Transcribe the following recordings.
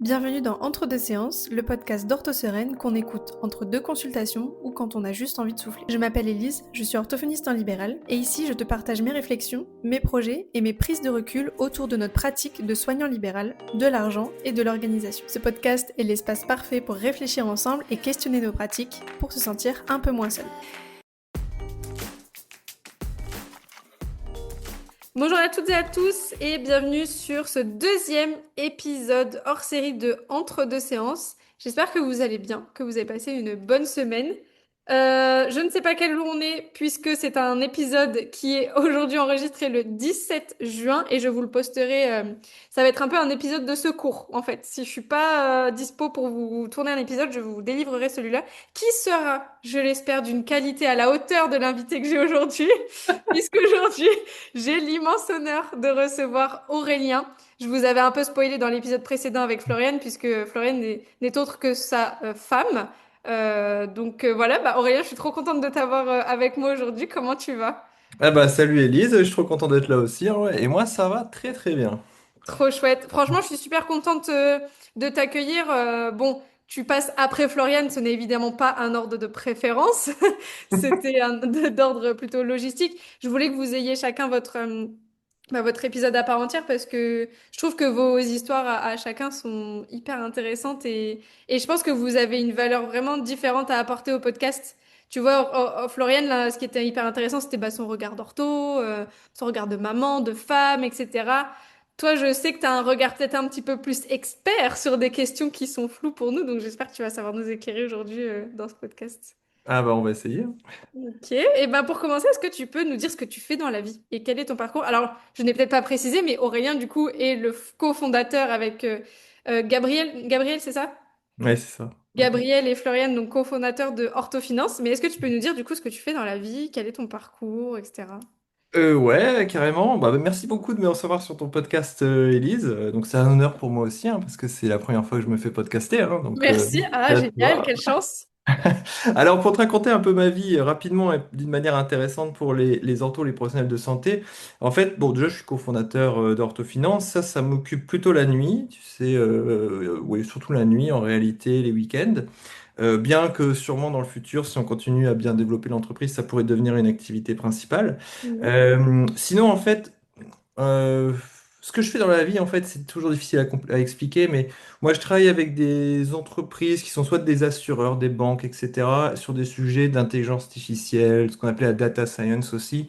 Bienvenue dans Entre deux séances, le podcast d'Ortho-Sereine qu'on écoute entre deux consultations ou quand on a juste envie de souffler. Je m'appelle Élise, je suis orthophoniste en libéral et ici je te partage mes réflexions, mes projets et mes prises de recul autour de notre pratique de soignant libéral, de l'argent et de l'organisation. Ce podcast est l'espace parfait pour réfléchir ensemble et questionner nos pratiques pour se sentir un peu moins seul. Bonjour à toutes et à tous et bienvenue sur ce deuxième épisode hors série de Entre deux séances. J'espère que vous allez bien, que vous avez passé une bonne semaine. Je ne sais pas quel jour on est puisque c'est un épisode qui est aujourd'hui enregistré le 17 juin et je vous le posterai. Ça va être un peu un épisode de secours en fait. Si je suis pas dispo pour vous tourner un épisode, je vous délivrerai celui-là qui sera, je l'espère, d'une qualité à la hauteur de l'invité que j'ai aujourd'hui. Puisqu'aujourd'hui, j'ai l'immense honneur de recevoir Aurélien. Je vous avais un peu spoilé dans l'épisode précédent avec Floriane, puisque Floriane n'est autre que sa femme. Voilà, Aurélien, je suis trop contente de t'avoir avec moi aujourd'hui. Comment tu vas? Ah bah salut Elise, je suis trop content d'être là aussi, hein, ouais. Et moi ça va très très bien. Trop chouette. Franchement, je suis super contente de t'accueillir. Bon, tu passes après Floriane, ce n'est évidemment pas un ordre de préférence. C'était d'ordre plutôt logistique. Je voulais que vous ayez chacun votre épisode à part entière parce que je trouve que vos histoires à chacun sont hyper intéressantes et je pense que vous avez une valeur vraiment différente à apporter au podcast. Tu vois, Floriane, là, ce qui était hyper intéressant, c'était son regard d'ortho, son regard de maman, de femme, etc. Toi, je sais que tu as un regard peut-être un petit peu plus expert sur des questions qui sont floues pour nous, donc j'espère que tu vas savoir nous éclairer aujourd'hui dans ce podcast. Ah bah on va essayer. Ok, et ben pour commencer, est-ce que tu peux nous dire ce que tu fais dans la vie et quel est ton parcours? Alors, je n'ai peut-être pas précisé, mais Aurélien, du coup, est le cofondateur avec Gabriel. Gabriel, c'est ça? Ouais, c'est ça. Ouais. Gabriel et Floriane, donc cofondateurs de Orthofinance. Mais est-ce que tu peux nous dire, du coup, ce que tu fais dans la vie, quel est ton parcours, etc. Ouais, carrément. Bah, merci beaucoup de me recevoir sur ton podcast, Elise. Donc c'est un honneur pour moi aussi, hein, parce que c'est la première fois que je me fais podcaster, hein, donc Merci. Ah, à génial, toi. quelle chance. Alors pour te raconter un peu ma vie rapidement et d'une manière intéressante pour les orthos, les professionnels de santé, en fait, bon déjà je suis cofondateur d'Orthofinance, ça m'occupe plutôt la nuit, tu sais, oui, surtout la nuit en réalité, les week-ends. Bien que sûrement dans le futur, si on continue à bien développer l'entreprise, ça pourrait devenir une activité principale. Mhm. Sinon, en fait, euh, ce que je fais dans la vie, en fait, c'est toujours difficile à expliquer, mais moi, je travaille avec des entreprises qui sont soit des assureurs, des banques, etc., sur des sujets d'intelligence artificielle, ce qu'on appelait la data science aussi.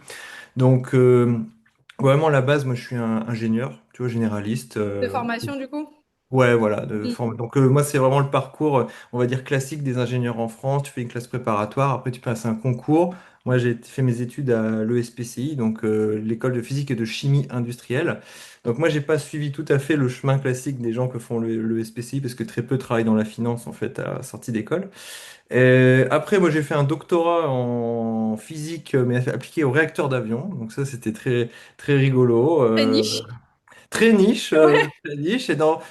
Donc, vraiment, à la base, moi, je suis un ingénieur, tu vois, généraliste. De formation, du coup? Ouais, voilà. Mhm. Donc, moi, c'est vraiment le parcours, on va dire, classique des ingénieurs en France. Tu fais une classe préparatoire, après, tu passes un concours. Moi, j'ai fait mes études à l'ESPCI, donc l'école de physique et de chimie industrielle. Donc, moi, j'ai pas suivi tout à fait le chemin classique des gens que font l'ESPCI, parce que très peu travaillent dans la finance, en fait, à la sortie d'école. Et après, moi, j'ai fait un doctorat en physique, mais appliqué au réacteur d'avion. Donc, ça, c'était très, très rigolo. Très niche. Très niche, Ouais. très niche.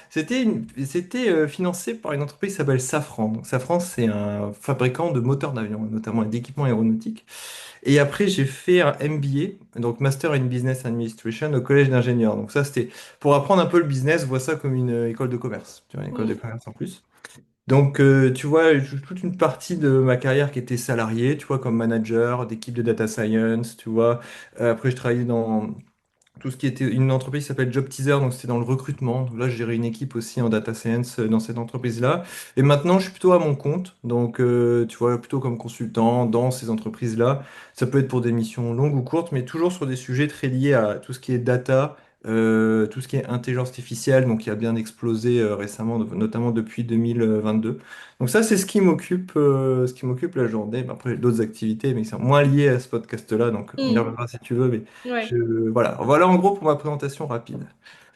C'était financé par une entreprise qui s'appelle Safran. Donc, Safran, c'est un fabricant de moteurs d'avion, notamment et d'équipements aéronautiques. Et après, j'ai fait un MBA, donc Master in Business Administration au Collège d'ingénieurs. Donc ça, c'était pour apprendre un peu le business, vois ça comme une école de commerce. Tu vois, une école de Mhm. commerce en plus. Donc, tu vois, toute une partie de ma carrière qui était salariée, tu vois, comme manager d'équipe de data science, tu vois. Après, je travaillais dans tout ce qui était une entreprise qui s'appelle Job Teaser, donc c'était dans le recrutement. Donc là, je gérais une équipe aussi en data science dans cette entreprise-là. Et maintenant, je suis plutôt à mon compte, donc tu vois, plutôt comme consultant dans ces entreprises-là. Ça peut être pour des missions longues ou courtes, mais toujours sur des sujets très liés à tout ce qui est data, tout ce qui est intelligence artificielle, donc qui a bien explosé récemment, notamment depuis 2022. Donc ça, c'est ce qui m'occupe la journée. Ben, après, j'ai d'autres activités, mais qui sont moins liées à ce podcast-là, donc on y Mhm. reviendra si tu veux, mais Ouais. voilà en gros pour ma présentation rapide.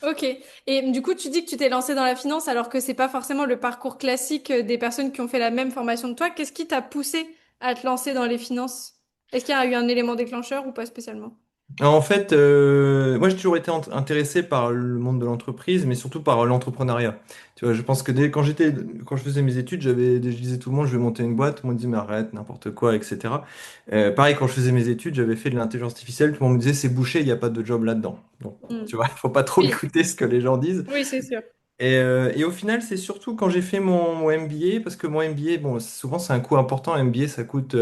Ok. Et du coup, tu dis que tu t'es lancé dans la finance alors que c'est pas forcément le parcours classique des personnes qui ont fait la même formation que toi. Qu'est-ce qui t'a poussé à te lancer dans les finances? Est-ce qu'il y a eu un élément déclencheur ou pas spécialement? Alors, en fait, moi j'ai toujours été intéressé par le monde de l'entreprise, mais surtout par l'entrepreneuriat. Tu vois, je pense que quand je faisais mes études, je disais tout le monde, je vais monter une boîte. Tout le monde disait, mais arrête, n'importe quoi, etc. Pareil, quand je faisais mes études, j'avais fait de l'intelligence artificielle. Tout le monde me disait, c'est bouché, il n'y a pas de job là-dedans. Donc, Hmm. tu vois, il faut pas trop Oui, écouter ce que les gens disent. oui, c'est sûr. Et au final, c'est surtout quand j'ai fait mon MBA, parce que mon MBA, bon, souvent c'est un coût important. Un MBA, ça coûte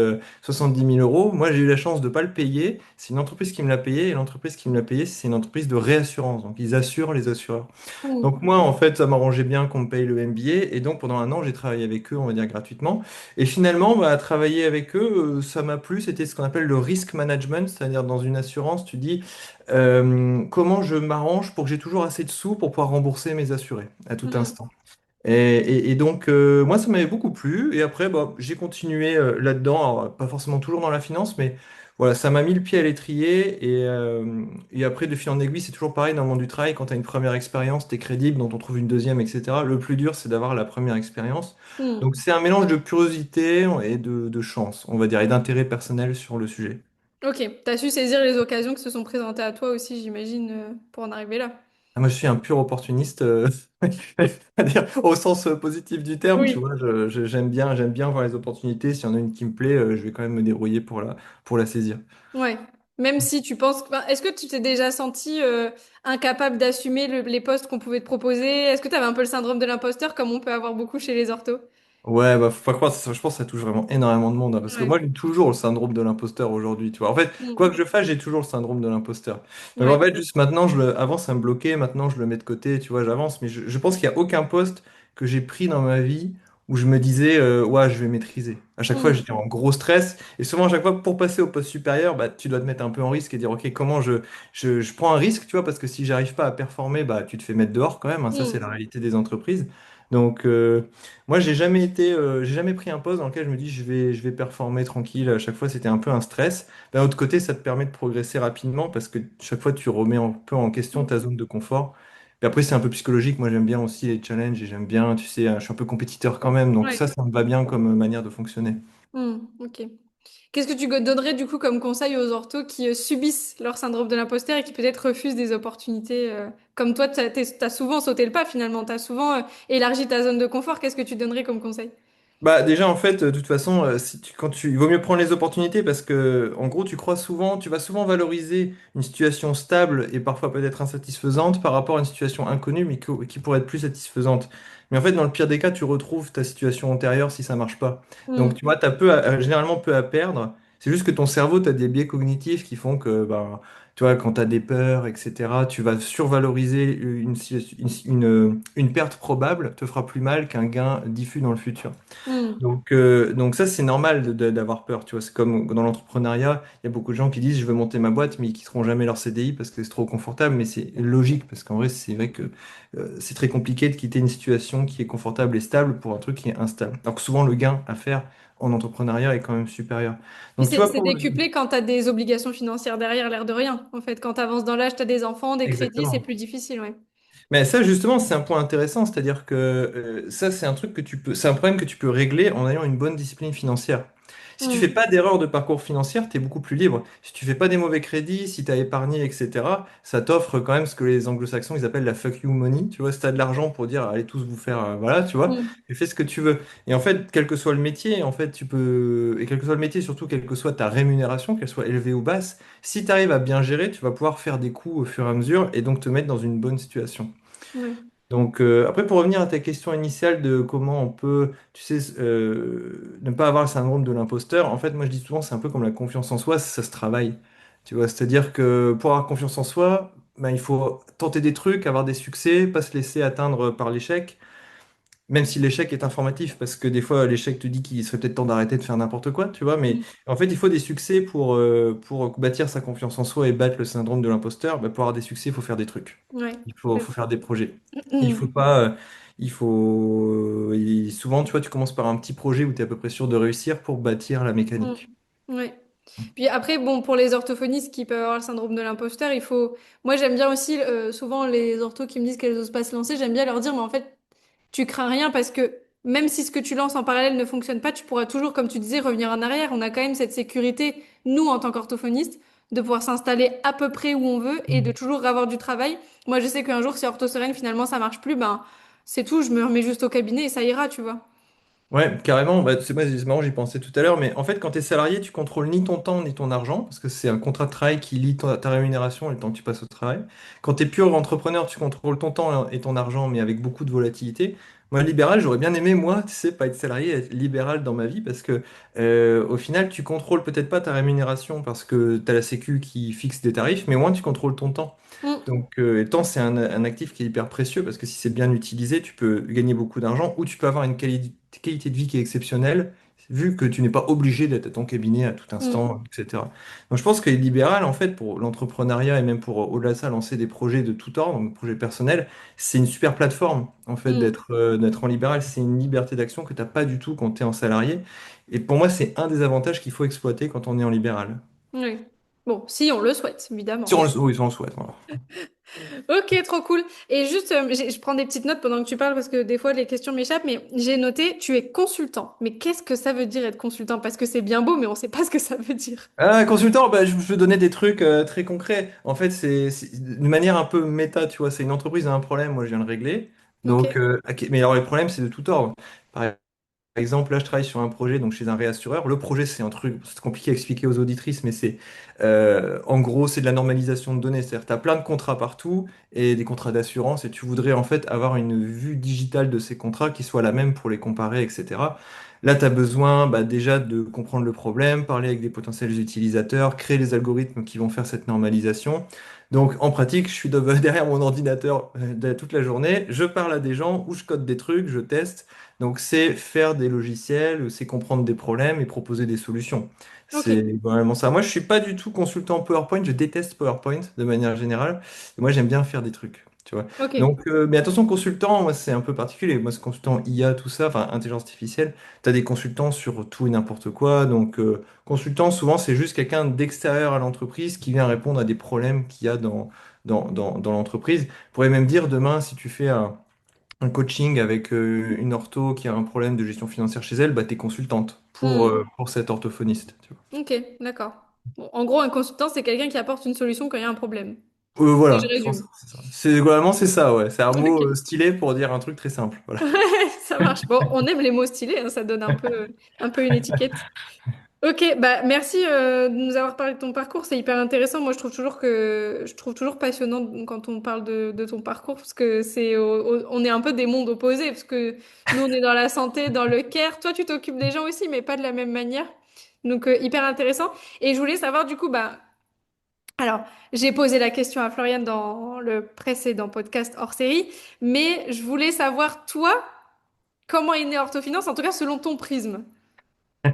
70 000 euros. Moi, j'ai eu la chance de ne pas le payer. C'est une entreprise qui me l'a payé. Et l'entreprise qui me l'a payé, c'est une entreprise de réassurance. Donc, ils assurent les assureurs. Hmm. Donc, moi, en fait, ça m'arrangeait bien qu'on me paye le MBA. Et donc, pendant un an, j'ai travaillé avec eux, on va dire gratuitement. Et finalement, bah, travailler avec eux, ça m'a plu. C'était ce qu'on appelle le risk management, c'est-à-dire dans une assurance, tu dis comment je m'arrange pour que j'ai toujours assez de sous pour pouvoir rembourser mes assurés à tout Hmm. instant. Et donc, moi, ça m'avait beaucoup plu. Et après, bah, j'ai continué là-dedans. Alors, pas forcément toujours dans la finance, mais voilà, ça m'a mis le pied à l'étrier. Et après, de fil en aiguille, c'est toujours pareil dans le monde du travail. Quand tu as une première expérience, tu es crédible, dont on trouve une deuxième, etc. Le plus dur, c'est d'avoir la première expérience. Hmm. Donc, c'est un mélange de curiosité et de chance, on va dire, et d'intérêt personnel sur le sujet. Ok, t'as su saisir les occasions qui se sont présentées à toi aussi, j'imagine, pour en arriver là. Ah, moi, je suis un pur opportuniste, c'est-à-dire au sens positif du terme, tu Oui. vois. J'aime bien voir les opportunités. S'il y en a une qui me plaît, je vais quand même me débrouiller pour la saisir. Ouais. Même si tu penses... enfin, est-ce que tu t'es déjà senti incapable d'assumer les postes qu'on pouvait te proposer? Est-ce que tu avais un peu le syndrome de l'imposteur comme on peut avoir beaucoup chez les orthos? Ouais, bah, faut pas croire, je pense que ça touche vraiment énormément de monde, hein, parce que Ouais. moi, j'ai toujours le syndrome de l'imposteur aujourd'hui, tu vois. En fait, quoi Mm. que je fasse, j'ai toujours le syndrome de l'imposteur. Donc, en Ouais. fait, juste maintenant, avant, ça me bloquait, maintenant, je le mets de côté, tu vois, j'avance, mais je pense qu'il n'y a aucun poste que j'ai pris dans ma vie où je me disais, ouais, je vais maîtriser. À chaque fois, Mm. j'étais en gros stress, et souvent, à chaque fois, pour passer au poste supérieur, bah, tu dois te mettre un peu en risque et dire, OK, comment je prends un risque, tu vois, parce que si j'arrive pas à performer, bah, tu te fais mettre dehors quand même, hein, ça, c'est la Mm. réalité des entreprises. Donc, moi, j'ai jamais pris un poste dans lequel je me dis je vais performer tranquille. À chaque fois, c'était un peu un stress. D'un autre côté, ça te permet de progresser rapidement parce que chaque fois, tu remets un peu en question ta Mm. zone de confort. Et après, c'est un peu psychologique. Moi, j'aime bien aussi les challenges et j'aime bien, tu sais, je suis un peu compétiteur quand même. Donc Ouais. ça me va bien comme manière de fonctionner. Mm. Ok. Qu'est-ce que tu donnerais du coup comme conseil aux orthos qui subissent leur syndrome de l'imposteur et qui peut-être refusent des opportunités comme toi, t'as souvent sauté le pas finalement, t'as souvent élargi ta zone de confort. Qu'est-ce que tu donnerais comme conseil? Bah déjà en fait de toute façon il vaut mieux prendre les opportunités parce que en gros tu vas souvent valoriser une situation stable et parfois peut-être insatisfaisante par rapport à une situation inconnue mais qui pourrait être plus satisfaisante. Mais en fait dans le pire des cas tu retrouves ta situation antérieure si ça marche pas. Donc Mm. tu vois généralement peu à perdre. C'est juste que ton cerveau tu as des biais cognitifs qui font que bah tu vois quand tu as des peurs etc. tu vas survaloriser une perte probable te fera plus mal qu'un gain diffus dans le futur. Mm. Donc ça, c'est normal d'avoir peur, tu vois. C'est comme dans l'entrepreneuriat, il y a beaucoup de gens qui disent, je veux monter ma boîte, mais ils quitteront jamais leur CDI parce que c'est trop confortable. Mais c'est logique, parce qu'en vrai, c'est vrai que c'est très compliqué de quitter une situation qui est confortable et stable pour un truc qui est instable. Alors que souvent, le gain à faire en entrepreneuriat est quand même supérieur. Puis Donc tu vois, c'est décuplé quand tu as des obligations financières derrière, l'air de rien. En fait, quand tu avances dans l'âge, tu as des enfants, des crédits, c'est exactement. plus difficile, ouais. Mais ça, justement, c'est un point intéressant, c'est-à-dire que ça, c'est un truc que c'est un problème que tu peux régler en ayant une bonne discipline financière. Si tu fais Mm. pas d'erreur de parcours financière, tu es beaucoup plus libre. Si tu fais pas des mauvais crédits, si tu as épargné, etc., ça t'offre quand même ce que les anglo-saxons, ils appellent la fuck you money. Tu vois, si tu as de l'argent pour dire, allez tous vous faire, voilà, tu vois, Mm. tu fais ce que tu veux. Et en fait, quel que soit le métier, en fait, et quel que soit le métier, surtout quelle que soit ta rémunération, qu'elle soit élevée ou basse, si tu arrives à bien gérer, tu vas pouvoir faire des coups au fur et à mesure et donc te mettre dans une bonne situation. Ouais. Donc après, pour revenir à ta question initiale de comment on peut, tu sais, ne pas avoir le syndrome de l'imposteur, en fait, moi je dis souvent, c'est un peu comme la confiance en soi, ça se travaille. Tu vois, c'est-à-dire que pour avoir confiance en soi, ben, il faut tenter des trucs, avoir des succès, pas se laisser atteindre par l'échec. Même si l'échec est informatif, parce que des fois l'échec te dit qu'il serait peut-être temps d'arrêter de faire n'importe quoi, tu vois, mais Mm. en fait il faut des succès pour bâtir sa confiance en soi et battre le syndrome de l'imposteur. Bah, pour avoir des succès, il faut faire des trucs, Ouais. faut faire des projets. Il faut Mm. pas, souvent, tu vois, tu commences par un petit projet où tu es à peu près sûr de réussir pour bâtir la Mm. mécanique. Ouais. Puis après, bon, pour les orthophonistes qui peuvent avoir le syndrome de l'imposteur, il faut. Moi, j'aime bien aussi, souvent, les orthos qui me disent qu'elles osent pas se lancer, j'aime bien leur dire, mais en fait, tu crains rien parce que même si ce que tu lances en parallèle ne fonctionne pas, tu pourras toujours, comme tu disais, revenir en arrière. On a quand même cette sécurité, nous, en tant qu'orthophonistes, de pouvoir s'installer à peu près où on veut et de toujours avoir du travail. Moi, je sais qu'un jour, si OrthoSereine, finalement, ça marche plus, ben, c'est tout, je me remets juste au cabinet et ça ira, tu vois. Ouais, carrément. Bah, c'est marrant, j'y pensais tout à l'heure. Mais en fait, quand tu es salarié, tu contrôles ni ton temps ni ton argent, parce que c'est un contrat de travail qui lie ta rémunération et le temps que tu passes au travail. Quand tu es pur entrepreneur, tu contrôles ton temps et ton argent, mais avec beaucoup de volatilité. Moi, libéral, j'aurais bien aimé, moi, tu sais, pas être salarié, être libéral dans ma vie, parce que au final, tu contrôles peut-être pas ta rémunération, parce que tu as la Sécu qui fixe des tarifs, mais au moins tu contrôles ton temps. Mm, Donc, et le temps, c'est un actif qui est hyper précieux parce que si c'est bien utilisé, tu peux gagner beaucoup d'argent ou tu peux avoir une qualité de vie qui est exceptionnelle, vu que tu n'es pas obligé d'être à ton cabinet à tout mm, instant, etc. Donc, je pense que les libérales, en fait, pour l'entrepreneuriat et même pour, au-delà de ça, lancer des projets de tout ordre, donc projets personnels, c'est une super plateforme, en fait, mm. d'être en libéral. C'est une liberté d'action que tu n'as pas du tout quand tu es en salarié. Et pour moi, c'est un des avantages qu'il faut exploiter quand on est en libéral. Oui. Bon, si on le souhaite, Si évidemment. on oui, si on le souhaite, voilà. Ok, trop cool. Et juste, je prends des petites notes pendant que tu parles parce que des fois les questions m'échappent, mais j'ai noté, tu es consultant. Mais qu'est-ce que ça veut dire être consultant? Parce que c'est bien beau, mais on ne sait pas ce que ça veut dire. Ah, consultant, bah, je peux donner des trucs très concrets. En fait, c'est d'une manière un peu méta, tu vois. C'est une entreprise a un problème, moi je viens le régler. Ok, Donc, ok, mais alors les problèmes, c'est de tout ordre. Par exemple, là, je travaille sur un projet, donc chez un réassureur. Le projet, c'est un truc, c'est compliqué à expliquer aux auditrices, mais c'est, en gros, c'est de la normalisation de données. C'est-à-dire, tu as plein de contrats partout et des contrats d'assurance, et tu voudrais en fait avoir une vue digitale de ces contrats qui soit la même pour les comparer, etc. Là, tu as besoin bah, déjà de comprendre le problème, parler avec des potentiels utilisateurs, créer les algorithmes qui vont faire cette normalisation. Donc, en pratique, je suis derrière mon ordinateur toute la journée, je parle à des gens ou je code des trucs, je teste. Donc, c'est faire des logiciels, c'est comprendre des problèmes et proposer des solutions. ok, C'est vraiment ça. Moi, je suis pas du tout consultant PowerPoint, je déteste PowerPoint de manière générale. Moi, j'aime bien faire des trucs, tu vois. ok. Donc, mais attention, consultant, moi, c'est un peu particulier. Moi, c'est consultant IA, tout ça, enfin, intelligence artificielle. Tu as des consultants sur tout et n'importe quoi. Donc, consultant, souvent, c'est juste quelqu'un d'extérieur à l'entreprise qui vient répondre à des problèmes qu'il y a dans l'entreprise. On pourrait même dire demain, si tu fais un coaching avec une ortho qui a un problème de gestion financière chez elle, bah, tu es consultante Hmm, pour cette orthophoniste. Tu vois. ok, d'accord. Bon, en gros, un consultant, c'est quelqu'un qui apporte une solution quand il y a un problème. Si je Voilà, je pense résume. que c'est ça. Globalement, c'est ça, ouais. C'est un mot Ok. stylé pour dire un truc très simple. Voilà. Ouais, ça marche. Bon, on aime les mots stylés, hein, ça donne un peu une étiquette. Ok, bah merci de nous avoir parlé de ton parcours, c'est hyper intéressant. Moi, je trouve toujours passionnant quand on parle de ton parcours parce que on est un peu des mondes opposés parce que nous on est dans la santé, dans le care. Toi, tu t'occupes des gens aussi, mais pas de la même manière. Donc hyper intéressant. Et je voulais savoir du coup, bah alors j'ai posé la question à Floriane dans le précédent podcast hors série, mais je voulais savoir toi comment est né Orthofinance, en tout cas selon ton prisme.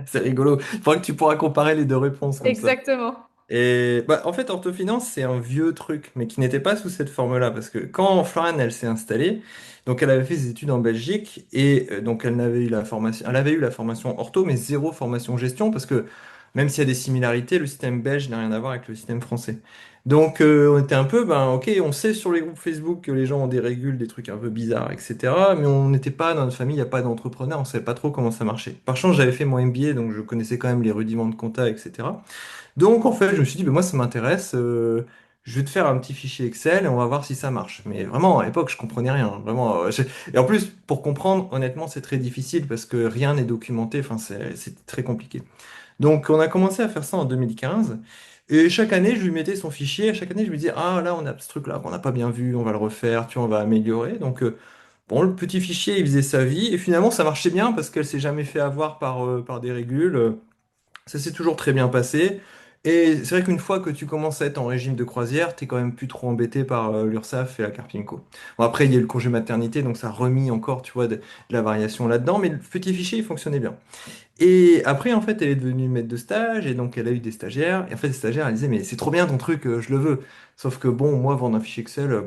C'est rigolo. Il faudra que tu pourras comparer les deux réponses comme ça. Exactement. Et bah, en fait, orthofinance, c'est un vieux truc, mais qui n'était pas sous cette forme-là. Parce que quand Florian, elle s'est installée, donc elle avait fait ses études en Belgique, et donc elle avait eu la formation ortho, mais zéro formation gestion, parce que même s'il y a des similarités, le système belge n'a rien à voir avec le système français. Donc on était un peu, ben ok, on sait sur les groupes Facebook que les gens ont des régules, des trucs un peu bizarres, etc. Mais on n'était pas, dans notre famille, il n'y a pas d'entrepreneur, on savait pas trop comment ça marchait. Par chance, j'avais fait mon MBA, donc je connaissais quand même les rudiments de compta, etc. Donc en fait, je me suis dit, ben, moi ça m'intéresse, je vais te faire un petit fichier Excel et on va voir si ça marche. Mais vraiment, à l'époque, je comprenais rien. Vraiment, et en plus, pour comprendre, honnêtement, c'est très difficile parce que rien n'est documenté, enfin, c'est très compliqué. Donc on a commencé à faire ça en 2015. Et chaque année, je lui mettais son fichier. À chaque année, je lui disais, ah là, on a ce truc-là qu'on n'a pas bien vu, on va le refaire, tu vois, on va améliorer. Donc bon, le petit fichier, il faisait sa vie. Et finalement, ça marchait bien parce qu'elle s'est jamais fait avoir par des régules. Ça s'est toujours très bien passé. Et c'est vrai qu'une fois que tu commences à être en régime de croisière, t'es quand même plus trop embêté par l'URSSAF et la Carpinco. Bon, après, il y a eu le congé maternité, donc ça a remis encore, tu vois, de la variation là-dedans, mais le petit fichier, il fonctionnait bien. Et après, en fait, elle est devenue maître de stage, et donc elle a eu des stagiaires. Et en fait, les stagiaires, elle disait, mais c'est trop bien ton truc, je le veux. Sauf que bon, moi, vendre un fichier Excel,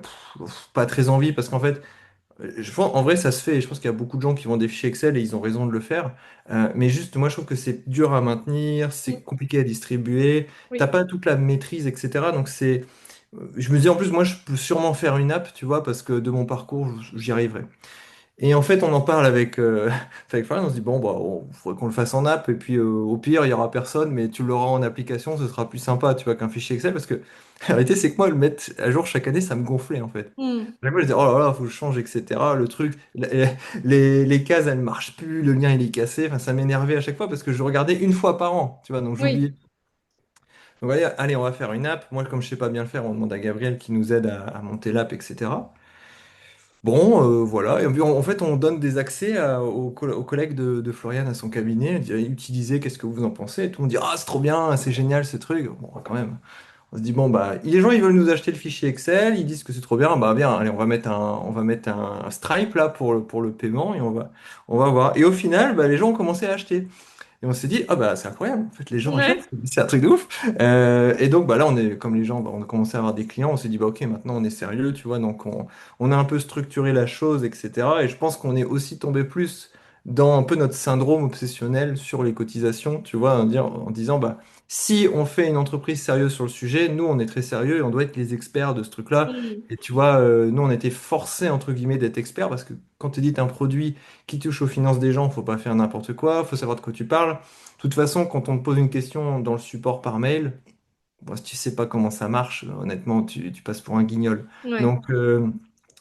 pas très envie, parce qu'en fait, je pense, en vrai, ça se fait. Et je pense qu'il y a beaucoup de gens qui vendent des fichiers Excel et ils ont raison de le faire. Mais juste, moi, je trouve que c'est dur à maintenir, Mm. c'est compliqué à distribuer. T'as Oui. pas toute la maîtrise, etc. Donc c'est, je me dis en plus, moi, je peux sûrement faire une app, tu vois, parce que de mon parcours, j'y arriverai. Et en fait, on en parle avec, avec Florian, on se dit, bon, bah, il faudrait qu'on le fasse en app, et puis au pire, il y aura personne, mais tu l'auras en application, ce sera plus sympa, tu vois, qu'un fichier Excel, parce que la réalité, c'est que moi, le mettre à jour chaque année, ça me gonflait, en fait. Hmm. Chaque fois, je disais, oh là là, faut que je change, etc. Le truc, les cases, elles marchent plus, le lien, il est cassé, enfin, ça m'énervait à chaque fois, parce que je regardais une fois par an, tu vois, donc Oui. j'oubliais. Donc, allez, allez, on va faire une app. Moi, comme je sais pas bien le faire, on demande à Gabriel qui nous aide à monter l'app, etc. Bon, voilà. Et puis, en fait, on donne des accès aux collègues de Florian à son cabinet. On dit, utilisez, qu'est-ce que vous en pensez? Et tout le monde dit, ah, c'est trop bien, c'est génial ce truc. Bon, quand même. On se dit, bon, bah, les gens, ils veulent nous acheter le fichier Excel, ils disent que c'est trop bien. Bah, bien, allez, on va mettre un Stripe là pour le paiement et on va voir. Et au final, bah, les gens ont commencé à acheter. Et on s'est dit, ah bah c'est incroyable, en fait les gens achètent, Ouais. c'est un truc de ouf. Et donc bah là on est comme les gens, bah, on a commencé à avoir des clients, on s'est dit bah ok maintenant on est sérieux, tu vois, donc on a un peu structuré la chose, etc. Et je pense qu'on est aussi tombé plus dans un peu notre syndrome obsessionnel sur les cotisations, tu vois, en disant bah si on fait une entreprise sérieuse sur le sujet, nous on est très sérieux et on doit être les experts de ce truc-là. Hmm. Et tu vois, nous on était forcés entre guillemets d'être experts parce que quand tu édites un produit qui touche aux finances des gens, faut pas faire n'importe quoi, faut savoir de quoi tu parles. De toute façon, quand on te pose une question dans le support par mail, bon, si tu sais pas comment ça marche, honnêtement, tu passes pour un guignol. Ouais. Donc, euh,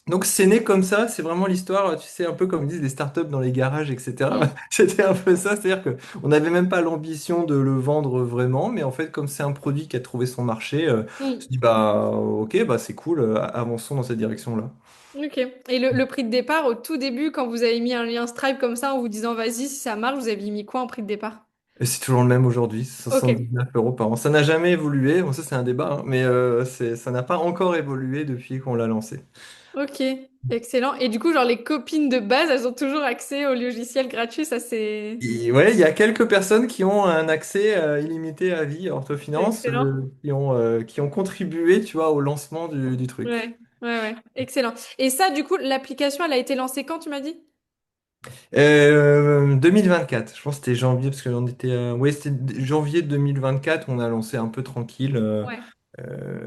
donc c'est né comme ça, c'est vraiment l'histoire, tu sais, un peu comme ils disent les startups dans les garages, etc. Hmm. C'était un peu ça, c'est-à-dire que on n'avait même pas l'ambition de le vendre vraiment, mais en fait, comme c'est un produit qui a trouvé son marché, on se Hmm. dit bah ok, bah c'est cool, avançons dans cette direction-là. Ok. Et le prix de départ, au tout début, quand vous avez mis un lien Stripe comme ça en vous disant vas-y, si ça marche, vous avez mis quoi en prix de départ? Et c'est toujours le même aujourd'hui, Ok. 79 € par an. Ça n'a jamais évolué, bon ça c'est un débat, hein, mais ça n'a pas encore évolué depuis qu'on l'a lancé. Ok. Excellent. Et du coup, genre les copines de base, elles ont toujours accès au logiciel gratuit, ça c'est Et ouais, il y a quelques personnes qui ont un accès illimité à vie à Orthofinance, excellent. qui ont contribué, tu vois, au lancement du truc. Ouais. Ouais, ouais. Excellent. Et ça, du coup, l'application, elle a été lancée quand, tu m'as dit? 2024, je pense que c'était janvier, parce que j'en étais... ouais, c'était janvier 2024, on a lancé un peu tranquille. Ouais.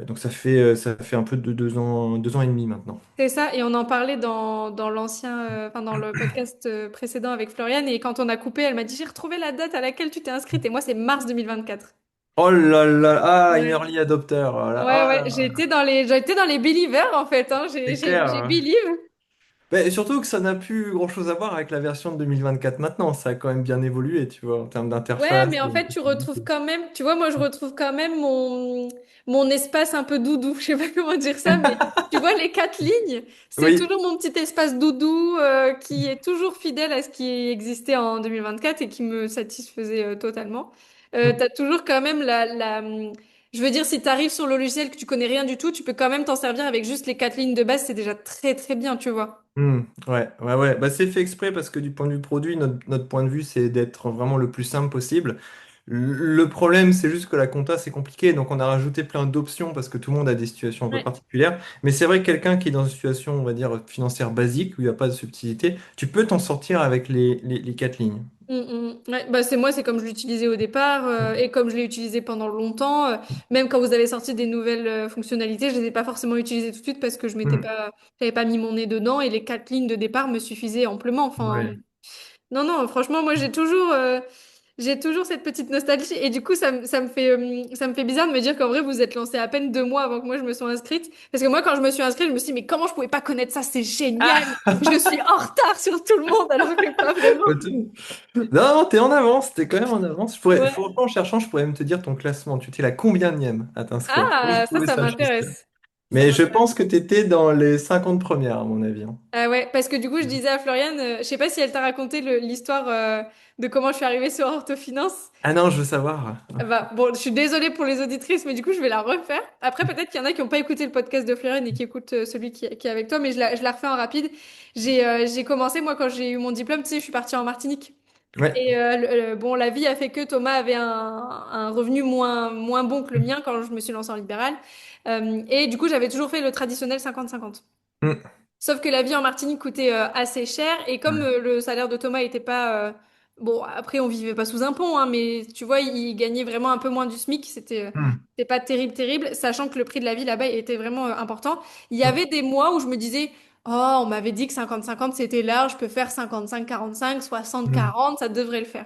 Donc ça fait un peu de 2 ans et demi maintenant. C'est ça, et on en parlait dans l'ancien, enfin dans le podcast précédent avec Floriane, et quand on a coupé, elle m'a dit, j'ai retrouvé la date à laquelle tu t'es inscrite, et moi c'est mars 2024. Oh là là, ah, une Ouais. early adopter, voilà. Ouais, Ah, ouais, j'ai été dans les believers en fait, hein. c'est clair, J'ai hein. believe. Ben, et surtout que ça n'a plus grand-chose à voir avec la version de 2024 maintenant. Ça a quand même bien évolué, tu vois, en termes Ouais, d'interface. mais en fait, tu retrouves quand même, tu vois, moi, je retrouve quand même mon espace un peu doudou. Je sais pas comment dire ça, mais tu vois, les quatre lignes, c'est Oui. toujours mon petit espace doudou qui est toujours fidèle à ce qui existait en 2024 et qui me satisfaisait totalement. T'as toujours quand même je veux dire, si t'arrives sur le logiciel que tu connais rien du tout, tu peux quand même t'en servir avec juste les quatre lignes de base, c'est déjà très très bien, tu vois. Ouais, ouais, ouais. Bah, c'est fait exprès parce que du point de vue produit, notre point de vue, c'est d'être vraiment le plus simple possible. Le problème, c'est juste que la compta, c'est compliqué. Donc, on a rajouté plein d'options parce que tout le monde a des situations un peu Ouais. particulières. Mais c'est vrai que quelqu'un qui est dans une situation, on va dire, financière basique, où il n'y a pas de subtilité, tu peux t'en sortir avec les 4 lignes. Ouais, bah c'est moi, c'est comme je l'utilisais au départ et comme je l'ai utilisé pendant longtemps. Même quand vous avez sorti des nouvelles fonctionnalités, je les ai pas forcément utilisées tout de suite parce que Hmm. j'avais pas mis mon nez dedans et les quatre lignes de départ me suffisaient amplement. Enfin, Ouais. non, non, franchement, moi j'ai toujours cette petite nostalgie et du coup ça me fait bizarre de me dire qu'en vrai vous êtes lancé à peine 2 mois avant que moi je me sois inscrite. Parce que moi quand je me suis inscrite, je me suis dit mais comment je pouvais pas connaître ça? C'est génial! Je suis en retard sur tout le monde alors que pas vraiment. Non, non, t'es en avance, t'es quand même en avance. Ouais. Franchement, en cherchant, je pourrais même te dire ton classement. Tu étais la combienième à t'inscrire? Je pourrais Ah, trouver ça ça, je suis sûr. m'intéresse. Ça Mais je m'intéresse. pense que t'étais dans les 50 premières, à mon avis, hein. Ah ouais, parce que du coup, je disais à Floriane, je sais pas si elle t'a raconté l'histoire de comment je suis arrivée sur Orthofinance. Ah non, je veux savoir. Bah, bon, je suis désolée pour les auditrices, mais du coup, je vais la refaire. Après, peut-être qu'il y en a qui n'ont pas écouté le podcast de Floriane et qui écoutent celui qui est avec toi, mais je la refais en rapide. J'ai commencé, moi, quand j'ai eu mon diplôme, tu sais, je suis partie en Martinique. Ouais. Et bon, la vie a fait que Thomas avait un revenu moins bon que le mien quand je me suis lancée en libéral. Et du coup, j'avais toujours fait le traditionnel 50-50. Mm. Sauf que la vie en Martinique coûtait assez cher et comme Ouais. le salaire de Thomas était pas bon après on vivait pas sous un pont hein, mais tu vois il gagnait vraiment un peu moins du SMIC Mm. c'était pas terrible sachant que le prix de la vie là-bas était vraiment important. Il y Mm. avait des mois où je me disais Oh, on m'avait dit que 50-50 c'était large, je peux faire 55-45, Mm. 60-40, ça devrait le faire.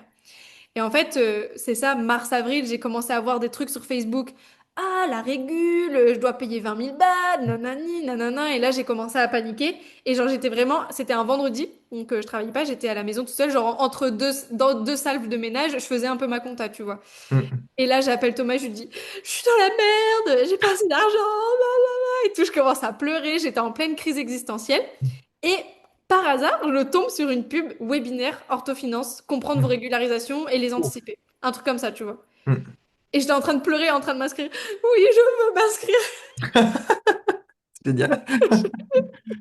Et en fait, c'est ça, mars-avril, j'ai commencé à voir des trucs sur Facebook. Ah, la régule, je dois payer 20 000 balles, nanani, nanana. Et là, j'ai commencé à paniquer. Et genre, j'étais vraiment, c'était un vendredi, donc je travaillais pas, j'étais à la maison toute seule, genre entre dans deux salles de ménage, je faisais un peu ma compta, tu vois. Mm. Et là, j'appelle Thomas, je lui dis, je suis dans la merde, j'ai pas assez d'argent, blablabla. Et tout, je commence à pleurer, j'étais en pleine crise existentielle. Et par hasard, je tombe sur une pub webinaire orthofinance, comprendre vos Mm. régularisations et les Oh. anticiper. Un truc comme ça, tu vois. Mm. Et j'étais en train de pleurer, en train de m'inscrire. Oui, je veux m'inscrire. C'est génial.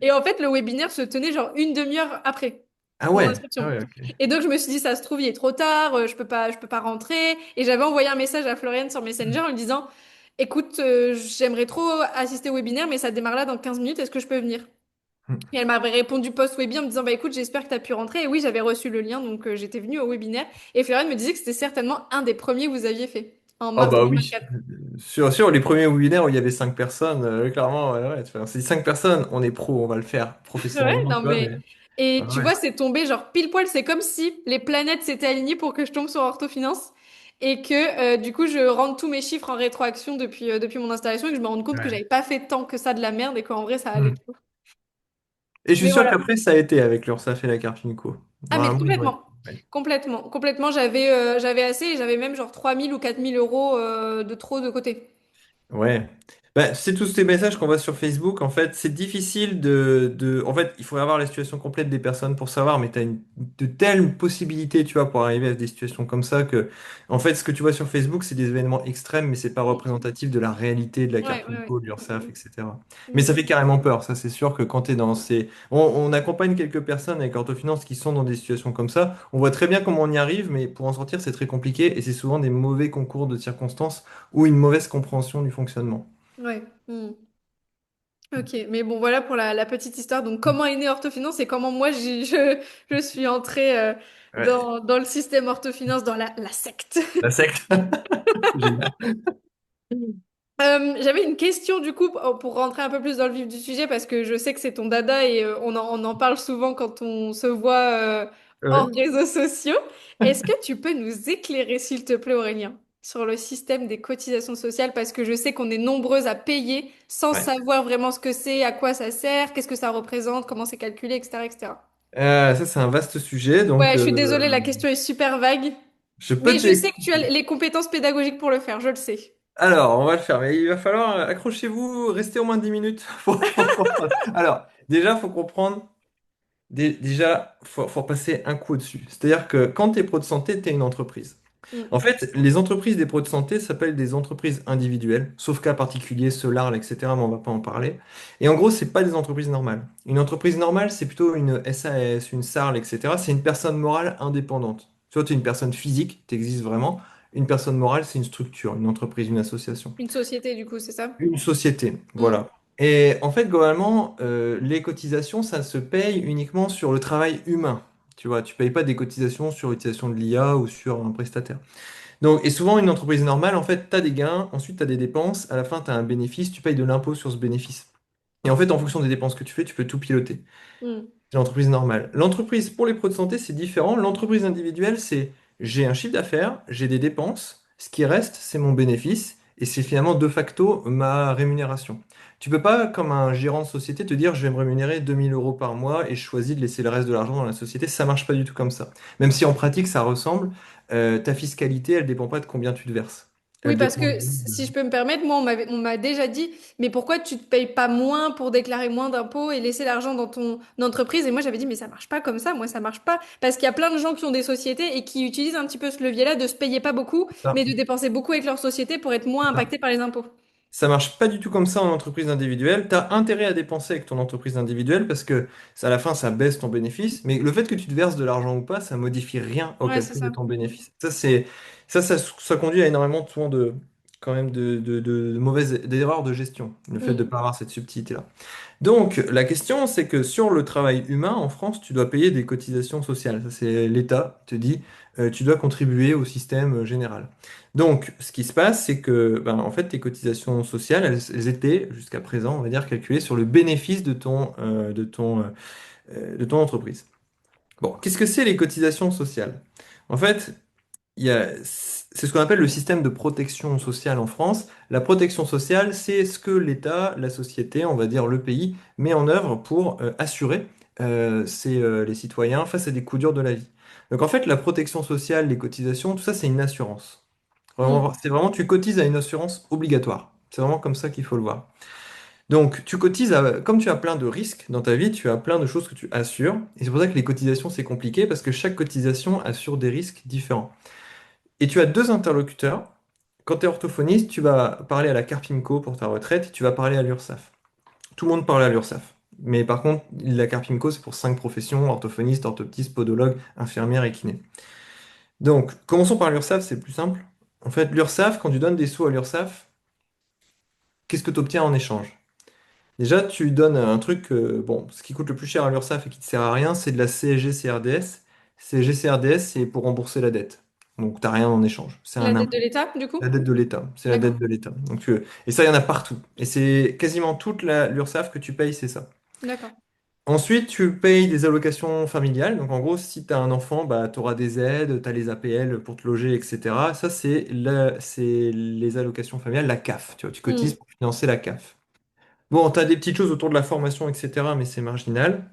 Et en fait, le webinaire se tenait genre une demi-heure après Ah mon ouais, ah inscription. ouais, ok. Et donc, je me suis dit, ça se trouve, il est trop tard, je peux pas rentrer. Et j'avais envoyé un message à Floriane sur Messenger en lui disant, écoute, j'aimerais trop assister au webinaire, mais ça démarre là dans 15 minutes, est-ce que je peux venir? Mm. Et elle m'avait répondu post-webi en me disant, bah écoute, j'espère que tu as pu rentrer. Et oui, j'avais reçu le lien, donc j'étais venue au webinaire. Et Floriane me disait que c'était certainement un des premiers que vous aviez fait en Ah mars bah oui. 2024. Sur les premiers webinaires où il y avait 5 personnes, clairement, ouais, ouais, on s'est dit 5 personnes, on est pro, on va le faire Ouais, professionnellement, non tu vois, mais... mais Et ouais, tu ouais. vois, c'est tombé genre pile poil, c'est comme si les planètes s'étaient alignées pour que je tombe sur Orthofinance et que du coup je rentre tous mes chiffres en rétroaction depuis mon installation et que je me rende compte que Ouais. j'avais pas fait tant que ça de la merde et qu'en vrai ça allait. Mm. Et je suis Mais sûr voilà. qu'après, ça a été avec l'URSSAF et la carte Nico. Ah mais Vraiment, ouais. complètement. Complètement. Complètement, j'avais assez et j'avais même genre 3 000 ou 4 000 euros de trop de côté. Ouais. Bah, c'est tous ces messages qu'on voit sur Facebook. En fait, c'est difficile En fait, il faut avoir la situation complète des personnes pour savoir, mais tu as de telles possibilités, tu vois, pour arriver à des situations comme ça que, en fait, ce que tu vois sur Facebook, c'est des événements extrêmes, mais c'est pas représentatif de la réalité de la Ouais, carte ouais, ouais. Nico, de Mm, l'URSSAF, etc. mm, Mais ça mm. fait carrément peur. Ça, c'est sûr que quand tu es dans ces... On accompagne quelques personnes avec Orthofinance qui sont dans des situations comme ça. On voit très bien comment on y arrive, mais pour en sortir, c'est très compliqué et c'est souvent des mauvais concours de circonstances ou une mauvaise compréhension du fonctionnement. Ouais. Mm. Ok, mais bon, voilà pour la petite histoire. Donc, comment est né Orthofinance et comment moi je suis entrée Ouais. dans le système Orthofinance, dans la secte. La secte. Génial. J'avais une question du coup pour rentrer un peu plus dans le vif du sujet parce que je sais que c'est ton dada et on en parle souvent quand on se voit hors Ouais. réseaux sociaux. Est-ce que tu peux nous éclairer, s'il te plaît, Aurélien, sur le système des cotisations sociales parce que je sais qu'on est nombreuses à payer sans Ouais. savoir vraiment ce que c'est, à quoi ça sert, qu'est-ce que ça représente, comment c'est calculé, etc., etc. Ça, c'est un vaste sujet. Ouais, je suis désolée, la question est super vague, Je peux mais je t'expliquer. sais que tu as les compétences pédagogiques pour le faire, je le sais. Alors, on va le faire, mais il va falloir, accrochez-vous, restez au moins 10 minutes pour comprendre. Alors, déjà, faut comprendre, déjà, faut passer un coup au-dessus. C'est-à-dire que quand tu es pro de santé, tu es une entreprise. Mm. En fait, les entreprises des pros de santé s'appellent des entreprises individuelles, sauf cas particulier, Solar, etc., mais on va pas en parler. Et en gros, c'est pas des entreprises normales. Une entreprise normale, c'est plutôt une SAS, une SARL, etc. C'est une personne morale indépendante. Tu vois, tu es une personne physique, tu existes vraiment. Une personne morale, c'est une structure, une entreprise, une association. Une société, du coup, c'est ça? Une société, Mm. voilà. Et en fait, globalement, les cotisations, ça se paye uniquement sur le travail humain. Tu vois, tu payes pas des cotisations sur l'utilisation de l'IA ou sur un prestataire. Donc, et souvent, une entreprise normale, en fait, tu as des gains, ensuite tu as des dépenses, à la fin, tu as un bénéfice, tu payes de l'impôt sur ce bénéfice. Et en fait, en fonction des dépenses que tu fais, tu peux tout piloter. Mm. C'est l'entreprise normale. L'entreprise pour les pros de santé, c'est différent. L'entreprise individuelle, c'est j'ai un chiffre d'affaires, j'ai des dépenses, ce qui reste, c'est mon bénéfice, et c'est finalement de facto ma rémunération. Tu peux pas, comme un gérant de société, te dire je vais me rémunérer 2 000 € par mois et je choisis de laisser le reste de l'argent dans la société. Ça marche pas du tout comme ça. Même si en pratique ça ressemble, ta fiscalité, elle dépend pas de combien tu te verses. Oui, Elle parce dépend que si je peux me permettre, moi, on m'a déjà dit, mais pourquoi tu te payes pas moins pour déclarer moins d'impôts et laisser l'argent dans ton entreprise? Et moi, j'avais dit, mais ça marche pas comme ça, moi, ça marche pas. Parce qu'il y a plein de gens qui ont des sociétés et qui utilisent un petit peu ce levier-là de se payer pas beaucoup, mais ça. de dépenser beaucoup avec leur société pour être moins impacté par les impôts. Ça marche pas du tout comme ça en entreprise individuelle. Tu as intérêt à dépenser avec ton entreprise individuelle parce que à la fin, ça baisse ton bénéfice. Mais le fait que tu te verses de l'argent ou pas, ça modifie rien au Ouais, c'est calcul de ça. ton bénéfice. Ça conduit à énormément souvent quand même de mauvaises d'erreurs de gestion, le fait de ne Mm. pas avoir cette subtilité-là. Donc, la question, c'est que sur le travail humain, en France, tu dois payer des cotisations sociales. Ça, c'est l'État qui te dit, tu dois contribuer au système général. Donc, ce qui se passe, c'est que, ben, en fait, tes cotisations sociales, elles étaient, jusqu'à présent, on va dire, calculées sur le bénéfice de ton entreprise. Bon, qu'est-ce que c'est les cotisations sociales? En fait, c'est ce qu'on appelle le système de protection sociale en France. La protection sociale, c'est ce que l'État, la société, on va dire le pays, met en œuvre pour assurer les citoyens face à des coups durs de la vie. Donc en fait, la protection sociale, les cotisations, tout ça, c'est une assurance. Mm. C'est vraiment, tu cotises à une assurance obligatoire. C'est vraiment comme ça qu'il faut le voir. Donc, tu cotises comme tu as plein de risques dans ta vie, tu as plein de choses que tu assures. Et c'est pour ça que les cotisations, c'est compliqué parce que chaque cotisation assure des risques différents. Et tu as deux interlocuteurs. Quand tu es orthophoniste, tu vas parler à la Carpimco pour ta retraite et tu vas parler à l'URSSAF. Tout le monde parle à l'URSSAF. Mais par contre, la Carpimco, c'est pour cinq professions, orthophoniste, orthoptiste, podologue, infirmière et kiné. Donc, commençons par l'URSSAF, c'est plus simple. En fait, l'URSSAF, quand tu donnes des sous à l'URSSAF, qu'est-ce que tu obtiens en échange? Déjà, tu donnes un truc, bon, ce qui coûte le plus cher à l'URSSAF et qui ne te sert à rien, c'est de la CSG-CRDS. CSG-CRDS, c'est pour rembourser la dette. Donc, tu n'as rien en échange. C'est La un dette de impôt. l'État, du La coup? dette de l'État. C'est la dette D'accord. de l'État. Donc, et ça, il y en a partout. Et c'est quasiment toute l'URSSAF que tu payes, c'est ça. D'accord. Ensuite, tu payes des allocations familiales. Donc, en gros, si tu as un enfant, bah, tu auras des aides, tu as les APL pour te loger, etc. Ça, c'est les allocations familiales, la CAF. Tu vois, tu cotises Mm. pour financer la CAF. Bon, tu as des petites choses autour de la formation, etc., mais c'est marginal.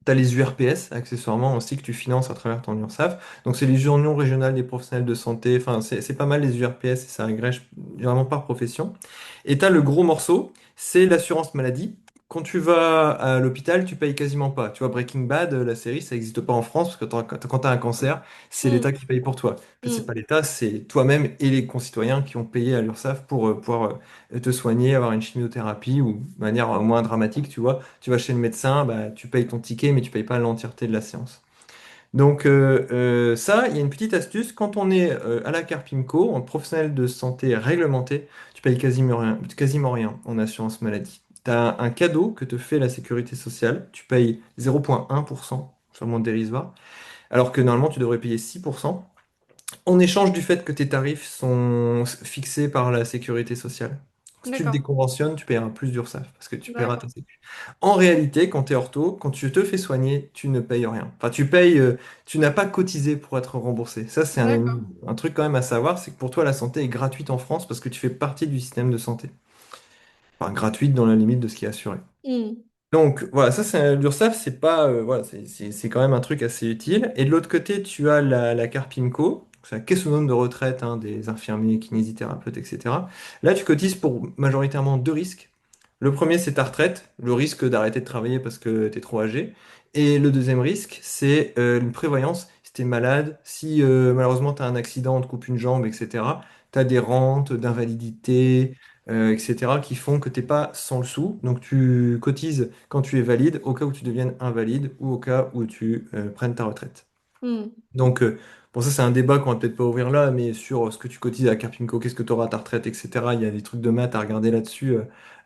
Tu as les URPS, accessoirement aussi, que tu finances à travers ton URSSAF. Donc, c'est les unions régionales des professionnels de santé. Enfin, c'est pas mal les URPS et ça agrège vraiment par profession. Et tu as le gros morceau, c'est l'assurance maladie. Quand tu vas à l'hôpital, tu payes quasiment pas. Tu vois, Breaking Bad, la série, ça n'existe pas en France parce que quand tu as un cancer, c'est l'État Mm. qui paye pour toi. En fait, c'est pas Mm. l'État, c'est toi-même et les concitoyens qui ont payé à l'URSSAF pour pouvoir te soigner, avoir une chimiothérapie ou de manière moins dramatique, tu vois. Tu vas chez le médecin, bah, tu payes ton ticket, mais tu payes pas l'entièreté de la séance. Donc ça, il y a une petite astuce. Quand on est à la Carpimco, en professionnel de santé réglementé, tu payes quasiment rien en assurance maladie. Tu as un cadeau que te fait la sécurité sociale. Tu payes 0,1%, c'est vraiment dérisoire, alors que normalement tu devrais payer 6% en échange du fait que tes tarifs sont fixés par la sécurité sociale. Si tu te D'accord. déconventionnes, tu paieras plus d'URSSAF parce que tu paieras ta D'accord. sécu. En réalité, quand tu es ortho, quand tu te fais soigner, tu ne payes rien. Enfin, tu n'as pas cotisé pour être remboursé. Ça, c'est D'accord. un truc quand même à savoir, c'est que pour toi, la santé est gratuite en France parce que tu fais partie du système de santé. Enfin, gratuite dans la limite de ce qui est assuré. Mm. Donc voilà, ça c'est l'URSSAF, c'est pas voilà, c'est quand même un truc assez utile. Et de l'autre côté, tu as la Carpimco, c'est la caisse autonome de retraite hein, des infirmiers, kinésithérapeutes, etc. Là, tu cotises pour majoritairement deux risques. Le premier, c'est ta retraite, le risque d'arrêter de travailler parce que tu es trop âgé. Et le deuxième risque, c'est une prévoyance. Si tu es malade, si malheureusement tu as un accident, on te coupe une jambe, etc. Tu as des rentes d'invalidité, etc., qui font que tu n'es pas sans le sou. Donc tu cotises quand tu es valide, au cas où tu deviennes invalide ou au cas où tu prennes ta retraite. Mm. Donc, bon, ça, c'est un débat qu'on va peut-être pas ouvrir là, mais sur ce que tu cotises à Carpimco, qu'est-ce que tu auras à ta retraite, etc. Il y a des trucs de maths à regarder là-dessus.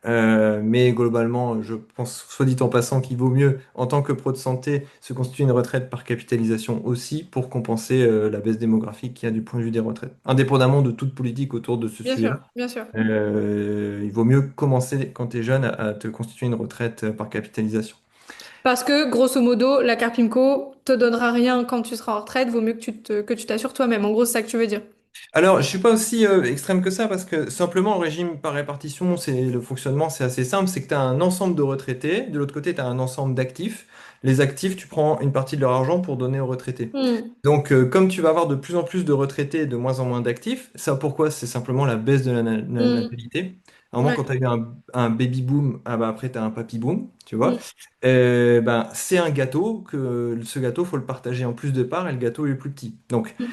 Mais globalement, je pense, soit dit en passant, qu'il vaut mieux, en tant que pro de santé, se constituer une retraite par capitalisation aussi pour compenser la baisse démographique qu'il y a du point de vue des retraites. Indépendamment de toute politique autour de ce Bien sujet-là, sûr, bien sûr. il vaut mieux commencer quand tu es jeune à te constituer une retraite par capitalisation. Parce que, grosso modo, la Carpimco te donnera rien quand tu seras en retraite, vaut mieux que tu t'assures toi-même. En gros, c'est ça que tu veux dire. Alors, je suis pas aussi extrême que ça parce que simplement, le régime par répartition, c'est le fonctionnement, c'est assez simple. C'est que tu as un ensemble de retraités, de l'autre côté, tu as un ensemble d'actifs. Les actifs, tu prends une partie de leur argent pour donner aux retraités. Hmm. Donc, comme tu vas avoir de plus en plus de retraités et de moins en moins d'actifs, ça pourquoi? C'est simplement la baisse de la Hmm. natalité. Normalement, quand Ouais. tu as eu un baby boom, ah bah après, tu as un papy boom, tu vois. Hmm. Ben, c'est un gâteau que ce gâteau, faut le partager en plus de parts et le gâteau est plus petit. Donc, Hmm.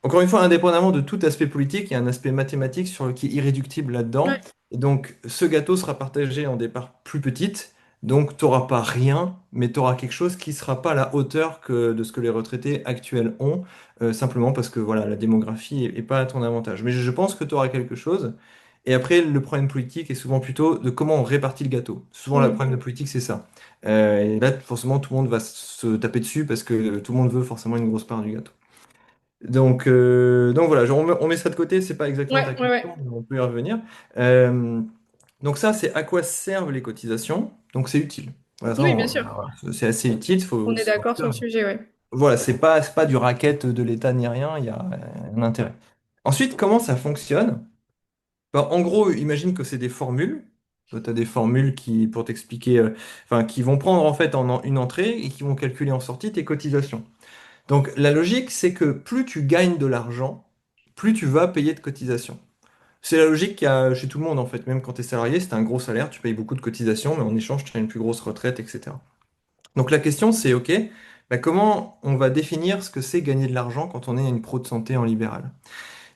encore une fois, indépendamment de tout aspect politique, il y a un aspect mathématique qui est irréductible là-dedans. Ouais. Et donc, ce gâteau sera partagé en des parts plus petites. Donc, tu n'auras pas rien, mais tu auras quelque chose qui ne sera pas à la hauteur de ce que les retraités actuels ont, simplement parce que voilà, la démographie est pas à ton avantage. Mais je pense que tu auras quelque chose. Et après, le problème politique est souvent plutôt de comment on répartit le gâteau. Souvent, le Mm. problème de politique, c'est ça. Et là, forcément, tout le monde va se taper dessus parce que tout le monde veut forcément une grosse part du gâteau. Donc voilà, genre, on met ça de côté, c'est pas exactement ta Ouais, ouais, question, ouais. mais on peut y revenir. Euh, donc ça, c'est à quoi servent les cotisations. Donc c'est utile. Voilà, ça, Oui, bien sûr. c'est assez utile. On est En tout d'accord sur cas, le sujet, ouais. voilà, c'est pas du racket de l'État ni rien, il y a un intérêt. Ensuite, comment ça fonctionne? Ben, en gros, imagine que c'est des formules. Tu as des formules qui, pour t'expliquer, enfin, qui vont prendre en fait une entrée et qui vont calculer en sortie tes cotisations. Donc la logique, c'est que plus tu gagnes de l'argent, plus tu vas payer de cotisations. C'est la logique qu'il y a chez tout le monde en fait. Même quand tu es salarié, c'est un gros salaire, tu payes beaucoup de cotisations, mais en échange, tu as une plus grosse retraite, etc. Donc la question, c'est OK, bah, comment on va définir ce que c'est gagner de l'argent quand on est une pro de santé en libéral?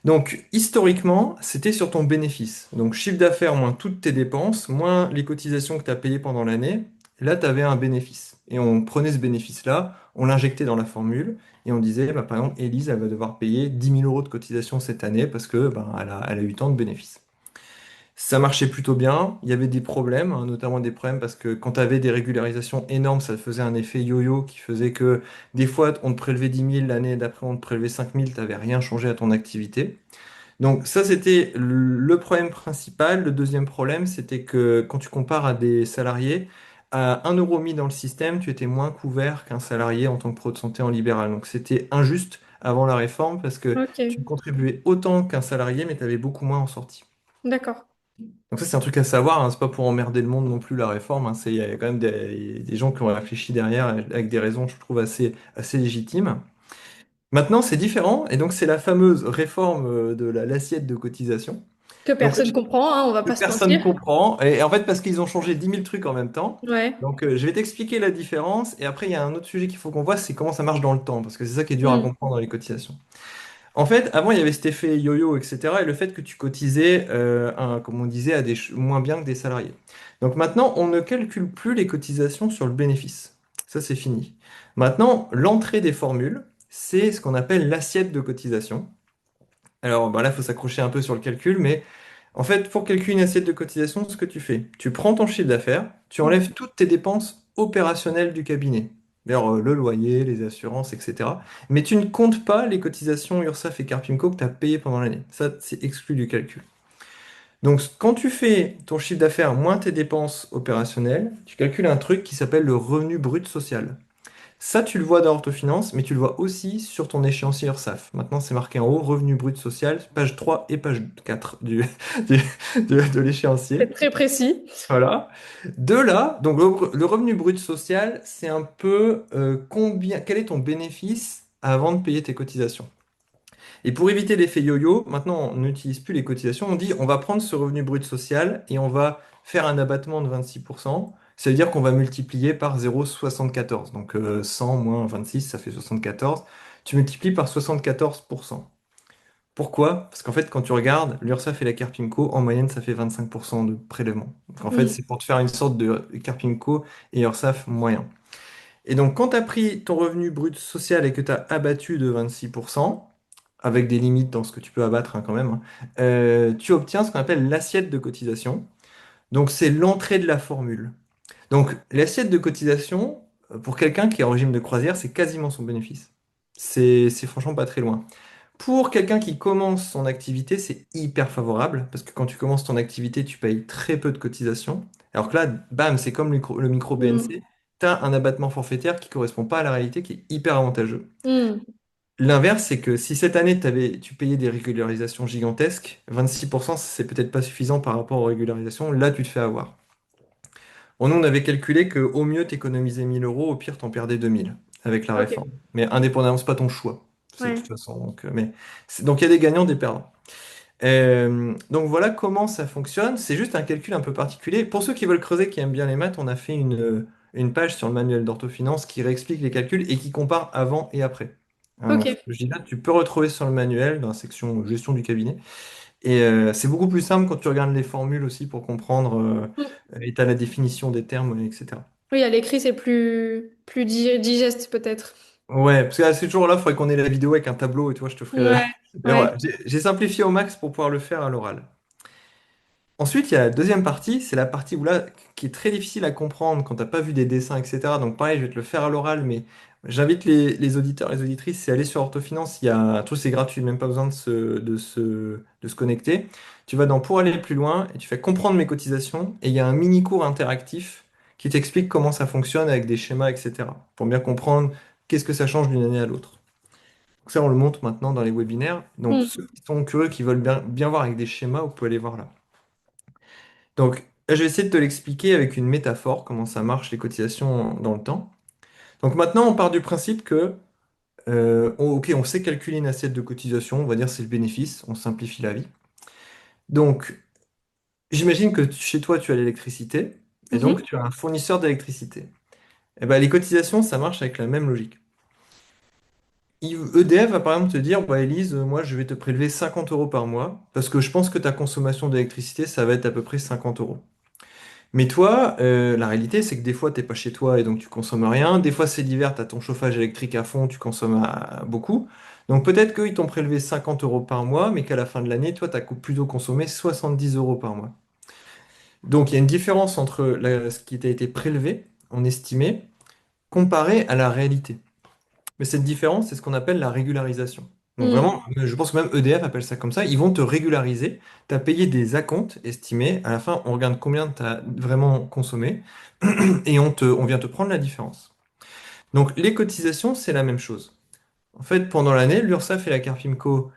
Donc, historiquement, c'était sur ton bénéfice. Donc, chiffre d'affaires moins toutes tes dépenses, moins les cotisations que tu as payées pendant l'année. Là, tu avais un bénéfice. Et on prenait ce bénéfice-là, on l'injectait dans la formule et on disait, bah, par exemple, Élise, elle va devoir payer 10 000 € de cotisation cette année parce que bah, elle a eu tant de bénéfices. Ça marchait plutôt bien. Il y avait des problèmes, hein, notamment des problèmes parce que quand tu avais des régularisations énormes, ça faisait un effet yo-yo qui faisait que des fois, on te prélevait 10 000, l'année d'après, on te prélevait 5 000, tu n'avais rien changé à ton activité. Donc ça, c'était le problème principal. Le deuxième problème, c'était que quand tu compares à des salariés, à 1 € mis dans le système, tu étais moins couvert qu'un salarié en tant que pro de santé en libéral. Donc c'était injuste avant la réforme parce que tu Ok, contribuais autant qu'un salarié, mais tu avais beaucoup moins en sortie. d'accord. Donc ça, c'est un truc à savoir, hein. C'est pas pour emmerder le monde non plus, la réforme, hein. Il y a quand même des gens qui ont réfléchi derrière avec des raisons, je trouve, assez légitimes. Maintenant, c'est différent, et donc c'est la fameuse réforme de l'assiette de cotisation. Que Donc là, personne comprend, hein, on va que pas se personne mentir. comprend, et en fait, parce qu'ils ont changé 10 000 trucs en même temps. Ouais. Donc je vais t'expliquer la différence, et après, il y a un autre sujet qu'il faut qu'on voit, c'est comment ça marche dans le temps, parce que c'est ça qui est dur à Mm. comprendre dans les cotisations. En fait, avant, il y avait cet effet yo-yo, etc. Et le fait que tu cotisais, comme on disait, à moins bien que des salariés. Donc maintenant, on ne calcule plus les cotisations sur le bénéfice. Ça, c'est fini. Maintenant, l'entrée des formules, c'est ce qu'on appelle l'assiette de cotisation. Alors bah là, il faut s'accrocher un peu sur le calcul, mais en fait, pour calculer une assiette de cotisation, ce que tu fais, tu prends ton chiffre d'affaires, tu enlèves toutes tes dépenses opérationnelles du cabinet. D'ailleurs, le loyer, les assurances, etc. Mais tu ne comptes pas les cotisations URSSAF et Carpimco que tu as payées pendant l'année. Ça, c'est exclu du calcul. Donc, quand tu fais ton chiffre d'affaires moins tes dépenses opérationnelles, tu calcules un truc qui s'appelle le revenu brut social. Ça, tu le vois dans Orthofinance, mais tu le vois aussi sur ton échéancier URSSAF. Maintenant, c'est marqué en haut, revenu brut social, page 3 et page 4 du- de C'est l'échéancier. très précis. Voilà. De là, donc le revenu brut social, c'est un peu quel est ton bénéfice avant de payer tes cotisations. Et pour éviter l'effet yo-yo, maintenant, on n'utilise plus les cotisations. On dit, on va prendre ce revenu brut social et on va faire un abattement de 26%. Ça veut dire qu'on va multiplier par 0,74. Donc 100 moins 26, ça fait 74. Tu multiplies par 74%. Pourquoi? Parce qu'en fait, quand tu regardes, l'URSSAF et la Carpimco, en moyenne, ça fait 25% de prélèvement. Donc en fait, Mm. c'est pour te faire une sorte de Carpimco et URSSAF moyen. Et donc, quand tu as pris ton revenu brut social et que tu as abattu de 26%, avec des limites dans ce que tu peux abattre hein, quand même, hein, tu obtiens ce qu'on appelle l'assiette de cotisation. Donc, c'est l'entrée de la formule. Donc, l'assiette de cotisation, pour quelqu'un qui est en régime de croisière, c'est quasiment son bénéfice. C'est franchement pas très loin. Pour quelqu'un qui commence son activité, c'est hyper favorable parce que quand tu commences ton activité, tu payes très peu de cotisations. Alors que là, bam, c'est comme le micro Mm. BNC, tu as un abattement forfaitaire qui correspond pas à la réalité, qui est hyper avantageux. Mm. L'inverse, c'est que si cette année, tu payais des régularisations gigantesques, 26%, c'est peut-être pas suffisant par rapport aux régularisations, là, tu te fais avoir. Bon, nous, on avait calculé qu'au mieux, tu économisais 1 000 €, au pire, t'en perdais 2 000 avec la Ok. réforme. Mais indépendamment, c'est pas ton choix. C'est de toute Ouais. façon. Donc il y a des gagnants, des perdants. Donc voilà comment ça fonctionne. C'est juste un calcul un peu particulier. Pour ceux qui veulent creuser, qui aiment bien les maths, on a fait une page sur le manuel d'orthofinance qui réexplique les calculs et qui compare avant et après. Hein, Ok. donc, ce que je dis là, tu peux retrouver sur le manuel dans la section gestion du cabinet. Et c'est beaucoup plus simple quand tu regardes les formules aussi pour comprendre Mm. et tu as la définition des termes, etc. Oui, à l'écrit, c'est plus digeste peut-être. Ouais, parce que à ce jour-là, il faudrait qu'on ait la vidéo avec un tableau et toi, je te ferai. Ouais, Mais ouais. voilà, j'ai simplifié au max pour pouvoir le faire à l'oral. Ensuite, il y a la deuxième partie, c'est la partie où là, qui est très difficile à comprendre quand t'as pas vu des dessins, etc. Donc pareil, je vais te le faire à l'oral, mais j'invite les auditeurs, les auditrices, c'est aller sur Orthofinance, il y a tout, c'est gratuit, même pas besoin de se connecter. Tu vas dans Pour aller plus loin et tu fais comprendre mes cotisations et il y a un mini cours interactif qui t'explique comment ça fonctionne avec des schémas, etc. Pour bien comprendre qu'est-ce que ça change d'une année à l'autre. Donc ça, on le montre maintenant dans les webinaires. Donc Hmm. ceux qui sont curieux, qui veulent bien voir avec des schémas, vous pouvez aller voir là. Donc, là, je vais essayer de te l'expliquer avec une métaphore, comment ça marche les cotisations dans le temps. Donc maintenant, on part du principe que, ok, on sait calculer une assiette de cotisation, on va dire c'est le bénéfice, on simplifie la vie. Donc, j'imagine que chez toi, tu as l'électricité, et donc Mhm. tu as un fournisseur d'électricité. Et ben, les cotisations, ça marche avec la même logique. EDF va par exemple te dire, bah, Elise, moi je vais te prélever 50 euros par mois, parce que je pense que ta consommation d'électricité, ça va être à peu près 50 euros. Mais toi, la réalité, c'est que des fois, t'es pas chez toi et donc tu consommes rien. Des fois, c'est l'hiver, tu as ton chauffage électrique à fond, tu consommes beaucoup. Donc peut-être qu'ils t'ont prélevé 50 euros par mois, mais qu'à la fin de l'année, toi, tu as plutôt consommé 70 euros par mois. Donc il y a une différence entre ce qui t'a été prélevé, en estimé, comparé à la réalité. Mais cette différence, c'est ce qu'on appelle la régularisation. Donc Hmm. vraiment, je pense que même EDF appelle ça comme ça, ils vont te régulariser. Tu as payé des acomptes estimés. À la fin, on regarde combien tu as vraiment consommé et on vient te prendre la différence. Donc les cotisations, c'est la même chose. En fait, pendant l'année, l'URSSAF et la CARFIMCO,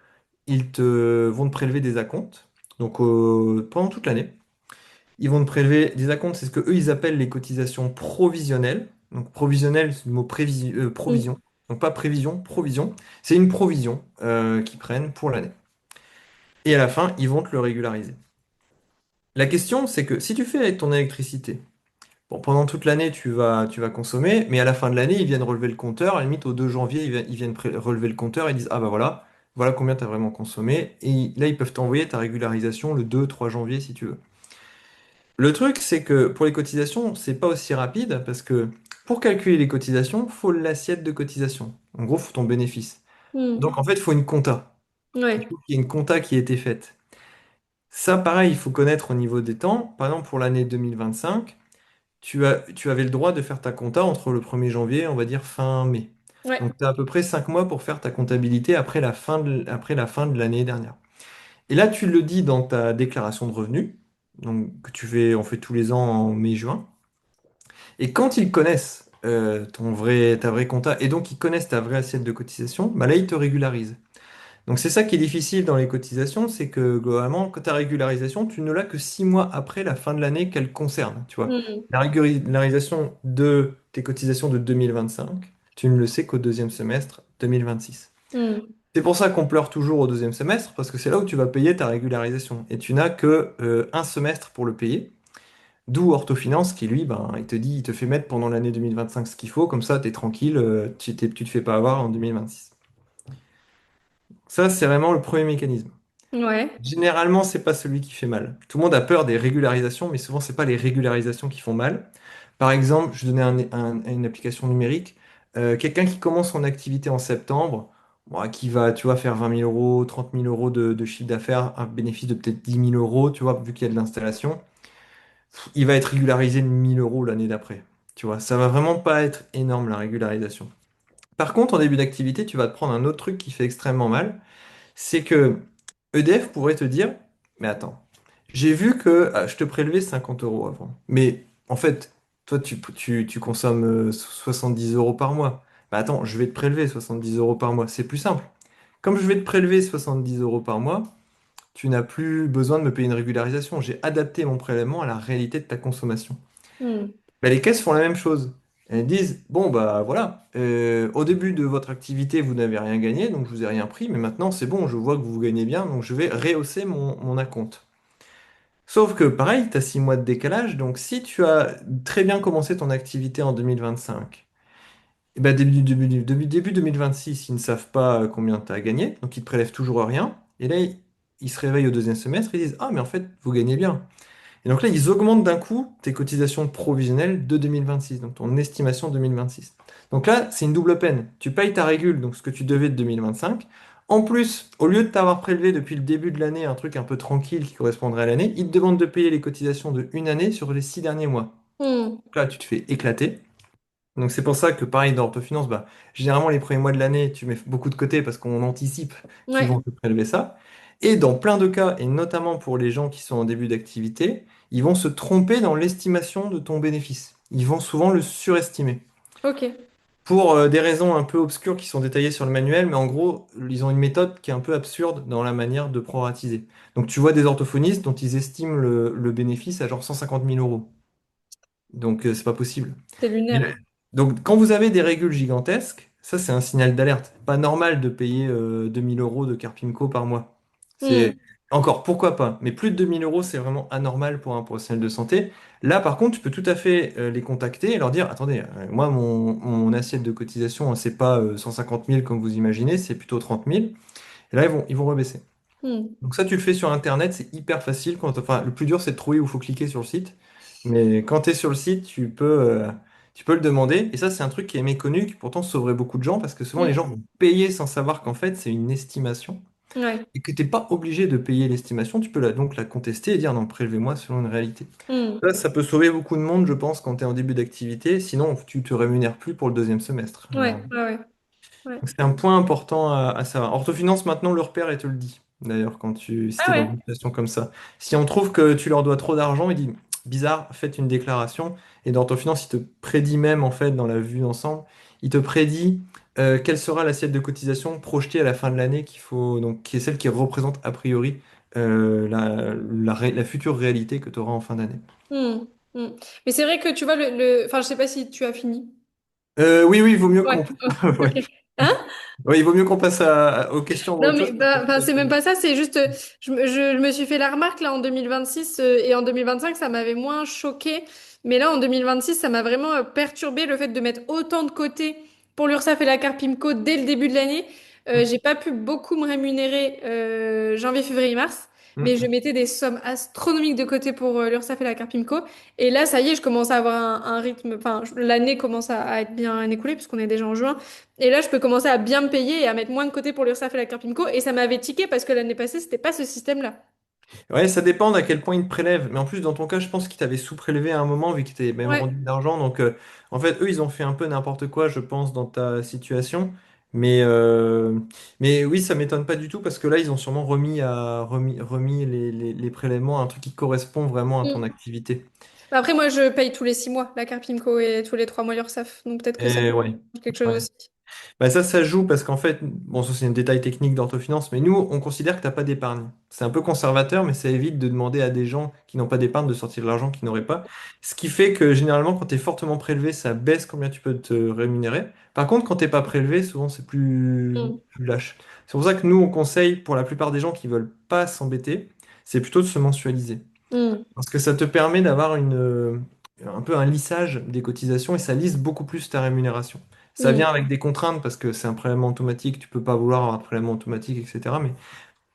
vont te prélever des acomptes. Donc pendant toute l'année. Ils vont te prélever des acomptes, c'est ce que eux ils appellent les cotisations provisionnelles. Donc provisionnel, c'est le mot Hmm. provision. Donc pas prévision, provision. C'est une provision qu'ils prennent pour l'année. Et à la fin, ils vont te le régulariser. La question, c'est que si tu fais avec ton électricité, bon, pendant toute l'année, tu vas consommer, mais à la fin de l'année, ils viennent relever le compteur. À la limite, au 2 janvier, ils viennent relever le compteur et disent, ah bah voilà combien tu as vraiment consommé. Et là, ils peuvent t'envoyer ta régularisation le 2, 3 janvier si tu veux. Le truc, c'est que pour les cotisations, c'est pas aussi rapide parce que pour calculer les cotisations, faut l'assiette de cotisation. En gros, faut ton bénéfice. Hmm. Donc en fait, il faut une compta. Il Ouais. faut qu'il y ait une compta qui ait été faite. Ça, pareil, il faut connaître au niveau des temps. Par exemple, pour l'année 2025, tu avais le droit de faire ta compta entre le 1er janvier, on va dire fin mai. Ouais. Donc tu as à peu près 5 mois pour faire ta comptabilité après la fin de l'année dernière. Et là, tu le dis dans ta déclaration de revenus, donc on fait tous les ans en mai-juin. Et quand ils connaissent ta vraie compta, et donc ils connaissent ta vraie assiette de cotisation, bah là, ils te régularisent. Donc c'est ça qui est difficile dans les cotisations, c'est que globalement, quand ta régularisation, tu ne l'as que 6 mois après la fin de l'année qu'elle concerne, tu vois. Hmm. La régularisation de tes cotisations de 2025, tu ne le sais qu'au deuxième semestre 2026. Hmm. C'est pour ça qu'on pleure toujours au deuxième semestre, parce que c'est là où tu vas payer ta régularisation. Et tu n'as que un semestre pour le payer. D'où Orthofinance qui, lui, ben, il te dit, il te fait mettre pendant l'année 2025 ce qu'il faut, comme ça, tu es tranquille, tu te fais pas avoir en 2026. Ça, c'est vraiment le premier mécanisme. Ouais. Généralement, c'est pas celui qui fait mal. Tout le monde a peur des régularisations, mais souvent, c'est pas les régularisations qui font mal. Par exemple, je donnais une application numérique. Quelqu'un qui commence son activité en septembre, bon, qui va, tu vois, faire 20 000 euros, 30 000 euros de chiffre d'affaires, un bénéfice de peut-être 10 000 euros, tu vois, vu qu'il y a de l'installation. Il va être régularisé de 1000 euros l'année d'après. Tu vois, ça va vraiment pas être énorme la régularisation. Par contre, en début d'activité, tu vas te prendre un autre truc qui fait extrêmement mal, c'est que EDF pourrait te dire, mais attends, j'ai vu que je te prélevais 50 euros avant, mais en fait, toi, tu consommes 70 euros par mois. Bah attends, je vais te prélever 70 euros par mois, c'est plus simple. Comme je vais te prélever 70 euros par mois, tu n'as plus besoin de me payer une régularisation. J'ai adapté mon prélèvement à la réalité de ta consommation. Hmm. Bah, les caisses font la même chose. Elles disent, bon, bah voilà, au début de votre activité, vous n'avez rien gagné, donc je vous ai rien pris, mais maintenant c'est bon, je vois que vous gagnez bien, donc je vais rehausser mon acompte. Sauf que pareil, tu as 6 mois de décalage, donc si tu as très bien commencé ton activité en 2025, et bah début 2026, ils ne savent pas combien tu as gagné, donc ils te prélèvent toujours rien, et là, ils se réveillent au deuxième semestre, ils disent, ah mais en fait, vous gagnez bien. Et donc là, ils augmentent d'un coup tes cotisations provisionnelles de 2026, donc ton estimation 2026. Donc là, c'est une double peine. Tu payes ta régule, donc ce que tu devais de 2025. En plus, au lieu de t'avoir prélevé depuis le début de l'année un truc un peu tranquille qui correspondrait à l'année, ils te demandent de payer les cotisations de une année sur les 6 derniers mois. Hmm. Donc là, tu te fais éclater. Donc c'est pour ça que pareil dans l'orthofinance, bah, généralement les premiers mois de l'année, tu mets beaucoup de côté parce qu'on anticipe qu'ils vont Ouais, te prélever ça. Et dans plein de cas, et notamment pour les gens qui sont en début d'activité, ils vont se tromper dans l'estimation de ton bénéfice. Ils vont souvent le surestimer. ok. Pour des raisons un peu obscures qui sont détaillées sur le manuel, mais en gros, ils ont une méthode qui est un peu absurde dans la manière de proratiser. Donc tu vois des orthophonistes dont ils estiment le bénéfice à genre 150 000 euros. Donc c'est pas possible. C'est Mais lunaire. donc, quand vous avez des régules gigantesques, ça, c'est un signal d'alerte. Pas normal de payer 2000 euros de Carpimco par mois. Hmm. C'est encore, pourquoi pas? Mais plus de 2000 euros, c'est vraiment anormal pour un professionnel de santé. Là, par contre, tu peux tout à fait les contacter et leur dire, attendez, moi, mon assiette de cotisation, hein, c'est pas 150 000 comme vous imaginez, c'est plutôt 30 000. Et là, ils vont rebaisser. Hmm. Donc ça, tu le fais sur Internet, c'est hyper facile. Enfin, le plus dur, c'est de trouver où il faut cliquer sur le site. Mais quand tu es sur le site, tu peux le demander. Et ça, c'est un truc qui est méconnu, qui pourtant sauverait beaucoup de gens, parce que souvent, les Hmm. gens vont payer sans savoir qu'en fait, c'est une estimation. Ouais. Et que tu n'es pas obligé de payer l'estimation. Tu peux donc la contester et dire, non, prélevez-moi selon une réalité. Hmm. Ça peut sauver beaucoup de monde, je pense, quand tu es en début d'activité. Sinon, tu te rémunères plus pour le deuxième semestre. Ouais, ouais, ouais. Ouais. Donc, c'est un point important à savoir. Orthofinance, maintenant, le repère, et te le dit. D'ailleurs, si Ah t'es dans ouais. une situation comme ça. Si on trouve que tu leur dois trop d'argent, il dit, bizarre, faites une déclaration. Et dans Orthofinance, il te prédit même, en fait, dans la vue d'ensemble, il te prédit quelle sera l'assiette de cotisation projetée à la fin de l'année donc, qui est celle qui représente a priori la future réalité que tu auras en fin d'année. Hmm. Hmm. Mais c'est vrai que tu vois, Enfin, je sais pas si tu as fini. Oui, oui, il vaut mieux Ouais. qu'on Ok. ouais. Hein? Ouais, il vaut mieux qu'on passe aux questions ou Non, autre mais chose parce que bah, enfin, ça, c'est même pas ça, c'est juste, je me suis fait la remarque là en 2026 et en 2025, ça m'avait moins choqué. Mais là, en 2026, ça m'a vraiment perturbé le fait de mettre autant de côté pour l'URSSAF et la carte PIMCO dès le début de l'année. J'ai pas pu beaucoup me rémunérer janvier, février, mars, mais je Mm. mettais des sommes astronomiques de côté pour l'URSSAF et la carte PIMCO. Et là, ça y est, je commence à avoir un rythme, enfin, l'année commence à être bien écoulée puisqu'on est déjà en juin. Et là, je peux commencer à bien me payer et à mettre moins de côté pour l'URSSAF et la Carpinco. Et ça m'avait tiqué parce que l'année passée, c'était pas ce système-là. Ouais, ça dépend d'à quel point ils te prélèvent. Mais en plus, dans ton cas, je pense qu'ils t'avaient sous-prélevé à un moment, vu qu'ils t'avaient même Ouais. rendu de l'argent. Donc, en fait, eux, ils ont fait un peu n'importe quoi, je pense, dans ta situation. Mais, euh, mais oui, ça m'étonne pas du tout, parce que là, ils ont sûrement remis les prélèvements à un truc qui correspond vraiment à ton Mm. activité. Bah, après, moi, je paye tous les 6 mois la Carpinco et tous les 3 mois l'URSSAF. Donc peut-être que ça Et ouais. change quelque chose Ouais. aussi. Bah ça joue parce qu'en fait, bon, ça c'est un détail technique d'orthofinance, mais nous, on considère que tu n'as pas d'épargne. C'est un peu conservateur, mais ça évite de demander à des gens qui n'ont pas d'épargne de sortir de l'argent qu'ils n'auraient pas. Ce qui fait que généralement, quand tu es fortement prélevé, ça baisse combien tu peux te rémunérer. Par contre, quand tu n'es pas prélevé, souvent c'est Mm. plus lâche. C'est pour ça que nous, on conseille pour la plupart des gens qui veulent pas s'embêter, c'est plutôt de se mensualiser. Mm. Parce que ça te permet d'avoir un peu un lissage des cotisations et ça lisse beaucoup plus ta rémunération. Ça vient Mm. avec des contraintes parce que c'est un prélèvement automatique, tu peux pas vouloir avoir de prélèvement automatique, etc. Mais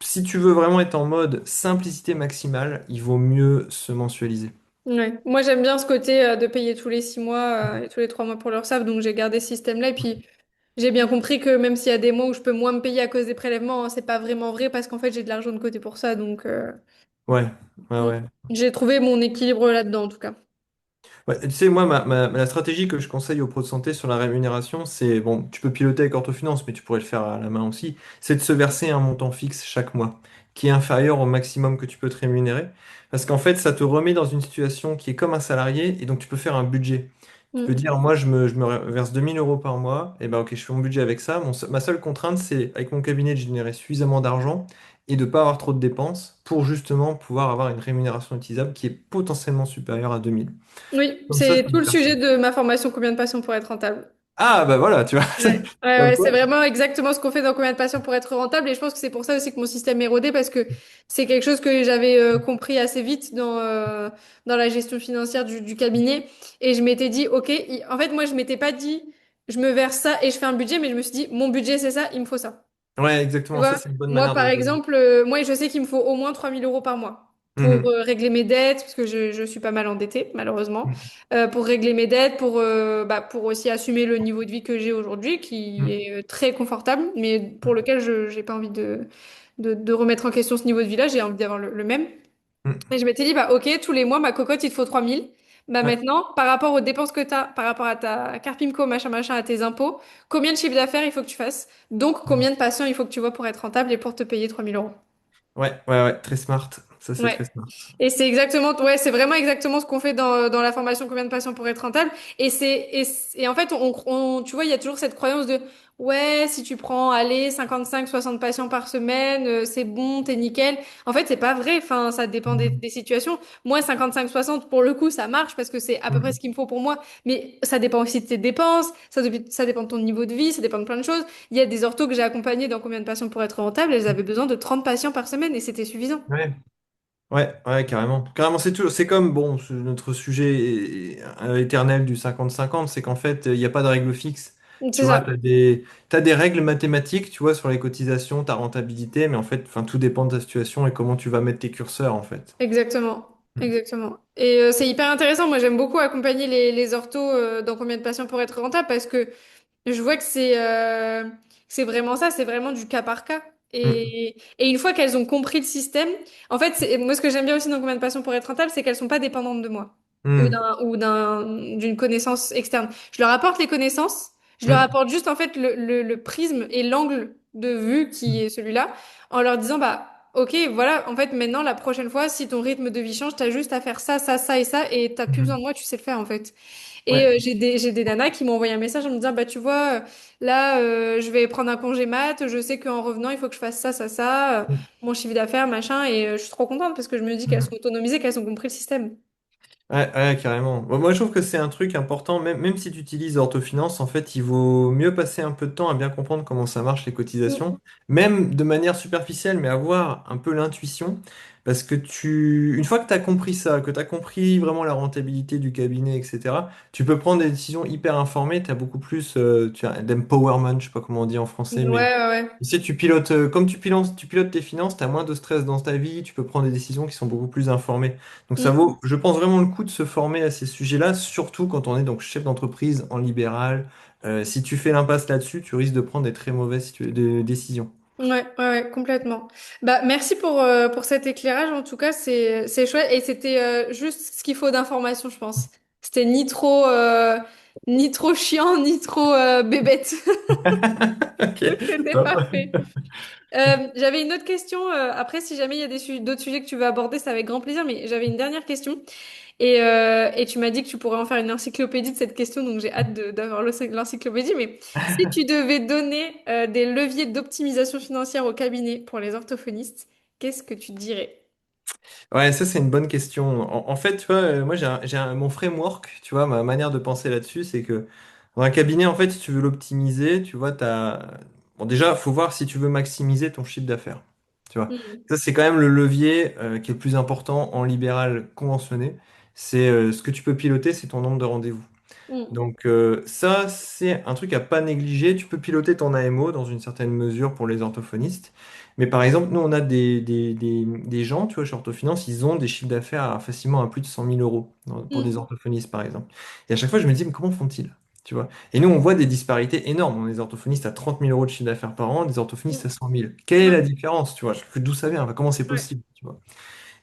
si tu veux vraiment être en mode simplicité maximale, il vaut mieux se mensualiser. Ouais. Moi, j'aime bien ce côté de payer tous les 6 mois et tous les 3 mois pour l'URSSAF. Donc j'ai gardé ce système-là. Et puis, j'ai bien compris que même s'il y a des mois où je peux moins me payer à cause des prélèvements, hein, c'est pas vraiment vrai parce qu'en fait, j'ai de l'argent de côté pour ça. Donc, Ouais, ouais, mm. ouais. J'ai trouvé mon équilibre là-dedans, en tout cas. Ouais, tu sais, moi, la stratégie que je conseille aux pros de santé sur la rémunération, c'est, bon, tu peux piloter avec Orthofinance, mais tu pourrais le faire à la main aussi, c'est de se verser un montant fixe chaque mois, qui est inférieur au maximum que tu peux te rémunérer. Parce qu'en fait, ça te remet dans une situation qui est comme un salarié, et donc tu peux faire un budget. Tu peux Mm. dire, moi, je me verse 2000 euros par mois, et ben ok, je fais mon budget avec ça. Ma seule contrainte, c'est, avec mon cabinet, de générer suffisamment d'argent et de ne pas avoir trop de dépenses pour justement pouvoir avoir une rémunération utilisable qui est potentiellement supérieure à 2000. Oui, Comme ça c'est tout me le permet. sujet de ma formation Combien de patients pour être rentable. Ah, bah voilà, tu vois. Ouais, ouais, Comme ouais, c'est quoi. vraiment exactement ce qu'on fait dans Combien de patients pour être rentable et je pense que c'est pour ça aussi que mon système est rodé parce que c'est quelque chose que j'avais compris assez vite dans la gestion financière du cabinet et je m'étais dit, ok, en fait moi je m'étais pas dit, je me verse ça et je fais un budget, mais je me suis dit, mon budget c'est ça, il me faut ça. Ouais, Tu exactement. Ça, vois, c'est une bonne moi manière de par raisonner. exemple, moi je sais qu'il me faut au moins 3 000 euros par mois. pour Mhm. régler mes dettes, parce que je suis pas mal endettée, malheureusement, Mhm. pour régler mes dettes, pour aussi assumer le niveau de vie que j'ai aujourd'hui, qui Mhm. est très confortable, mais pour lequel je j'ai pas envie de remettre en question ce niveau de vie-là, j'ai envie d'avoir le même. Mhm. Et je m'étais dit, bah ok, tous les mois, ma cocotte, il te faut 3 000. Bah Ouais. maintenant, par rapport aux dépenses que tu as, par rapport à ta carte PIMCO, machin, machin, à tes impôts, combien de chiffre d'affaires il faut que tu fasses? Donc, Mhm. combien de patients il faut que tu vois pour être rentable et pour te payer 3 000 euros? Ouais, ouais, ouais, très smart. Ça, c'est Ouais. très smart. Et c'est exactement, ouais, c'est vraiment exactement ce qu'on fait dans la formation Combien de patients pour être rentable. Et en fait, tu vois, il y a toujours cette croyance de, ouais, si tu prends, allez, 55, 60 patients par semaine, c'est bon, t'es nickel. En fait, c'est pas vrai. Enfin, ça dépend Mhm. des situations. Moi, 55, 60, pour le coup, ça marche parce que c'est à peu près ce Mhm. qu'il me faut pour moi. Mais ça dépend aussi de tes dépenses. Ça dépend de ton niveau de vie. Ça dépend de plein de choses. Il y a des orthos que j'ai accompagnés dans Combien de patients pour être rentable. Elles avaient besoin de 30 patients par semaine et c'était suffisant. Ouais. Ouais, ouais, carrément. Carrément, c'est comme, bon, notre sujet éternel du 50-50, c'est qu'en fait, il n'y a pas de règle fixe. Tu C'est vois, ça. t'as des règles mathématiques, tu vois, sur les cotisations, ta rentabilité, mais en fait, enfin, tout dépend de ta situation et comment tu vas mettre tes curseurs, en fait. Exactement, Mm. exactement. Et c'est hyper intéressant. Moi, j'aime beaucoup accompagner les orthos dans Combien de patients pour être rentable parce que je vois que c'est vraiment ça, c'est vraiment du cas par cas. Mm. Et une fois qu'elles ont compris le système, en fait, moi, ce que j'aime bien aussi dans Combien de patients pour être rentable, c'est qu'elles sont pas dépendantes de moi Mm. d'une connaissance externe. Je leur apporte les connaissances, je leur Mm. apporte juste en fait le prisme et l'angle de vue qui est celui-là, en leur disant, bah, ok, voilà, en fait, maintenant, la prochaine fois, si ton rythme de vie change, t'as juste à faire ça, ça, ça et ça, et t'as plus besoin de Mm. moi, tu sais le faire, en fait. Et Ouais. j'ai des nanas qui m'ont envoyé un message en me disant, bah, tu vois, là, je vais prendre un congé mat, je sais qu'en revenant, il faut que je fasse ça, ça, ça, Mm. mon chiffre d'affaires, machin, et je suis trop contente parce que je me dis qu'elles sont Mm. autonomisées, qu'elles ont compris le système. Ouais, ouais, carrément. Moi, je trouve que c'est un truc important, même si tu utilises Orthofinance, en fait, il vaut mieux passer un peu de temps à bien comprendre comment ça marche les cotisations, Mm. même de manière superficielle, mais avoir un peu l'intuition, parce que une fois que tu as compris ça, que tu as compris vraiment la rentabilité du cabinet, etc., tu peux prendre des décisions hyper informées, tu as beaucoup plus, tu as d'empowerment, je sais pas comment on dit en français, Ouais, mais ouais, ouais. tu sais, tu pilotes, comme tu pilotes tes finances, tu as moins de stress dans ta vie, tu peux prendre des décisions qui sont beaucoup plus informées. Donc ça Mm. vaut, je pense vraiment le coup de se former à ces sujets-là, surtout quand on est donc chef d'entreprise en libéral. Si tu fais l'impasse là-dessus, tu risques de prendre des très mauvaises décisions. Ouais, ouais, ouais, complètement. Bah, merci pour cet éclairage. En tout cas, c'est chouette. Et c'était juste ce qu'il faut d'informations, je pense. C'était ni trop chiant, ni trop bébête. Ok, Donc, c'était top. parfait. J'avais une autre question. Après, si jamais il y a d'autres sujets que tu veux aborder, c'est avec grand plaisir. Mais j'avais une dernière question. Et tu m'as dit que tu pourrais en faire une encyclopédie de cette question. Donc, j'ai hâte d'avoir l'encyclopédie. Mais si tu devais donner des leviers d'optimisation financière au cabinet pour les orthophonistes, qu'est-ce que tu dirais? Ouais, ça c'est une bonne question. En fait, tu vois, moi mon framework, tu vois, ma manière de penser là-dessus, c'est que dans un cabinet, en fait, si tu veux l'optimiser, tu vois, bon, déjà, faut voir si tu veux maximiser ton chiffre d'affaires. Tu vois, Mm, ça c'est quand même le levier qui est le plus important en libéral conventionné. C'est ce que tu peux piloter, c'est ton nombre de rendez-vous. mm, Donc ça, c'est un truc à pas négliger. Tu peux piloter ton AMO dans une certaine mesure pour les orthophonistes. Mais par exemple, nous, on a des gens, tu vois, chez Orthofinance, ils ont des chiffres d'affaires facilement à plus de 100 000 euros pour des mm, orthophonistes, par exemple. Et à chaque fois, je me dis, mais comment font-ils? Tu vois? Et nous, on voit des disparités énormes. On a des orthophonistes à 30 000 euros de chiffre d'affaires par an, des orthophonistes mm. à 100 000. Quelle est Ouais, la différence? Tu vois? D'où ça vient? Enfin, comment c'est ouais. possible? Tu vois?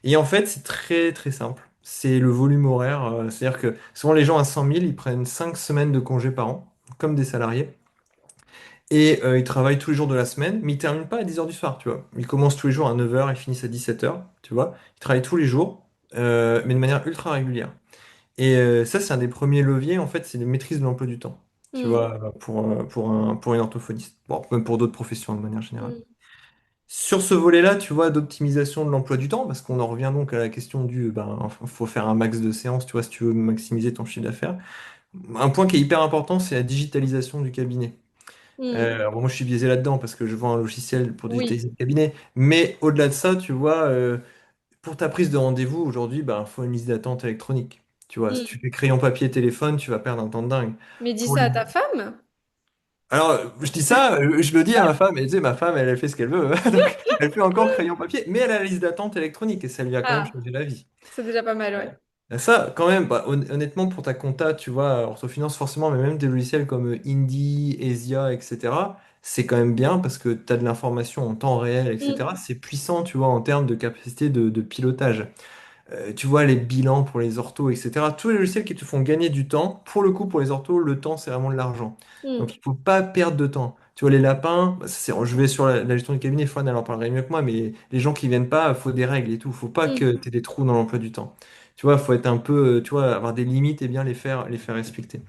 Et en fait, c'est très très simple. C'est le volume horaire. C'est-à-dire que souvent les gens à 100 000, ils prennent 5 semaines de congé par an, comme des salariés. Et ils travaillent tous les jours de la semaine, mais ils terminent pas à 10 heures du soir, tu vois. Ils commencent tous les jours à 9 heures, ils finissent à 17 heures, tu vois. Ils travaillent tous les jours, mais de manière ultra régulière. Et ça, c'est un des premiers leviers, en fait, c'est la maîtrise de l'emploi du temps, tu Mm, vois, pour une orthophoniste. Bon, même pour d'autres professions de manière générale. mm, Sur ce volet-là, tu vois, d'optimisation de l'emploi du temps, parce qu'on en revient donc à la question faut faire un max de séances, tu vois, si tu veux maximiser ton chiffre d'affaires. Un point qui est hyper important, c'est la digitalisation du cabinet. mm. Alors moi, je suis biaisé là-dedans parce que je vends un logiciel pour Oui. digitaliser le cabinet. Mais au-delà de ça, tu vois, pour ta prise de rendez-vous aujourd'hui, il faut une liste d'attente électronique. Tu vois, si tu Mm. fais crayon papier téléphone, tu vas perdre un temps de dingue. Mais dis Pour ça les à ta femme? Alors, je dis ça, je le dis à ma femme, et tu sais, ma femme, elle fait ce qu'elle veut, donc elle fait encore crayon papier, mais elle a la liste d'attente électronique et ça lui a quand même Ah, changé la vie. c'est déjà pas mal, ouais. Ça, quand même, bah, honnêtement, pour ta compta, tu vois, orthofinance, forcément, mais même des logiciels comme Indy, Esia, etc., c'est quand même bien parce que tu as de l'information en temps réel, Mm, etc. C'est puissant, tu vois, en termes de capacité de pilotage. Tu vois, les bilans pour les orthos, etc. Tous les logiciels qui te font gagner du temps, pour le coup, pour les orthos, le temps, c'est vraiment de l'argent. Donc, mm, il faut pas perdre de temps. Tu vois, les lapins, bah, je vais sur la gestion du cabinet, Fran, elle en parlerait mieux que moi, mais les gens qui viennent pas, il faut des règles et tout. Faut pas que mm. tu aies des trous dans l'emploi du temps. Tu vois, faut être un peu, tu vois, avoir des limites et bien les faire respecter.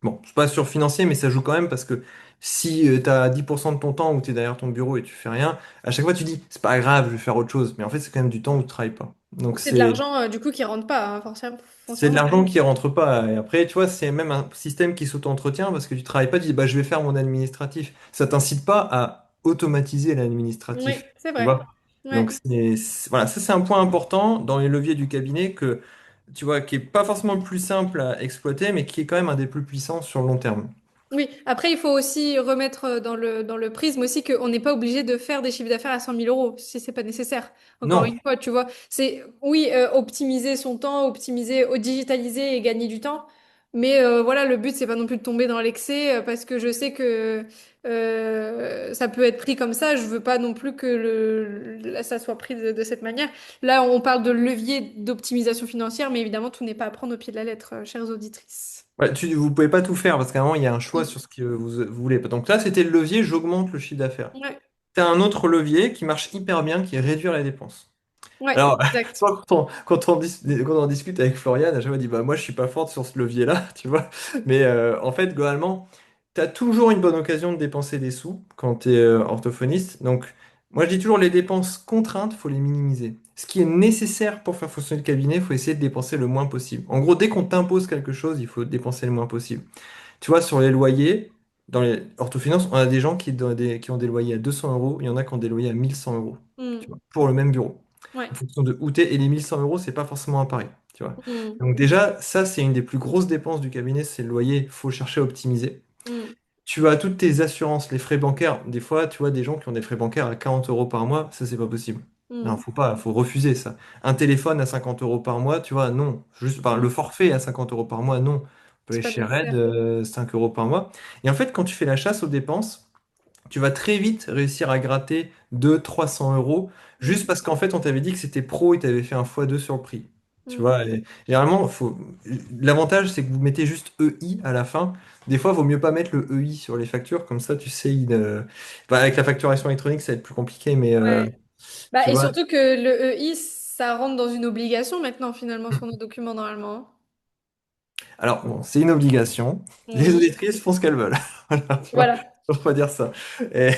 Bon, c'est pas sur financier, mais ça joue quand même parce que si tu as 10% de ton temps où tu es derrière ton bureau et tu fais rien, à chaque fois tu dis, c'est pas grave, je vais faire autre chose. Mais en fait, c'est quand même du temps où tu travailles pas. Donc C'est de c'est l'argent, du coup, qui rentre pas, hein, forcément, c'est de foncièrement. l'argent qui rentre pas. Et après, tu vois, c'est même un système qui s'auto-entretient parce que tu travailles pas, tu dis, bah, je vais faire mon administratif. Ça t'incite pas à automatiser Oui, l'administratif. c'est Tu vrai. vois? Donc, Ouais. voilà, ça, c'est un point important dans les leviers du cabinet que, tu vois, qui est pas forcément le plus simple à exploiter, mais qui est quand même un des plus puissants sur le long terme. Oui, après, il faut aussi remettre dans le prisme aussi qu'on n'est pas obligé de faire des chiffres d'affaires à 100 000 € si c'est pas nécessaire. Encore Non. une fois, tu vois, c'est oui, optimiser son temps, optimiser, digitaliser et gagner du temps. Mais voilà, le but, c'est pas non plus de tomber dans l'excès parce que je sais que ça peut être pris comme ça. Je veux pas non plus que ça soit pris de cette manière. Là, on parle de levier d'optimisation financière, mais évidemment, tout n'est pas à prendre au pied de la lettre, chères auditrices. Ouais, vous pouvez pas tout faire parce qu'à un moment, il y a un choix Mm. sur ce que vous voulez. Donc là, c'était le levier, j'augmente le chiffre d'affaires. Ouais, Tu as un autre levier qui marche hyper bien, qui est réduire la dépense. ouais, Alors, exact. soit quand on discute avec Florian, à chaque fois, il dit, bah, moi, je suis pas forte sur ce levier-là, tu vois. Mais en fait, globalement, tu as toujours une bonne occasion de dépenser des sous quand tu es orthophoniste. Donc, moi, je dis toujours, les dépenses contraintes, faut les minimiser. Ce qui est nécessaire pour faire fonctionner le cabinet, il faut essayer de dépenser le moins possible. En gros, dès qu'on t'impose quelque chose, il faut dépenser le moins possible. Tu vois, sur les loyers, dans les orthofinances, on a des gens qui ont des loyers à 200 euros, il y en a qui ont des loyers à 1 100 euros, tu Mm. vois, pour le même bureau. Ouais. En fonction de où t'es, et les 1 100 euros, c'est pas forcément à Paris, tu vois. Mm. Donc déjà, ça, c'est une des plus grosses dépenses du cabinet, c'est le loyer, faut chercher à optimiser. Mm. Tu as toutes tes assurances, les frais bancaires. Des fois, tu vois des gens qui ont des frais bancaires à 40 euros par mois, ça, c'est pas possible. Non, Mm. faut pas, faut refuser ça. Un téléphone à 50 euros par mois, tu vois, non. Juste, enfin, le Mm. forfait à 50 euros par mois, non. On peut C'est aller pas chez Red, nécessaire. 5 euros par mois. Et en fait, quand tu fais la chasse aux dépenses, tu vas très vite réussir à gratter 200 300 euros, juste Mm. parce qu'en fait, on t'avait dit que c'était pro et t'avais fait un x2 sur le prix. Tu Mm. vois, et généralement, l'avantage, c'est que vous mettez juste EI à la fin. Des fois, il vaut mieux pas mettre le EI sur les factures, comme ça, tu sais, bah, avec la facturation électronique, ça va être plus compliqué, mais Ouais. Bah, tu et vois. surtout que le EI, ça rentre dans une obligation maintenant, finalement, sur nos documents, normalement. Alors, bon, c'est une obligation. Les Oui. auditrices font ce qu'elles veulent. Voilà, tu vois, Voilà. on va dire ça. Et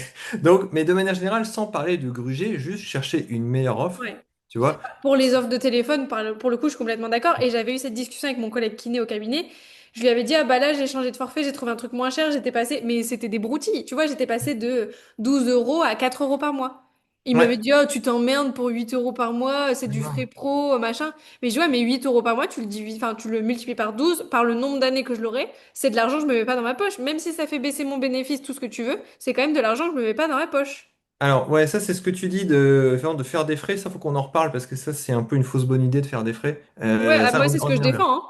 donc, mais de manière générale, sans parler de gruger, juste chercher une meilleure offre, Ouais. tu vois. Pour les offres de téléphone, pour le coup, je suis complètement d'accord. Et j'avais eu cette discussion avec mon collègue kiné au cabinet. Je lui avais dit, ah bah là, j'ai changé de forfait, j'ai trouvé un truc moins cher, j'étais passé, mais c'était des broutilles. Tu vois, j'étais passé de 12 euros à 4 euros par mois. Il m'avait Ouais. dit, oh, tu t'emmerdes pour 8 euros par mois, c'est du frais pro, machin. Mais je vois, mais 8 euros par mois, tu le divises, enfin, tu le multiplies par 12 par le nombre d'années que je l'aurai. C'est de l'argent que je me mets pas dans ma poche. Même si ça fait baisser mon bénéfice, tout ce que tu veux, c'est quand même de l'argent que je me mets pas dans ma poche. Alors, ouais, ça, c'est ce que tu dis de faire des frais. Ça, faut qu'on en reparle parce que ça, c'est un peu une fausse bonne idée de faire des frais. Ouais, ah, Ça, moi, c'est ce on que y je revient. défends, hein.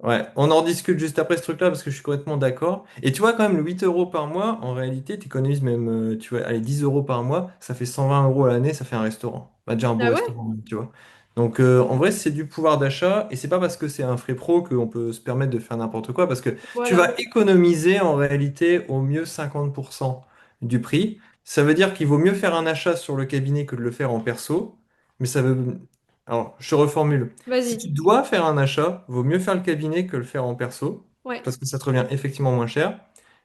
Ouais, on en discute juste après ce truc-là parce que je suis complètement d'accord. Et tu vois, quand même, le 8 euros par mois, en réalité, tu économises même, tu vois, allez, 10 euros par mois, ça fait 120 euros à l'année, ça fait un restaurant. Bah, déjà un beau Ah ouais? restaurant, tu vois. Donc, en vrai, c'est du pouvoir d'achat et c'est pas parce que c'est un frais pro qu'on peut se permettre de faire n'importe quoi parce que tu vas Voilà. économiser en réalité au mieux 50% du prix. Ça veut dire qu'il vaut mieux faire un achat sur le cabinet que de le faire en perso. Mais ça veut. Alors, je reformule. Si tu Vas-y. dois faire un achat, vaut mieux faire le cabinet que le faire en perso, Ouais. parce que ça te revient effectivement moins cher.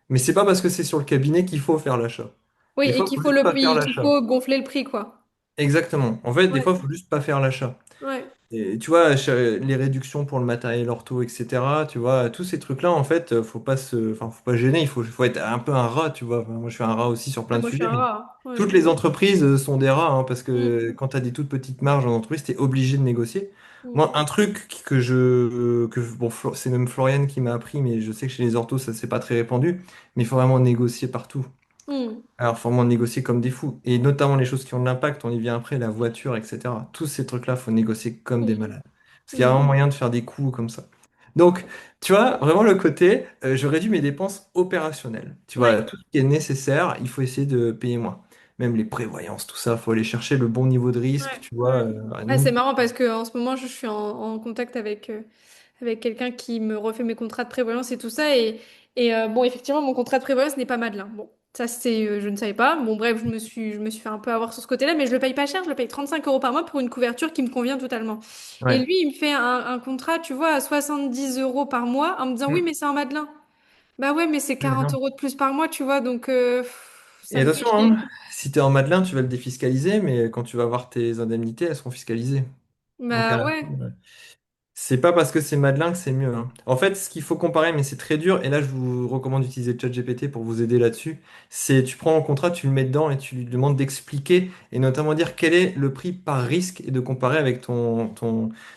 Mais c'est pas parce que c'est sur le cabinet qu'il faut faire l'achat. Oui, Des et fois, il qu'il faut faut juste pas faire qu'il l'achat. faut gonfler le prix, quoi. Exactement. En fait, des Ouais. fois, il faut juste pas faire l'achat. Ouais. Et tu vois, les réductions pour le matériel ortho, etc. Tu vois, tous ces trucs-là, en fait, faut pas gêner, faut être un peu un rat, tu vois. Enfin, moi, je suis un rat aussi sur Ah, plein de moi, je suis sujets, un mais rat, hein. Ouais. toutes les entreprises sont des rats, hein, parce Mm, que quand tu as des toutes petites marges en entreprise, tu es obligé de négocier. mm. Moi, un truc bon, c'est même Floriane qui m'a appris, mais je sais que chez les orthos, ça, c'est pas très répandu, mais il faut vraiment négocier partout. Mm, Alors, faut vraiment négocier comme des fous. Et notamment les choses qui ont de l'impact, on y vient après, la voiture, etc. Tous ces trucs-là, faut négocier comme des mm, malades. Parce qu'il y a vraiment mm. moyen de faire des coups comme ça. Donc, tu vois, vraiment le côté, je réduis mes dépenses opérationnelles. Tu Ouais. vois, tout ce qui est nécessaire, il faut essayer de payer moins. Même les prévoyances, tout ça, faut aller chercher le bon niveau de risque, Ouais, tu vois. ouais. Ah, Nous, c'est marrant parce que en ce moment, je suis en contact avec quelqu'un qui me refait mes contrats de prévoyance et tout ça. Et bon, effectivement, mon contrat de prévoyance n'est pas Madelin. Bon, ça, je ne savais pas. Bon, bref, je me suis fait un peu avoir sur ce côté-là, mais je le paye pas cher. Je le paye 35 euros par mois pour une couverture qui me convient totalement. Et ouais. lui, il me fait un contrat, tu vois, à 70 euros par mois en me disant, oui, Hmm. mais c'est en Madelin. Bah ouais, mais c'est Ouais, 40 non. euros de plus par mois, tu vois, donc Et ça me fait attention, chier. hein, si t'es en Madelin, tu vas le défiscaliser, mais quand tu vas voir tes indemnités, elles seront fiscalisées. Donc à Bah la ouais. fin, c'est pas parce que c'est Madelin que c'est mieux, hein. En fait, ce qu'il faut comparer, mais c'est très dur, et là je vous recommande d'utiliser ChatGPT pour vous aider là-dessus, c'est tu prends un contrat, tu le mets dedans et tu lui demandes d'expliquer et notamment dire quel est le prix par risque et de comparer avec ton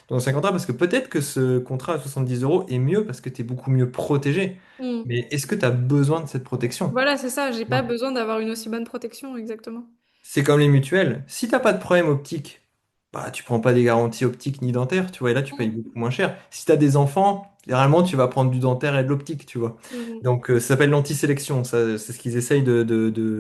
ancien contrat, parce que peut-être que ce contrat à 70 euros est mieux parce que tu es beaucoup mieux protégé. Hmm. Mais est-ce que tu as besoin de cette protection? Voilà, c'est ça, j'ai pas besoin d'avoir une aussi bonne protection, exactement. C'est comme les mutuelles. Si t'as pas de problème optique, bah tu prends pas des garanties optiques ni dentaires, tu vois, et là tu payes Mm. beaucoup moins cher. Si t'as des enfants, généralement tu vas prendre du dentaire et de l'optique, tu vois. Mhm. Donc ça s'appelle l'anti-sélection, ça c'est ce qu'ils essayent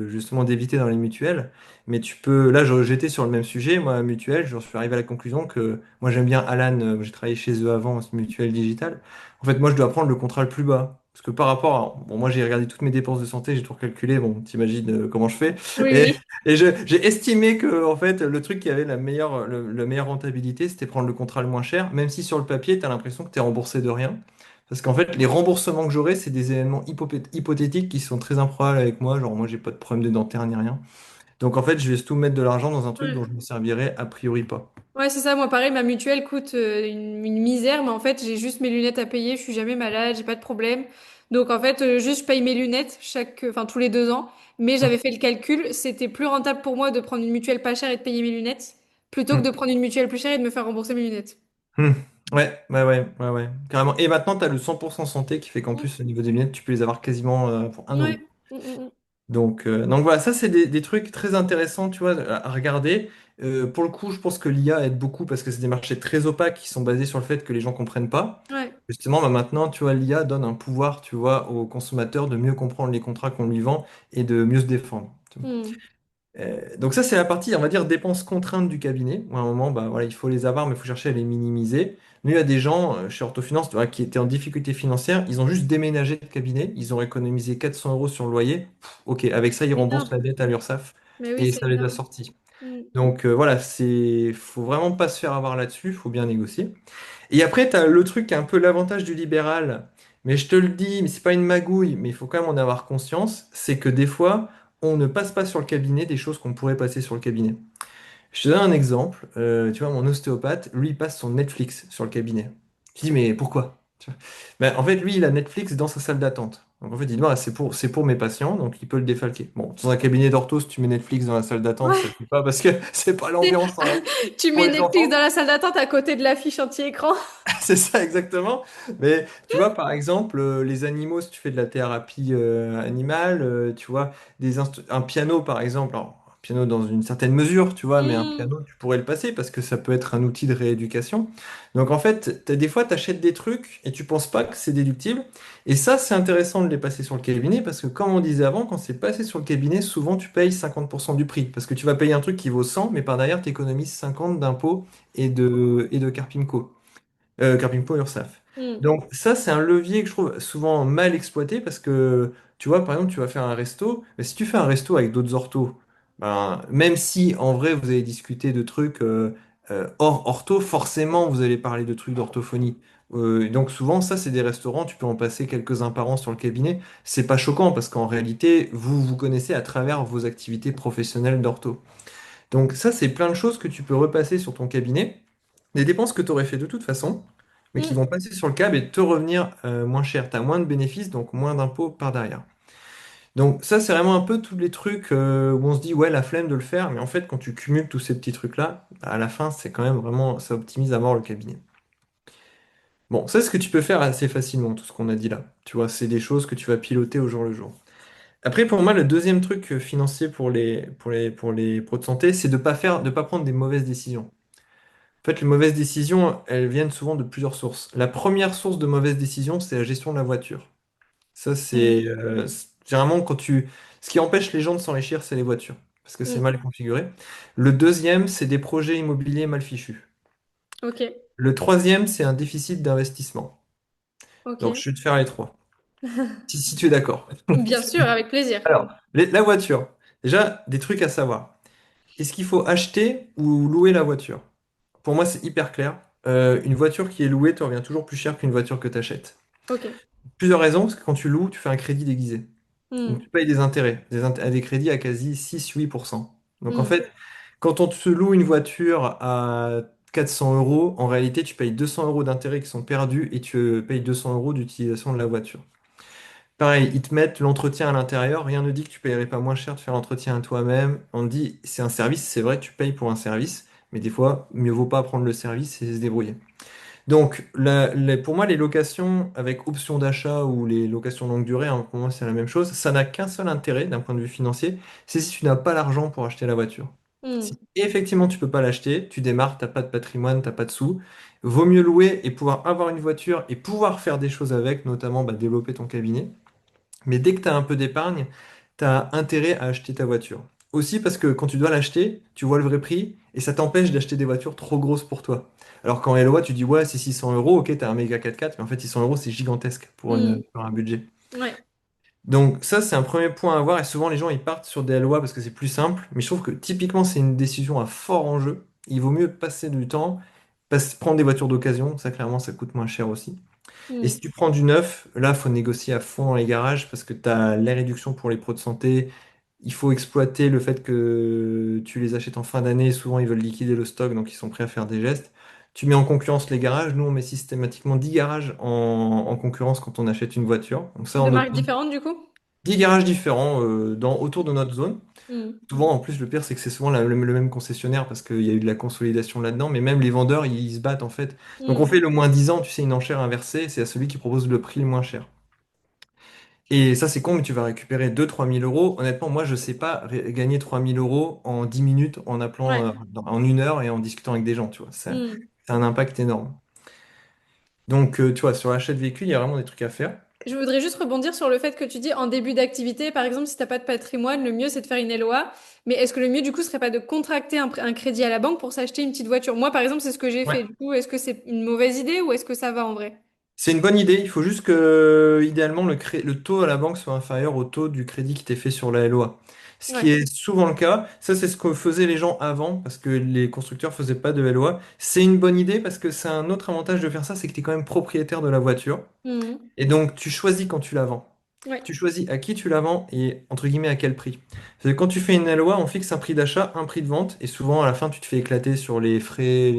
justement d'éviter dans les mutuelles. Mais tu peux, là j'étais sur le même sujet, moi mutuelle, je suis arrivé à la conclusion que moi j'aime bien Alan, j'ai travaillé chez eux avant, c'est mutuelle digitale. En fait moi je dois prendre le contrat le plus bas. Parce que par rapport bon moi j'ai regardé toutes mes dépenses de santé, j'ai tout recalculé, bon t'imagines comment je fais. Oui, Et oui. j'ai estimé que en fait, le truc qui avait la meilleure rentabilité, c'était prendre le contrat le moins cher, même si sur le papier, tu as l'impression que tu es remboursé de rien. Parce qu'en fait, les remboursements que j'aurai, c'est des événements hypothétiques qui sont très improbables avec moi. Genre, moi, j'ai pas de problème de dentaire ni rien. Donc, en fait, je vais tout mettre de l'argent dans un truc dont Ouais. je me servirai a priori pas. Ouais, c'est ça, moi pareil, ma mutuelle coûte une misère, mais en fait j'ai juste mes lunettes à payer, je suis jamais malade, j'ai pas de problème. Donc en fait, juste je paye mes lunettes enfin tous les 2 ans. Mais j'avais fait le calcul, c'était plus rentable pour moi de prendre une mutuelle pas chère et de payer mes lunettes, plutôt que de prendre une mutuelle plus chère et de me faire rembourser mes lunettes. Hmm. Ouais, carrément. Et maintenant, tu as le 100% santé qui fait qu'en Mm. plus, au niveau des lunettes, tu peux les avoir quasiment pour 1 euro. Ouais. Mm, mm, mm. Donc voilà, ça c'est des trucs très intéressants, tu vois, à regarder. Pour le coup, je pense que l'IA aide beaucoup parce que c'est des marchés très opaques qui sont basés sur le fait que les gens comprennent pas. Ouais. Justement, bah, maintenant, tu vois, l'IA donne un pouvoir, tu vois, au consommateur de mieux comprendre les contrats qu'on lui vend et de mieux se défendre. Mm. Donc ça, c'est la partie, on va dire, dépenses contraintes du cabinet. Où à un moment, bah, voilà, il faut les avoir, mais il faut chercher à les minimiser. Nous, il y a des gens chez Orthofinance, tu vois, qui étaient en difficulté financière. Ils ont juste déménagé de cabinet. Ils ont économisé 400 euros sur le loyer. Ok, avec ça, ils C'est remboursent énorme. la dette à l'URSSAF Mais oui, et c'est ça les a énorme. sortis. Mm. Donc voilà, faut vraiment pas se faire avoir là-dessus. Il faut bien négocier. Et après, tu as le truc qui est un peu l'avantage du libéral, mais je te le dis, mais c'est pas une magouille, mais il faut quand même en avoir conscience, c'est que des fois, on ne passe pas sur le cabinet des choses qu'on pourrait passer sur le cabinet. Je te donne un exemple, tu vois, mon ostéopathe, lui, il passe son Netflix sur le cabinet. Je dis, mais pourquoi? Tu vois. Ben, en fait, lui, il a Netflix dans sa salle d'attente. Donc en fait, il dit, non, c'est pour mes patients, donc il peut le défalquer. Bon, dans un cabinet d'ortho, si tu mets Netflix dans la salle d'attente, ça ne fait pas parce que c'est pas l'ambiance hein, Tu pour mets les Netflix dans enfants. la salle d'attteinte à côté de l'affiche anti-écran. C'est ça exactement. Mais tu vois, par exemple, les animaux, si tu fais de la thérapie animale, tu vois, un piano, par exemple, alors, un piano dans une certaine mesure, tu vois, mais un Mm. piano, tu pourrais le passer parce que ça peut être un outil de rééducation. Donc en fait, des fois, tu achètes des trucs et tu penses pas que c'est déductible. Et ça, c'est intéressant de les passer sur le cabinet parce que, comme on disait avant, quand c'est passé sur le cabinet, souvent tu payes 50% du prix parce que tu vas payer un truc qui vaut 100, mais par derrière, tu économises 50 d'impôts et de Carpinco. Carping URSAF. Mm. Donc ça, c'est un levier que je trouve souvent mal exploité parce que, tu vois, par exemple, tu vas faire un resto, mais si tu fais un resto avec d'autres orthos, ben, même si en vrai vous avez discuté de trucs hors ortho, forcément vous allez parler de trucs d'orthophonie. Donc souvent, ça, c'est des restaurants, tu peux en passer quelques-uns par an sur le cabinet. C'est pas choquant parce qu'en réalité, vous vous connaissez à travers vos activités professionnelles d'ortho. Donc ça, c'est plein de choses que tu peux repasser sur ton cabinet. des dépenses que tu aurais fait de toute façon, mais qui Mm, vont passer sur le câble et te revenir moins cher. Tu as moins de bénéfices, donc moins d'impôts par derrière. Donc ça, c'est vraiment un peu tous les trucs où on se dit, ouais, la flemme de le faire, mais en fait, quand tu cumules tous ces petits trucs-là, à la fin, c'est quand même vraiment, ça optimise à mort le cabinet. Bon, ça, c'est ce que tu peux faire assez facilement, tout ce qu'on a dit là. Tu vois, c'est des choses que tu vas piloter au jour le jour. Après, pour moi, le deuxième truc financier pour les pros de santé, c'est de pas prendre des mauvaises décisions. En fait, les mauvaises décisions, elles viennent souvent de plusieurs sources. La première source de mauvaises décisions, c'est la gestion de la voiture. Ça, mm, généralement ce qui empêche les gens de s'enrichir, c'est les voitures, parce que c'est mm. mal configuré. Le deuxième, c'est des projets immobiliers mal fichus. Ok, Le troisième, c'est un déficit d'investissement. Donc, ok. je vais te faire les trois, si tu es d'accord. Bien sûr, avec plaisir. Alors, la voiture. Déjà, des trucs à savoir. Est-ce qu'il faut acheter ou louer la voiture? Pour moi, c'est hyper clair. Une voiture qui est louée te revient toujours plus cher qu'une voiture que tu achètes. Ok. Plusieurs raisons, parce que quand tu loues, tu fais un crédit déguisé. Donc Mm, tu payes des intérêts, à des crédits à quasi 6-8%. Donc en mm, fait, quand on te loue une voiture à 400 euros, en réalité, tu payes 200 euros d'intérêts qui sont perdus et tu payes 200 euros d'utilisation de la voiture. Pareil, ils te mettent l'entretien à l'intérieur. Rien ne dit que tu payerais pas moins cher de faire l'entretien à toi-même. On te dit, c'est un service, c'est vrai, tu payes pour un service, mais des fois, mieux vaut pas prendre le service et se débrouiller. Donc, pour moi, les locations avec option d'achat ou les locations longue durée, hein, pour moi, c'est la même chose. Ça n'a qu'un seul intérêt d'un point de vue financier, c'est si tu n'as pas l'argent pour acheter la voiture. Si mm, effectivement tu peux pas l'acheter, tu démarres, t'as pas de patrimoine, t'as pas de sous, vaut mieux louer et pouvoir avoir une voiture et pouvoir faire des choses avec, notamment bah, développer ton cabinet. Mais dès que tu as un peu d'épargne, tu as intérêt à acheter ta voiture. Aussi parce que quand tu dois l'acheter, tu vois le vrai prix et ça t'empêche d'acheter des voitures trop grosses pour toi. Alors qu'en LOA, tu dis ouais, c'est 600 euros, ok, t'as un méga 4x4, mais en fait 600 euros c'est gigantesque mm. pour un budget. Ouais. Donc ça, c'est un premier point à voir et souvent les gens ils partent sur des LOA parce que c'est plus simple, mais je trouve que typiquement c'est une décision à fort enjeu. Il vaut mieux passer du temps, prendre des voitures d'occasion, ça clairement ça coûte moins cher aussi. Et si Mm. tu prends du neuf, là, il faut négocier à fond dans les garages parce que tu as les réductions pour les pros de santé. Il faut exploiter le fait que tu les achètes en fin d'année. Souvent, ils veulent liquider le stock, donc ils sont prêts à faire des gestes. Tu mets en concurrence les garages. Nous, on met systématiquement 10 garages en concurrence quand on achète une voiture. Donc ça, De en marques optime. différentes, du coup? 10 garages différents autour de notre zone. Mm, Souvent, en plus, le pire, c'est que c'est souvent le même concessionnaire parce qu'il y a eu de la consolidation là-dedans, mais même les vendeurs, ils se battent en fait. Donc, on mm, fait le moins 10 ans, tu sais, une enchère inversée, c'est à celui qui propose le prix le moins cher. Et ça, c'est con, mais tu vas récupérer 2 000 à 3 000 euros. Honnêtement, moi, je sais pas gagner 3 000 euros en 10 minutes en appelant ouais. en 1 heure et en discutant avec des gens, tu vois. Mm. C'est un impact énorme. Donc, tu vois, sur l'achat de véhicules, il y a vraiment des trucs à faire. Je voudrais juste rebondir sur le fait que tu dis en début d'activité, par exemple, si t'as pas de patrimoine, le mieux c'est de faire une LOA. Mais est-ce que le mieux du coup serait pas de contracter un crédit à la banque pour s'acheter une petite voiture? Moi, par exemple, c'est ce que j'ai Ouais. fait. Du coup, est-ce que c'est une mauvaise idée ou est-ce que ça va en vrai? C'est une bonne idée. Il faut juste que, idéalement, le taux à la banque soit inférieur au taux du crédit qui t'est fait sur la LOA. Ce qui Ouais. est souvent le cas. Ça, c'est ce que faisaient les gens avant, parce que les constructeurs faisaient pas de LOA. C'est une bonne idée parce que c'est un autre avantage de faire ça, c'est que tu es quand même propriétaire de la voiture. Mhm. Et donc, tu choisis quand tu la vends. Ouais. Tu choisis à qui tu la vends et, entre guillemets, à quel prix. Parce que quand tu fais une LOA, on fixe un prix d'achat, un prix de vente, et souvent, à la fin, tu te fais éclater sur les frais,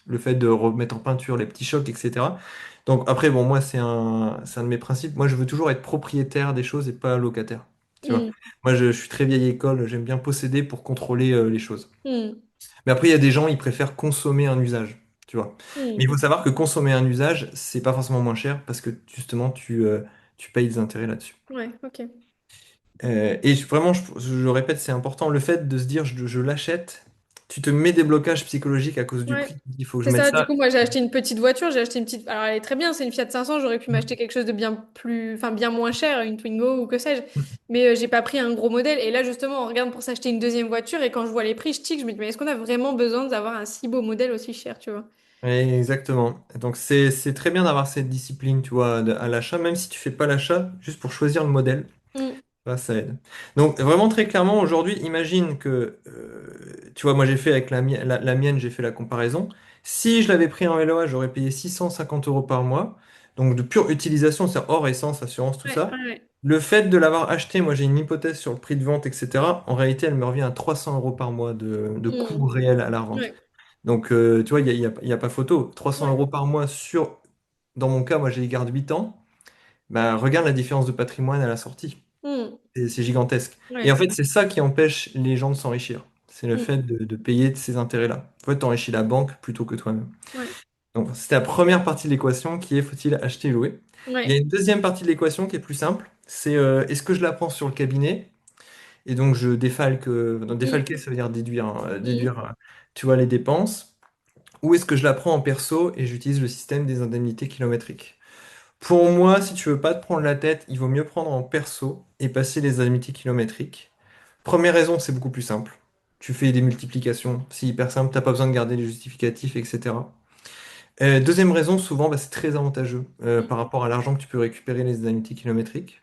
le fait de remettre en peinture, les petits chocs, etc. Donc, après, bon, moi, c'est un de mes principes. Moi, je veux toujours être propriétaire des choses et pas locataire. Tu vois. Mhm. Moi, je suis très vieille école, j'aime bien posséder pour contrôler les choses. Mhm. Mais après, il y a des gens, ils préfèrent consommer un usage, tu vois. Mais il Mhm. faut savoir que consommer un usage, c'est pas forcément moins cher parce que justement, tu payes des intérêts là-dessus. Ouais, ok. Et vraiment, je répète, c'est important. Le fait de se dire, je l'achète, tu te mets des blocages psychologiques à cause du Ouais. prix. Il faut que je C'est mette ça, du ça. coup, moi j'ai acheté une petite voiture, j'ai acheté une petite. Alors elle est très bien, c'est une Fiat 500, j'aurais pu m'acheter quelque chose de bien plus. Enfin, bien moins cher, une Twingo ou que sais-je. Mais j'ai pas pris un gros modèle. Et là, justement, on regarde pour s'acheter une deuxième voiture et quand je vois les prix, je tique, je me dis, mais est-ce qu'on a vraiment besoin d'avoir un si beau modèle aussi cher, tu vois? Ouais, exactement. Donc c'est très bien d'avoir cette discipline, tu vois, à l'achat, même si tu fais pas l'achat, juste pour choisir le modèle. Mm. Ça aide. Donc vraiment très clairement, aujourd'hui, imagine que, tu vois, moi j'ai fait avec la mienne, j'ai fait la comparaison. Si je l'avais pris en LOA, j'aurais payé 650 euros par mois. Donc de pure utilisation, c'est hors essence, assurance, tout Ouais, ça. ouais, ouais. Le fait de l'avoir acheté, moi j'ai une hypothèse sur le prix de vente, etc. En réalité, elle me revient à 300 euros par mois de coût Mm. réel à la revente. Ouais. Donc, tu vois, il y a pas photo. 300 Ouais. euros par mois dans mon cas, moi, je les garde 8 ans. Bah, regarde la différence de patrimoine à la sortie. Hmm. C'est gigantesque. Et en Ouais. fait, c'est ça qui empêche les gens de s'enrichir. C'est le Hmm. fait de payer de ces intérêts-là. En fait, t'enrichis la banque plutôt que toi-même. Ouais. Donc, c'était la première partie de l'équation qui est faut-il acheter et louer. Il y a Ouais. une deuxième partie de l'équation qui est plus simple. C'est est-ce que je la prends sur le cabinet? Et donc, je défalque. Donc, Hmm. défalquer, ça veut dire déduire, hein, Hmm. tu vois, les dépenses. Ou est-ce que je la prends en perso et j'utilise le système des indemnités kilométriques? Pour moi, si tu veux pas te prendre la tête, il vaut mieux prendre en perso et passer les indemnités kilométriques. Première raison, c'est beaucoup plus simple. Tu fais des multiplications, c'est hyper simple, t'as pas besoin de garder les justificatifs, etc. Deuxième raison, souvent, bah, c'est très avantageux par rapport à l'argent que tu peux récupérer les indemnités kilométriques.